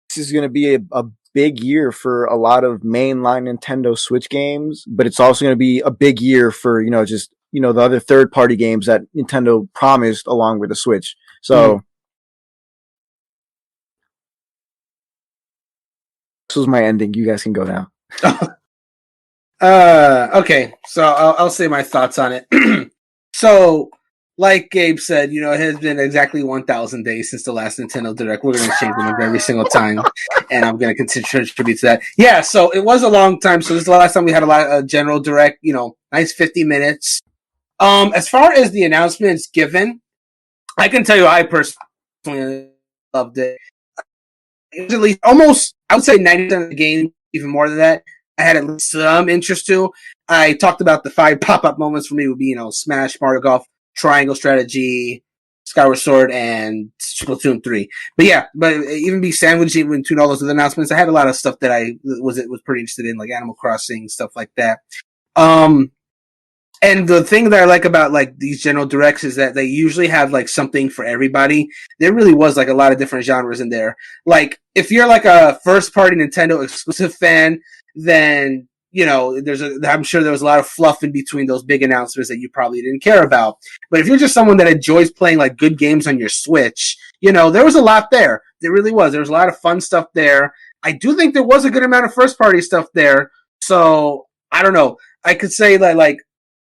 this is going to be a big year for a lot of mainline Nintendo Switch games, but it's also going to be a big year for, the other third-party games that Nintendo promised along with the Switch. So, This was my ending. You guys can go now. Okay, so I'll say my thoughts on it. So, like Gabe said, it has been exactly 1,000 days since the last Nintendo Direct. We're going to change them up every single time, and I'm going to continue to contribute to that. Yeah, so it was a long time. So this is the last time we had a general Direct, nice 50 minutes. As far as the announcements given, I can tell you I personally loved it. it was at least almost, I would say 90% of the game, even more than that, I had at least some interest to. I talked about the 5 pop-up moments for me would be, Smash, Mario Golf, Triangle Strategy, Skyward Sword, and Splatoon 3. But yeah, even be sandwiched in between all those other announcements. I had a lot of stuff that I was pretty interested in, like Animal Crossing, stuff like that. And the thing that I like about like these general directs is that they usually have like something for everybody. There really was like a lot of different genres in there. Like if you're like a first party Nintendo exclusive fan, then I'm sure there was a lot of fluff in between those big announcements that you probably didn't care about. But if you're just someone that enjoys playing like good games on your Switch, there was a lot there. There really was. There was a lot of fun stuff there. I do think there was a good amount of first party stuff there. So I don't know. I could say that like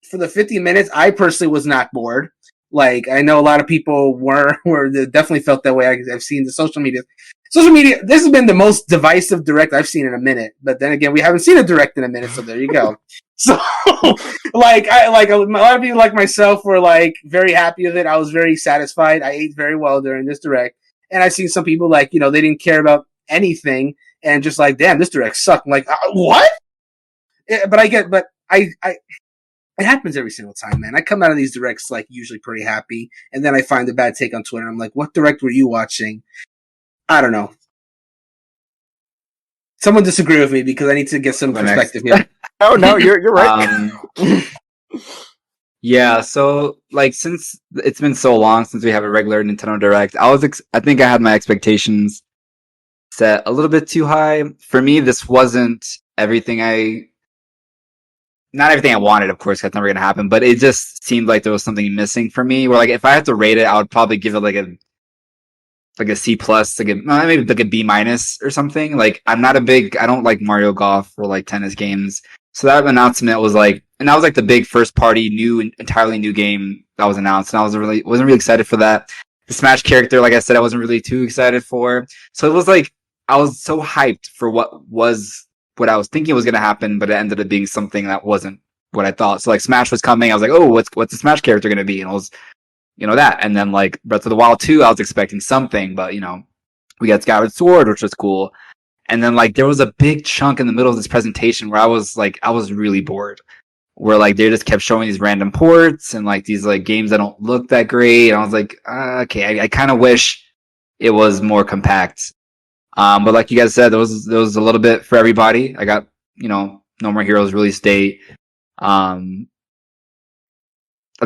for the 50 minutes, I personally was not bored. Like I know a lot of people were definitely felt that way. I've seen the social media. This has been the most divisive direct I've seen in a minute. But then again, we haven't seen a direct in a minute, so there you go. So, like a lot of people like myself were like very happy with it. I was very satisfied. I ate very well during this direct, and I've seen some people like they didn't care about anything and just like, damn, this direct sucked. I'm like, what? Yeah, but it happens every single time, man. I come out of these directs like usually pretty happy, and then I find a bad take on Twitter. And I'm like, what direct were you watching? I don't know. Someone disagree with me because I need to get some perspective here. Oh no, you're right. Yeah, so like since it's been so long since we have a regular Nintendo Direct, I think I had my expectations set a little bit too high. For me, this wasn't not everything I wanted, of course, that's never gonna happen, but it just seemed like there was something missing for me. Where like if I had to rate it, I would probably give it like a C plus, maybe like a B minus or something. Like I don't like Mario Golf or like tennis games. So that announcement was like, and that was like the big first party entirely new game that was announced, and I wasn't really excited for that. The Smash character, like I said, I wasn't really too excited for. So it was like I was so hyped for what I was thinking was going to happen, but it ended up being something that wasn't what I thought. So like Smash was coming, I was like, oh, what's the Smash character going to be? And it was, that. And then like Breath of the Wild 2, I was expecting something, but we got Skyward Sword, which was cool. And then like there was a big chunk in the middle of this presentation where I was really bored. Where like they just kept showing these random ports and like these like games that don't look that great. And I was like, okay, I kind of wish it was more compact. But like you guys said, there was a little bit for everybody. I got, No More Heroes release date. I'm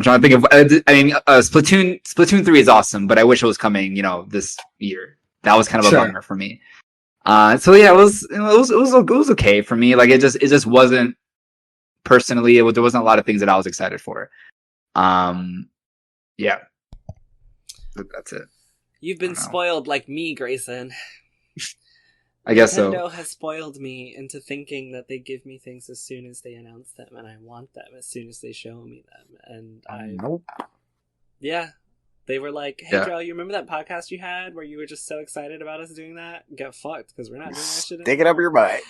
trying to think of, Splatoon 3 is awesome, but I wish it was coming, this year. That was kind of a bummer for me. So yeah, it was okay for me. Like it just wasn't, personally, there wasn't a lot of things that I was excited for. Yeah. That's it. You've been spoiled like me, Greysun. I guess Nintendo so. has spoiled me into thinking that they give me things as soon as they announce them, and I want them as soon as they show me them. And Nope. Yeah. They were like, hey, Jerel, you remember that podcast you had where you were just so excited about us doing that? Get fucked, because we're not doing that shit anymore. Take it up your butt.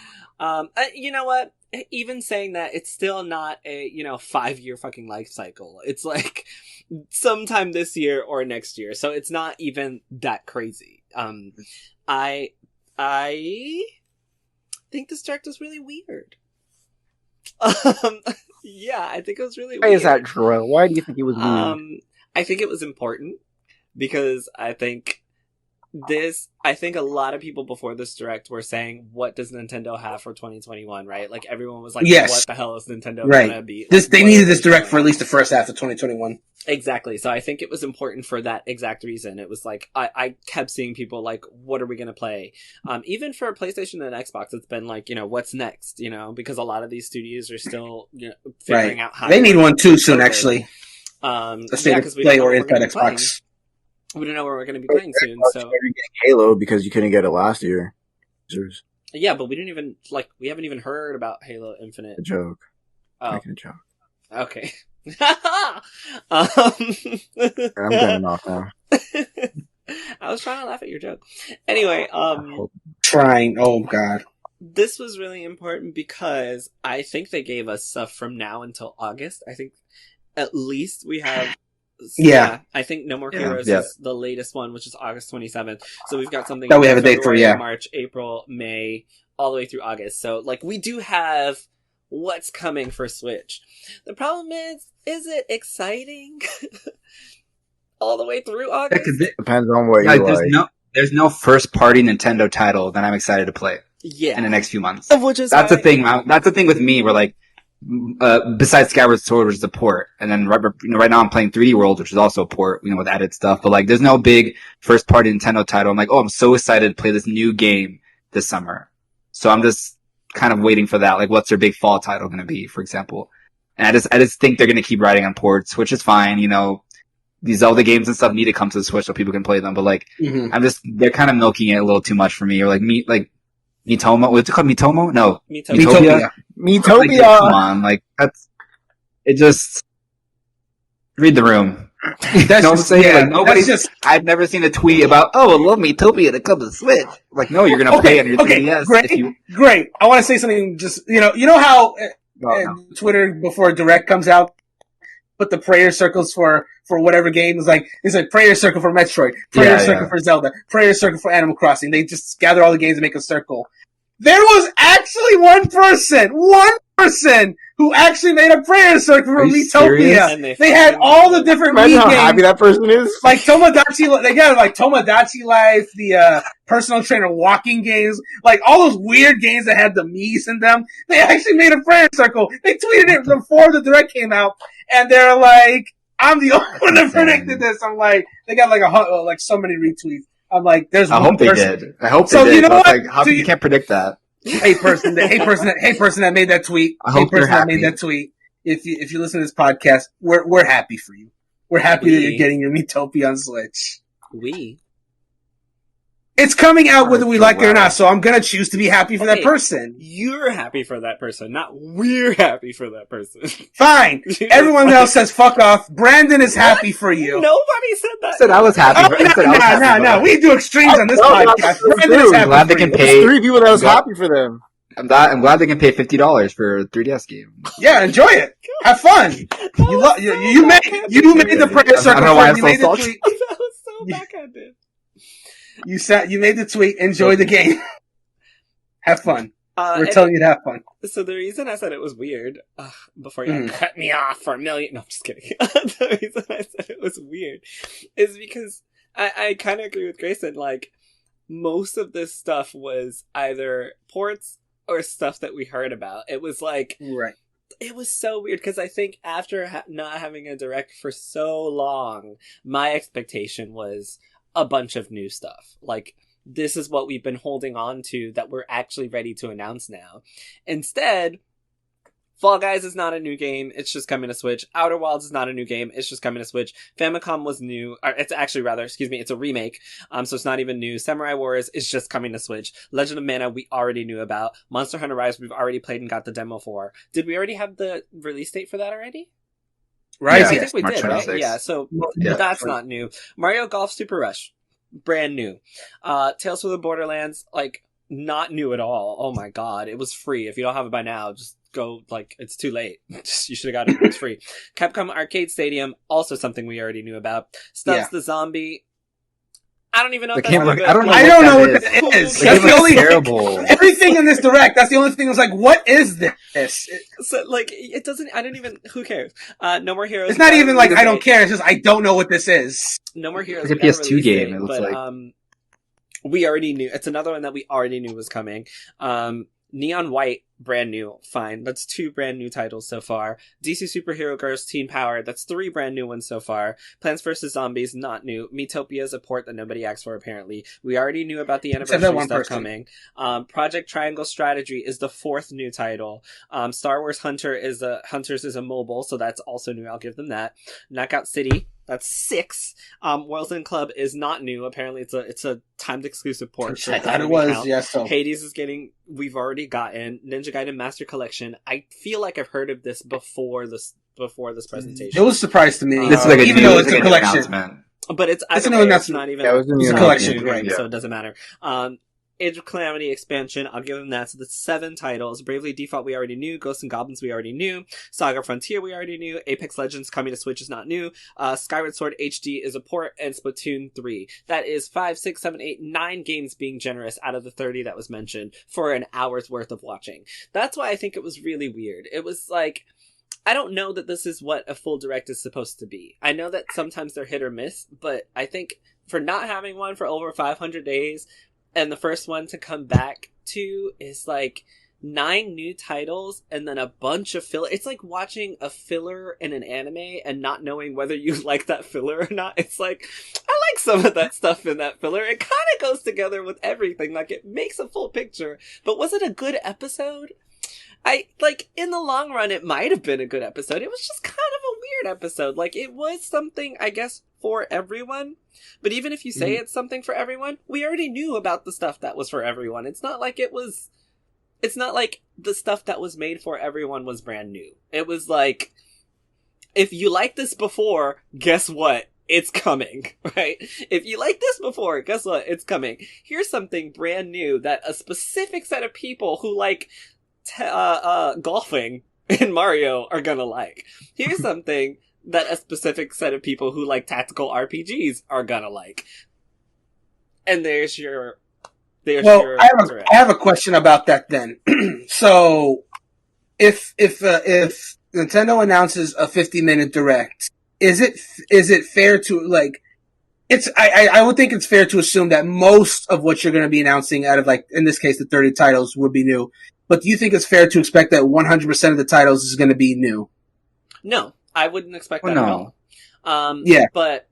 You know what? Even saying that, it's still not a, 5-year fucking life cycle. It's like sometime this year or next year. So it's not even that crazy. I think this direct was really weird. Yeah, I think it was really weird. Why is that, Jerel? Why do you think it was weird? I think it was important because I think a lot of people before this direct were saying, what does Nintendo have for 2021, right? Like everyone was like, yes. What the hell is Nintendo gonna be? They needed this direct for at least the first half of 2021. Exactly. So I think it was important for that exact reason. It was like, I kept seeing people like, what are we going to play? Even for PlayStation and Xbox, it's been like, what's next? Because a lot of these studios are still figuring out how they need one too soon, actually. Because we play or inside Xbox. We don't know where we're going to be playing soon. So you're getting Halo because you couldn't get it last year. Yeah, but we haven't even heard about Halo Infinite. A joke. Oh. Making a joke. Okay. I'm getting off now. I was trying to laugh at your joke. Anyway, trying. Oh God. This was really important because I think they gave us stuff from now until August. I think at least we have Yeah. I think No More Heroes is the latest one, which is August 27th. So we've got something that we have a date for, March, April, May, all the way through August. So, like, we do have what's coming for Switch. The problem is it exciting? All the way through August? Depends on what you like. There's no first-party Nintendo title that I'm excited to play. In the next few months. That's the thing. That's the thing with me. Where like, besides Skyward Sword, which is a port, and then right now I'm playing 3D World, which is also a port, with added stuff. But like, there's no big first-party Nintendo title. I'm like, I'm so excited to play this new game this summer. So I'm just kind of waiting for that. Like, what's their big fall title going to be, for example? And I just think they're going to keep riding on ports, which is fine. These Zelda games and stuff need to come to the Switch so people can play them. But like, they're kind of milking it a little too much for me. Or like Mitomo, what's it called? Mitomo? No. Miitopia. Miitopia. Like, come on, like, read the room. That's what I'm saying? Yeah, like, I've never seen a tweet about, I love Miitopia to come to Switch. Like, no, you're gonna play on your 3DS. Great. I want to say something you know how Twitter before Direct comes out, put the prayer circles for whatever game is like, it's like prayer circle for Metroid, prayer circle for Zelda, prayer circle for Animal Crossing. They just gather all the games and make a circle. There was actually one person who actually made a prayer circle for Miitopia. They had all the different Mii games. How happy that person is. Like Tomodachi, they got like Tomodachi Life, the personal trainer walking games, like all those weird games that had the Miis in them. They actually made a prayer circle. They tweeted it before the Direct came out, and they're like, I'm the only one that predicted this. I'm like, they got like so many retweets. I'm like, there's one person. I hope they did. You know what? Like, how you can't predict that? Hey person that made that tweet. That made that tweet. If you listen to this podcast, we're happy for you. We're happy that you're getting your Miitopia on Switch. It's coming out whether we like it or not, so I'm gonna choose to be happy for that person. You're happy for that person, not we're happy for that person. Fine. Everyone else says fuck off. Brandon is happy for you. Nobody said that. I said I was happy. No. We do extremes on this podcast. Brandon is happy. I'm glad they can pay. 3 people that was happy for them. I'm glad they can pay $50 for a 3DS game. Yeah, enjoy it. Have fun. You made the prayer circle. I don't know why I'm so salty. That was so backhanded. You made the tweet. Enjoy the game. Have fun. We're telling you to have fun. So the reason I said it was weird, before you cut me off for a million, no, I'm just kidding. The reason I said it was weird is because I kind of agree with Greysun. Like, most of this stuff was either ports or stuff that we heard about. It was like, right. It was so weird because I think after not having a Direct for so long, my expectation was a bunch of new stuff. Like, this is what we've been holding on to that we're actually ready to announce now. Instead, Fall Guys is not a new game, it's just coming to Switch. Outer Wilds is not a new game, it's just coming to Switch. Famicom was new, or it's actually it's a remake, so it's not even new. Samurai Warriors is just coming to Switch. Legend of Mana we already knew about. Monster Hunter Rise we've already played and got the demo for. Did we already have the release date for that already? Right, I think we did, right? Yeah, so that's not new. Mario Golf Super Rush, brand new. Tales from the Borderlands, like, not new at all. Oh my god, it was free. If you don't have it by now, just go, like, it's too late. You should have got it. It's free. Capcom Arcade Stadium, also something we already knew about. Stubbs the Zombie. I don't even know. I don't know what that is. That's the only terrible. Everything in this Direct. That's the only thing. Was like, what is this? So, like, it doesn't. I don't even. Who cares? No More Heroes. It's not even like I don't care. It's just I don't know what this is. No More Heroes. It's a PS2 game. It looks like. We already knew. It's another one that we already knew was coming. Neon White, brand new. Fine. That's 2 brand new titles so far. DC Superhero Girls Teen Power, that's 3 brand new ones so far. Plants vs. Zombies, not new. Miitopia is a port that nobody asked for, apparently. We already knew about the anniversary stuff coming. Project Triangle Strategy is the 4th new title. Star Wars Hunters is a mobile, so that's also new. I'll give them that. Knockout City, that's 6. Worlds End Club is not new. Apparently, it's a timed exclusive port. I thought it was. Yes. So Hades is getting. We've already gotten Ninja Gaiden Master Collection. I feel like I've heard of this before this presentation. It was a surprise to me. This is like even though it's a collection, but it's not even. It's a collection, right? So it doesn't matter. Age of Calamity expansion, I'll give them that. So that's 7 titles. Bravely Default we already knew. Ghosts and Goblins we already knew. Saga Frontier we already knew. Apex Legends coming to Switch is not new. Skyward Sword HD is a port, and Splatoon 3. That is 5, 6, 7, 8, 9 games being generous out of the 30 that was mentioned for an hour's worth of watching. That's why I think it was really weird. It was like, I don't know that this is what a full direct is supposed to be. I know that sometimes they're hit or miss, but I think for not having one for over 500 days, and the first one to come back to is like 9 new titles and then a bunch of filler. It's like watching a filler in an anime and not knowing whether you like that filler or not. It's like, I like some of that stuff in that filler. It kind of goes together with everything. Like, it makes a full picture. But was it a good episode? In the long run, it might have been a good episode. It was just kind of a weird episode. Like, it was something, I guess, for everyone. But even if you say it's something for everyone, we already knew about the stuff that was for everyone. It's not like the stuff that was made for everyone was brand new. It was like, if you liked this before, guess what? It's coming, right? If you liked this before, guess what? It's coming. Here's something brand new that a specific set of people who like golfing in Mario are gonna like. Here's something that a specific set of people who like tactical RPGs are gonna like. And there's your I have a question about that then. So if Nintendo announces a 50-minute direct, is it fair to like I would think it's fair to assume that most of what you're going to be announcing out of, like, in this case, the 30 titles would be new. But do you think it's fair to expect that 100% of the titles is going to be new? No, I wouldn't expect that at all. But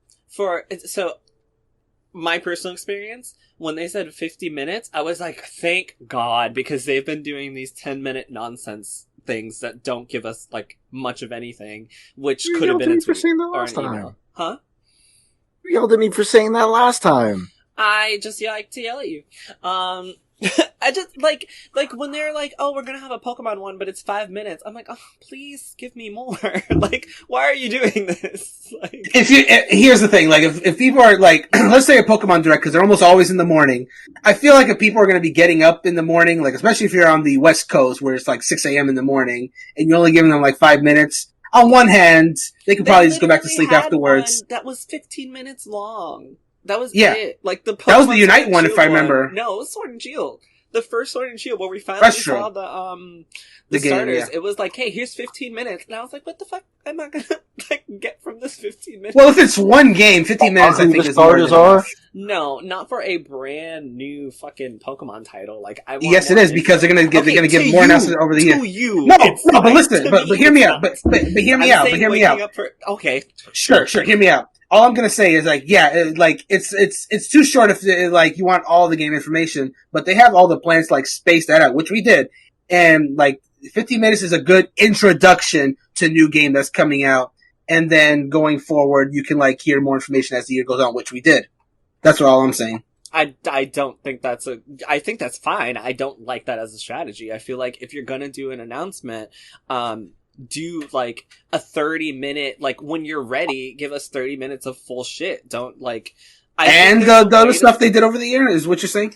my personal experience, when they said 50 minutes, I was like, thank God, because they've been doing these 10-minute nonsense things that don't give us, like, much of anything, which could have been a tweet or an email. Huh? You yelled at me for saying that last time. I just like to yell at you. I just, like, when they're like, oh, we're gonna have a Pokemon one, but it's 5 minutes. I'm like, oh, please give me more. Like, why are you doing this? Like, here's the thing, like, if people are, like, let's say a Pokemon Direct, because they're almost always in the morning. I feel like if people are gonna be getting up in the morning, like, especially if you're on the West Coast, where it's like 6 a.m. in the morning, and you're only giving them, like, 5 minutes, on one hand, they could probably just go back to sleep afterwards. That was 15 minutes long. That was it. Like, that was the Unite one, if I remember. No, it was Sword and Shield. The first Sword and Shield, where we finally saw the starters. Game, It was like, hey, here's 15 minutes. And I was like, what the fuck am I gonna, like, get from this 15 minutes? Well, if it's one game, 15 minutes, I think the starters are. No, not for a brand new fucking Pokemon title. Like, I want yes, it is, because they're gonna give more announcements over the year. No, but listen, but hear me out. But hear me out. Okay. Sure, hear me out. All I'm gonna say is, like, yeah, like, it's too short if, like, you want all the game information, but they have all the plans to, like, space that out, which we did. And, like, 15 minutes is a good introduction to new game that's coming out. And then going forward, you can, like, hear more information as the year goes on, which we did. That's all I'm saying. I don't think I think that's fine. I don't like that as a strategy. I feel like if you're gonna do an announcement, do, like, a 30-minute, like, when you're ready, give us 30 minutes of full shit. Don't, like... And the other stuff they did over the year is what you're saying?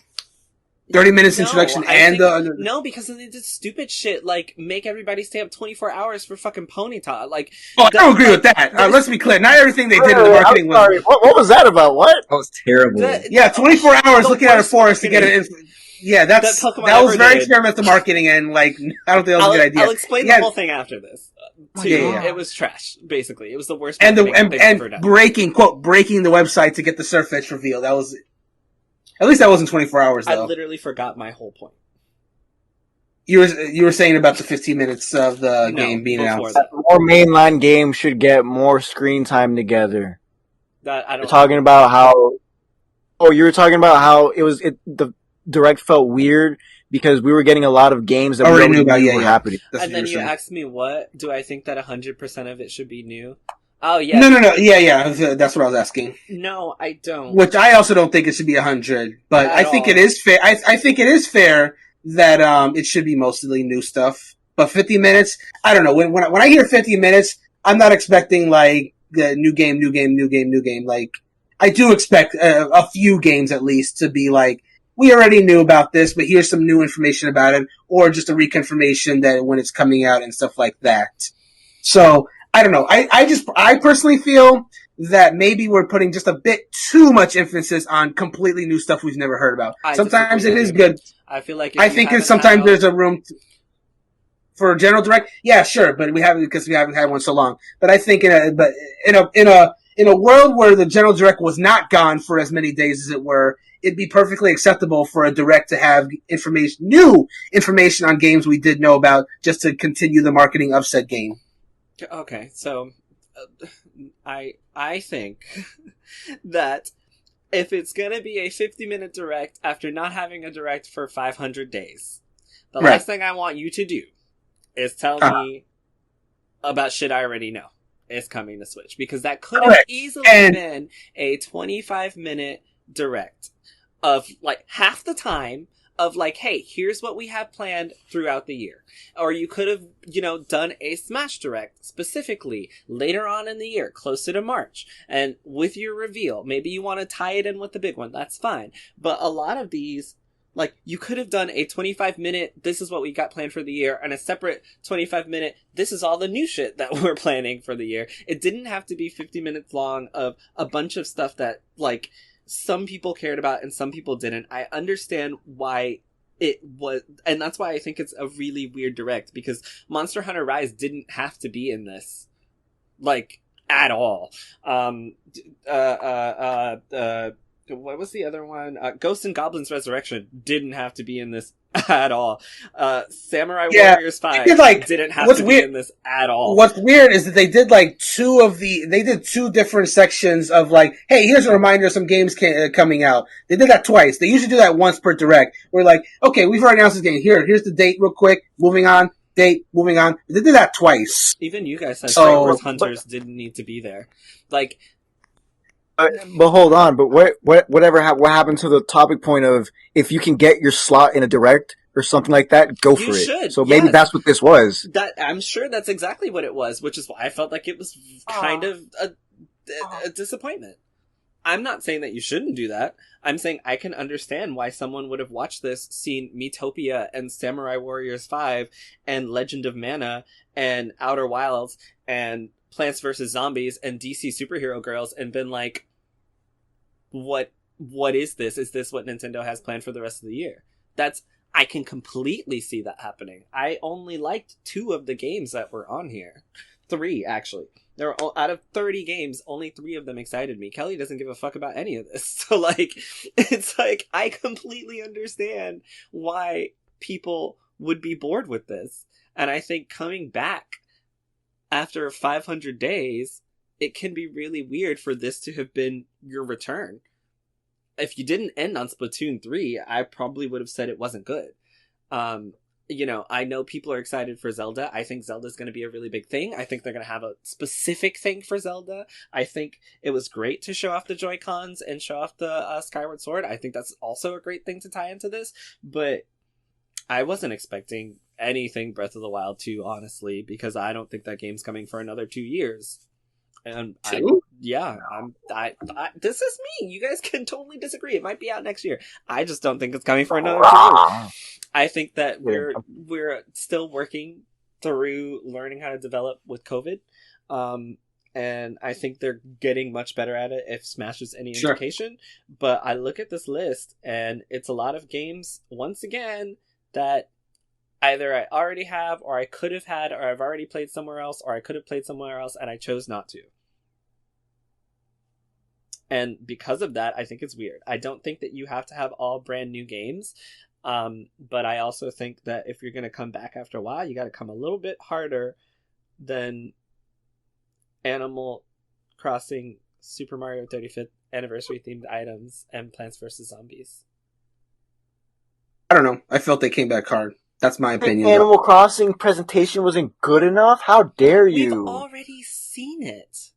30 minutes introduction No, because they did stupid shit, like, make everybody stay up 24 hours for fucking Ponyta. Like... Oh, I don't agree with that. Let's be clear. Not everything they did in the marketing was... What was that about? What? That was terrible. 24 hours looking at a forest to get it... Yeah, that was very experimental marketing, and, like, I don't think that was a good idea. I'll explain the whole thing after this. It was trash, basically. It was the worst. And breaking the website to get the Surfetch reveal. That was, at least that wasn't 24 hours, though. I literally forgot my whole point. You were saying about the 15 minutes of the game being announced. More mainline games should get more screen time together. That I don't. You're talking about how. Oh, you were talking about how the Direct felt weird because we were getting a lot of games that we already knew about. Were happening. And then you asked me, what do I think that 100% of it should be new? Oh yeah. No. Yeah. That's what I was asking. No, I don't. Which I also don't think it should be 100, but I think it is fair. I think it is fair that it should be mostly new stuff. But 50 minutes, I don't know. When I hear 50 minutes, I'm not expecting, like, the new game. Like, I do expect a few games at least to be, like, we already knew about this, but here's some new information about it, or just a reconfirmation that when it's coming out and stuff like that. So, I don't know. I personally feel that maybe we're putting just a bit too much emphasis on completely new stuff we've never heard about. Sometimes it is good. I feel like I think sometimes there's a room for a general direct. Yeah, sure, but we haven't because we haven't had one so long. But I think in a world where the general direct was not gone for as many days as it were, it'd be perfectly acceptable for a direct to have new information on games we did know about, just to continue the marketing of said game. Okay, so I think that if it's gonna be a 50-minute direct after not having a direct for 500 days, the last thing I want you to do is tell me about shit I already know is coming to Switch, because that could have easily been a 25-minute direct of like half the time of like, hey, here's what we have planned throughout the year. Or you could have, done a Smash Direct specifically later on in the year, closer to March. And with your reveal, maybe you want to tie it in with the big one. That's fine. But a lot of these, like, you could have done a 25-minute, this is what we got planned for the year, and a separate 25-minute, this is all the new shit that we're planning for the year. It didn't have to be 50 minutes long of a bunch of stuff that, like, some people cared about and some people didn't. I understand why it was, and that's why I think it's a really weird direct, because Monster Hunter Rise didn't have to be in this, like, at all. What was the other one? Ghosts and Goblins Resurrection didn't have to be in this at all. Samurai Warriors 5 didn't have to be in this at all. What's weird is that they did they did two different sections of like, hey, here's a reminder of some games coming out. They did that twice. They usually do that once per direct. We're like, okay, we've already announced this game. Here's the date real quick. Moving on. Date, moving on. They did that twice. Even you guys said Star Wars Hunters didn't need to be there. Like, but hold on. But what happened to the topic point of if you can get your slot in a direct or something like that, go for it. So maybe that's what this was. I'm sure that's exactly what it was, which is why I felt like it was kind of a disappointment. I'm not saying that you shouldn't do that. I'm saying I can understand why someone would have watched this, seen Miitopia and Samurai Warriors 5 and Legend of Mana and Outer Wilds and Plants vs. Zombies and DC Superhero Girls and been like, what is this? Is this what Nintendo has planned for the rest of the year? I can completely see that happening. I only liked 2 of the games that were on here. 3, actually. There were, out of 30 games, only 3 of them excited me. Kellie doesn't give a fuck about any of this. So, like, it's like, I completely understand why people would be bored with this. And I think coming back after 500 days, it can be really weird for this to have been your return. If you didn't end on Splatoon 3, I probably would have said it wasn't good. I know people are excited for Zelda. I think Zelda's going to be a really big thing. I think they're going to have a specific thing for Zelda. I think it was great to show off the Joy-Cons and show off the Skyward Sword. I think that's also a great thing to tie into this. But I wasn't expecting anything Breath of the Wild 2, honestly, because I don't think that game's coming for another 2 years. And this is me. You guys can totally disagree. It might be out next year. I just don't think it's coming for another 2 years. I think that we're still working through learning how to develop with COVID. And I think they're getting much better at it if Smash is any indication. But I look at this list and it's a lot of games, once again, that either I already have, or I could have had, or I've already played somewhere else, or I could have played somewhere else, and I chose not to. And because of that, I think it's weird. I don't think that you have to have all brand new games, but I also think that if you're going to come back after a while, you got to come a little bit harder than Animal Crossing, Super Mario 35th Anniversary themed items, and Plants vs. Zombies. I don't know. I felt they came back hard. That's my opinion. The Animal Crossing presentation wasn't good enough? How dare you? We've already seen it.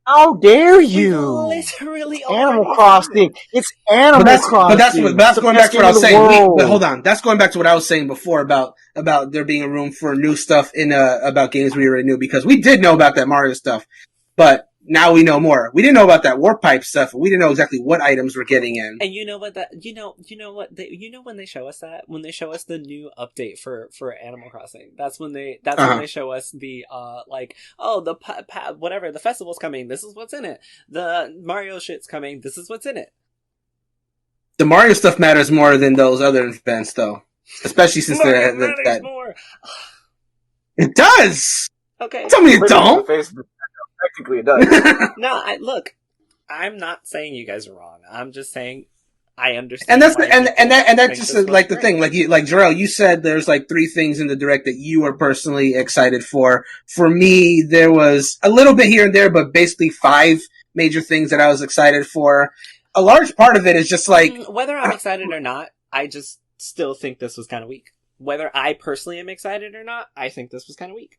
How dare you? We've literally Animal Crossing. It's Animal Crossing. But that's going back to what I was saying. But hold on. That's going back to what I was saying before about there being a room for new stuff in about games we already knew, because we did know about that Mario stuff. But now we know more. We didn't know about that warp pipe stuff. We didn't know exactly what items we're getting in. And you know what when they show us that, when they show us the new update for Animal Crossing, that's when they show us the whatever, the festival's coming, this is what's in it. The Mario shit's coming, this is what's in it. The Mario stuff matters more than those other events, though. Especially since that more. It does. Okay. Tell me it don't. Technically, it does. No, look. I'm not saying you guys are wrong. I'm just saying I understand. And that's just like the thing. Like Jerel, you said there's like 3 things in the direct that you are personally excited for. For me, there was a little bit here and there, but basically 5 major things that I was excited for. A large part of it is just like whether I'm excited or not, I just still think this was kind of weak. Whether I personally am excited or not, I think this was kind of weak.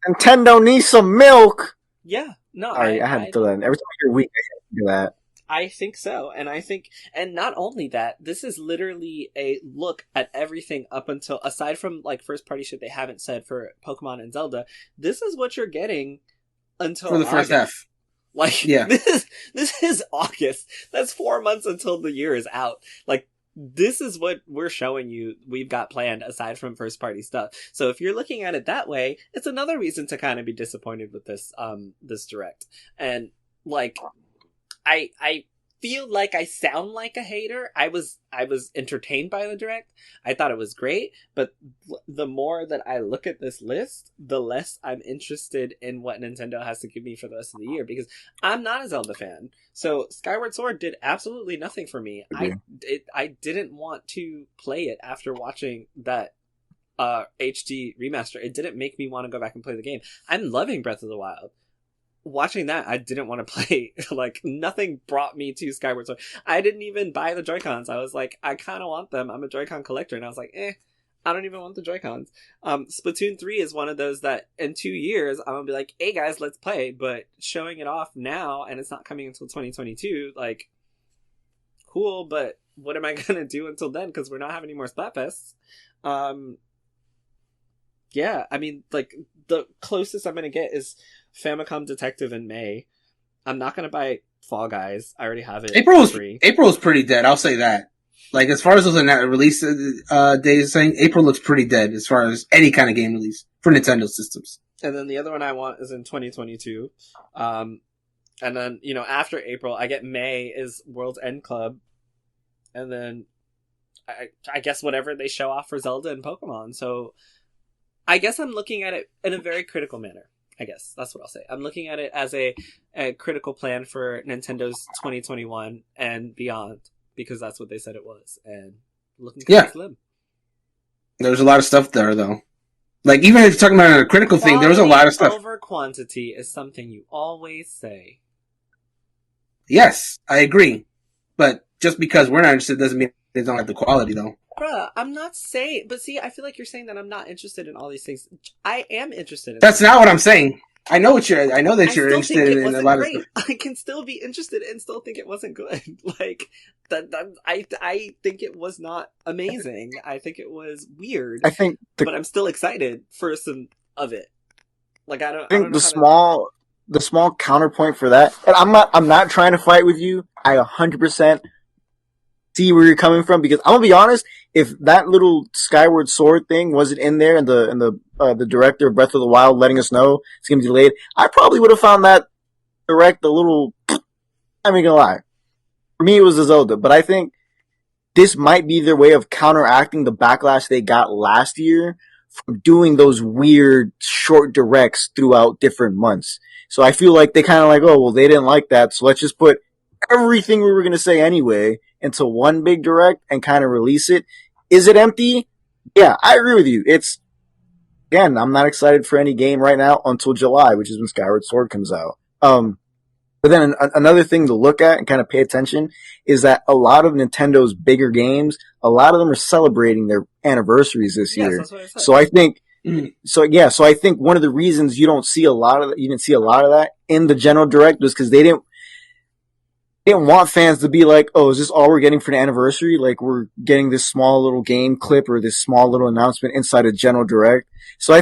Nintendo needs some milk. Yeah, no. Sorry, I had to throw that in. Every time you're weak, I have to do that. I think so, and not only that, this is literally a look at everything up until, aside from like first party shit they haven't said for Pokemon and Zelda. This is what you're getting until for the August. First half. Like, yeah. This is August. That's 4 months until the year is out. Like, this is what we're showing you we've got planned aside from first party stuff. So if you're looking at it that way, it's another reason to kind of be disappointed with this direct. And like, I feel like I sound like a hater. I was entertained by the direct. I thought it was great, but the more that I look at this list, the less I'm interested in what Nintendo has to give me for the rest of the year, because I'm not a Zelda fan. So Skyward Sword did absolutely nothing for me. I didn't want to play it after watching that HD remaster. It didn't make me want to go back and play the game. I'm loving Breath of the Wild. Watching that, I didn't want to play. Like, nothing brought me to Skyward Sword. I didn't even buy the Joy-Cons. I was like, I kind of want them. I'm a Joy-Con collector. And I was like, I don't even want the Joy-Cons. Splatoon 3 is one of those that in 2 years, I'm going to be like, hey guys, let's play. But showing it off now, and it's not coming until 2022, like, cool, but what am I going to do until then? Because we're not having any more Splatfests. Yeah, I mean, like, the closest I'm going to get is Famicom Detective in May. I'm not going to buy Fall Guys. I already have it. April's pretty dead, I'll say that. Like, as far as those release days saying, April looks pretty dead as far as any kind of game release for Nintendo systems. And then the other one I want is in 2022. And then, after April, I get May is World's End Club. And then I guess whatever they show off for Zelda and Pokemon. So I guess I'm looking at it in a very critical manner. I guess that's what I'll say. I'm looking at it as a critical plan for Nintendo's 2021 and beyond, because that's what they said it was. And looking kind of slim. There's a lot of stuff there, though. Like, even if you're talking about a critical thing, there was a lot of stuff. Over quantity is something you always say. Yes, I agree. But just because we're not interested doesn't mean they don't have the quality, though. Bruh, I'm not saying... But see, I feel like you're saying that I'm not interested in all these things. I am interested in That's not what I'm saying. I know that you're interested in a lot of stuff. I can still be interested and still think it wasn't good. Like, I think it was not amazing. I think it was weird. But I'm still excited for some of it. Like, I think the small counterpoint for that, and I'm not trying to fight with you. I 100% see where you're coming from, because I'm gonna be honest, if that little Skyward Sword thing wasn't in there and the director of Breath of the Wild letting us know it's gonna be delayed, I probably would have found that direct a little, I'm not gonna lie. For me, it was the Zelda, but I think this might be their way of counteracting the backlash they got last year from doing those weird short directs throughout different months. So I feel like they kind of like, oh, well, they didn't like that, so let's just put everything we were going to say anyway into one big direct and kind of release it. Is it empty? Yeah, I agree with you. Again, I'm not excited for any game right now until July, which is when Skyward Sword comes out. But then another thing to look at and kind of pay attention is that a lot of Nintendo's bigger games, a lot of them are celebrating their anniversaries this year. That's what I said. So I think, so I think one of the reasons you didn't see a lot of that in the general direct was because they didn't want fans to be like, oh, is this all we're getting for the anniversary? Like, we're getting this small little game clip or this small little announcement inside a general direct. So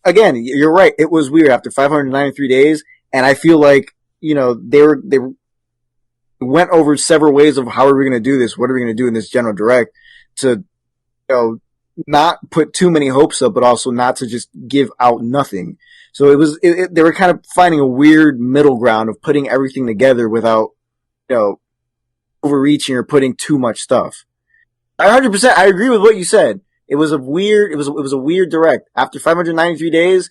again, you're right. It was weird. After 593 days, And I feel like, they went over several ways of how are we going to do this? What are we going to do in this general direct to, not put too many hopes up, but also not to just give out nothing. So they were kind of finding a weird middle ground of putting everything together without, overreaching or putting too much stuff. 100%, I agree with what you said. It was a weird direct. After 593 days,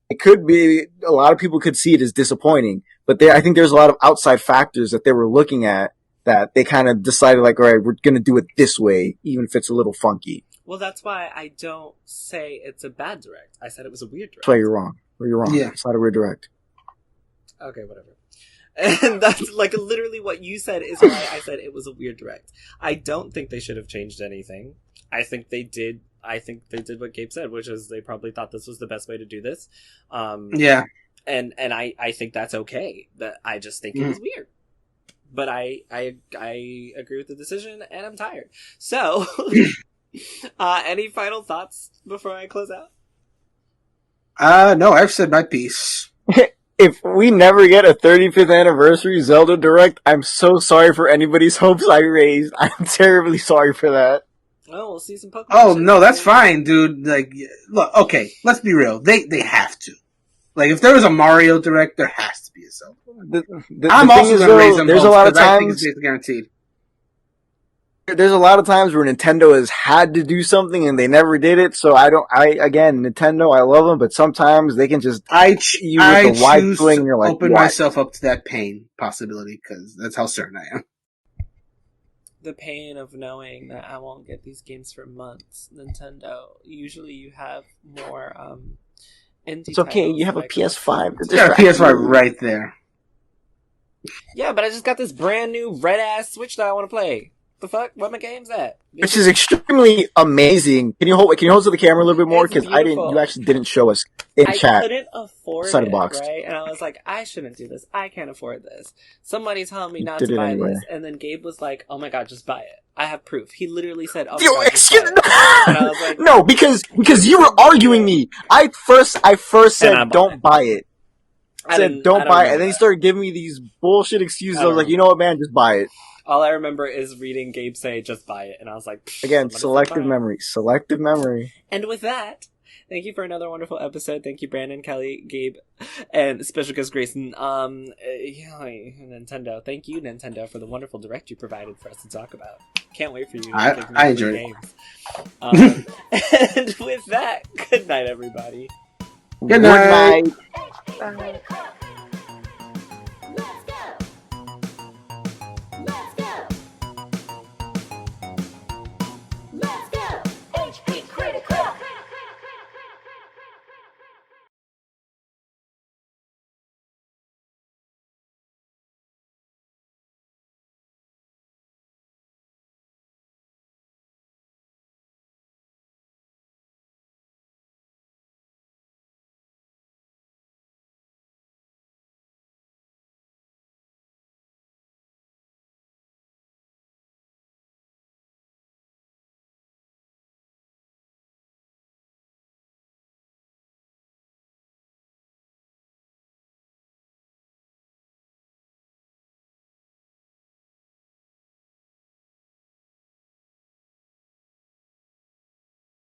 it could be, a lot of people could see it as disappointing, but I think there's a lot of outside factors that they were looking at that they kind of decided like, all right, we're going to do it this way, even if it's a little funky. Well, that's why I don't say it's a bad direct. I said it was a weird direct. That's why you're wrong. You're wrong. Yeah. It's not a weird direct. Okay, whatever. And that's like literally what you said is why I said it was a weird direct. I don't think they should have changed anything. I think they did what Gabe said, which is they probably thought this was the best way to do this. Yeah. And I think that's okay. But I just think it was weird. But I agree with the decision, and I'm tired. So, any final thoughts before I close out? No, I've said my piece. If we never get a 35th anniversary Zelda Direct, I'm so sorry for anybody's hopes I raised. I'm terribly sorry for that. Oh, we'll see some Pokemon. Oh, no, that's fine, dude. Like, look, okay, let's be real. They have to. Like, if there was a Mario Direct, there has to be a Zelda. I'm also going to raise them there's hopes, a lot of times, I think it's basically guaranteed. There's a lot of times where Nintendo has had to do something and they never did it. So again, Nintendo, I love them, but sometimes they can just I choose to open myself up to that pain possibility because that's how certain I am. The pain of knowing that I won't get these games for months. Nintendo, usually you have more indie It's okay, titles you have a like PS5. You got a PS5 right there. Yeah, but I just got this brand new red ass Switch that I want to play. The fuck? What my game's at? Which is extremely amazing. Can you hold to the camera a little bit more? It's Because beautiful. you actually didn't show us in chat. I couldn't afford Side of it, the box. right? And I was like, I shouldn't do this. I can't afford this. Somebody telling me not did to it buy anyway. this. And then Gabe was like, oh my god, just buy it. I have proof. He literally said, oh my Yo, god, just excuse buy it. And I was like, no, because you were arguing me. I first said don't buy it. I said don't buy it, and then he started giving me these bullshit excuses. I was like, you know what, man, just buy it. All I remember is reading Gabe say, just buy it. And I was like, again, selective memory. And with that, thank you for another wonderful episode. Thank you, Brandon, Kelly, Gabe, and special guest Greysun. Nintendo. Thank you, Nintendo, for the wonderful direct you provided for us to talk about. Can't wait for you to give me I enjoyed games. And with that, good night, everybody. Good night. Bye.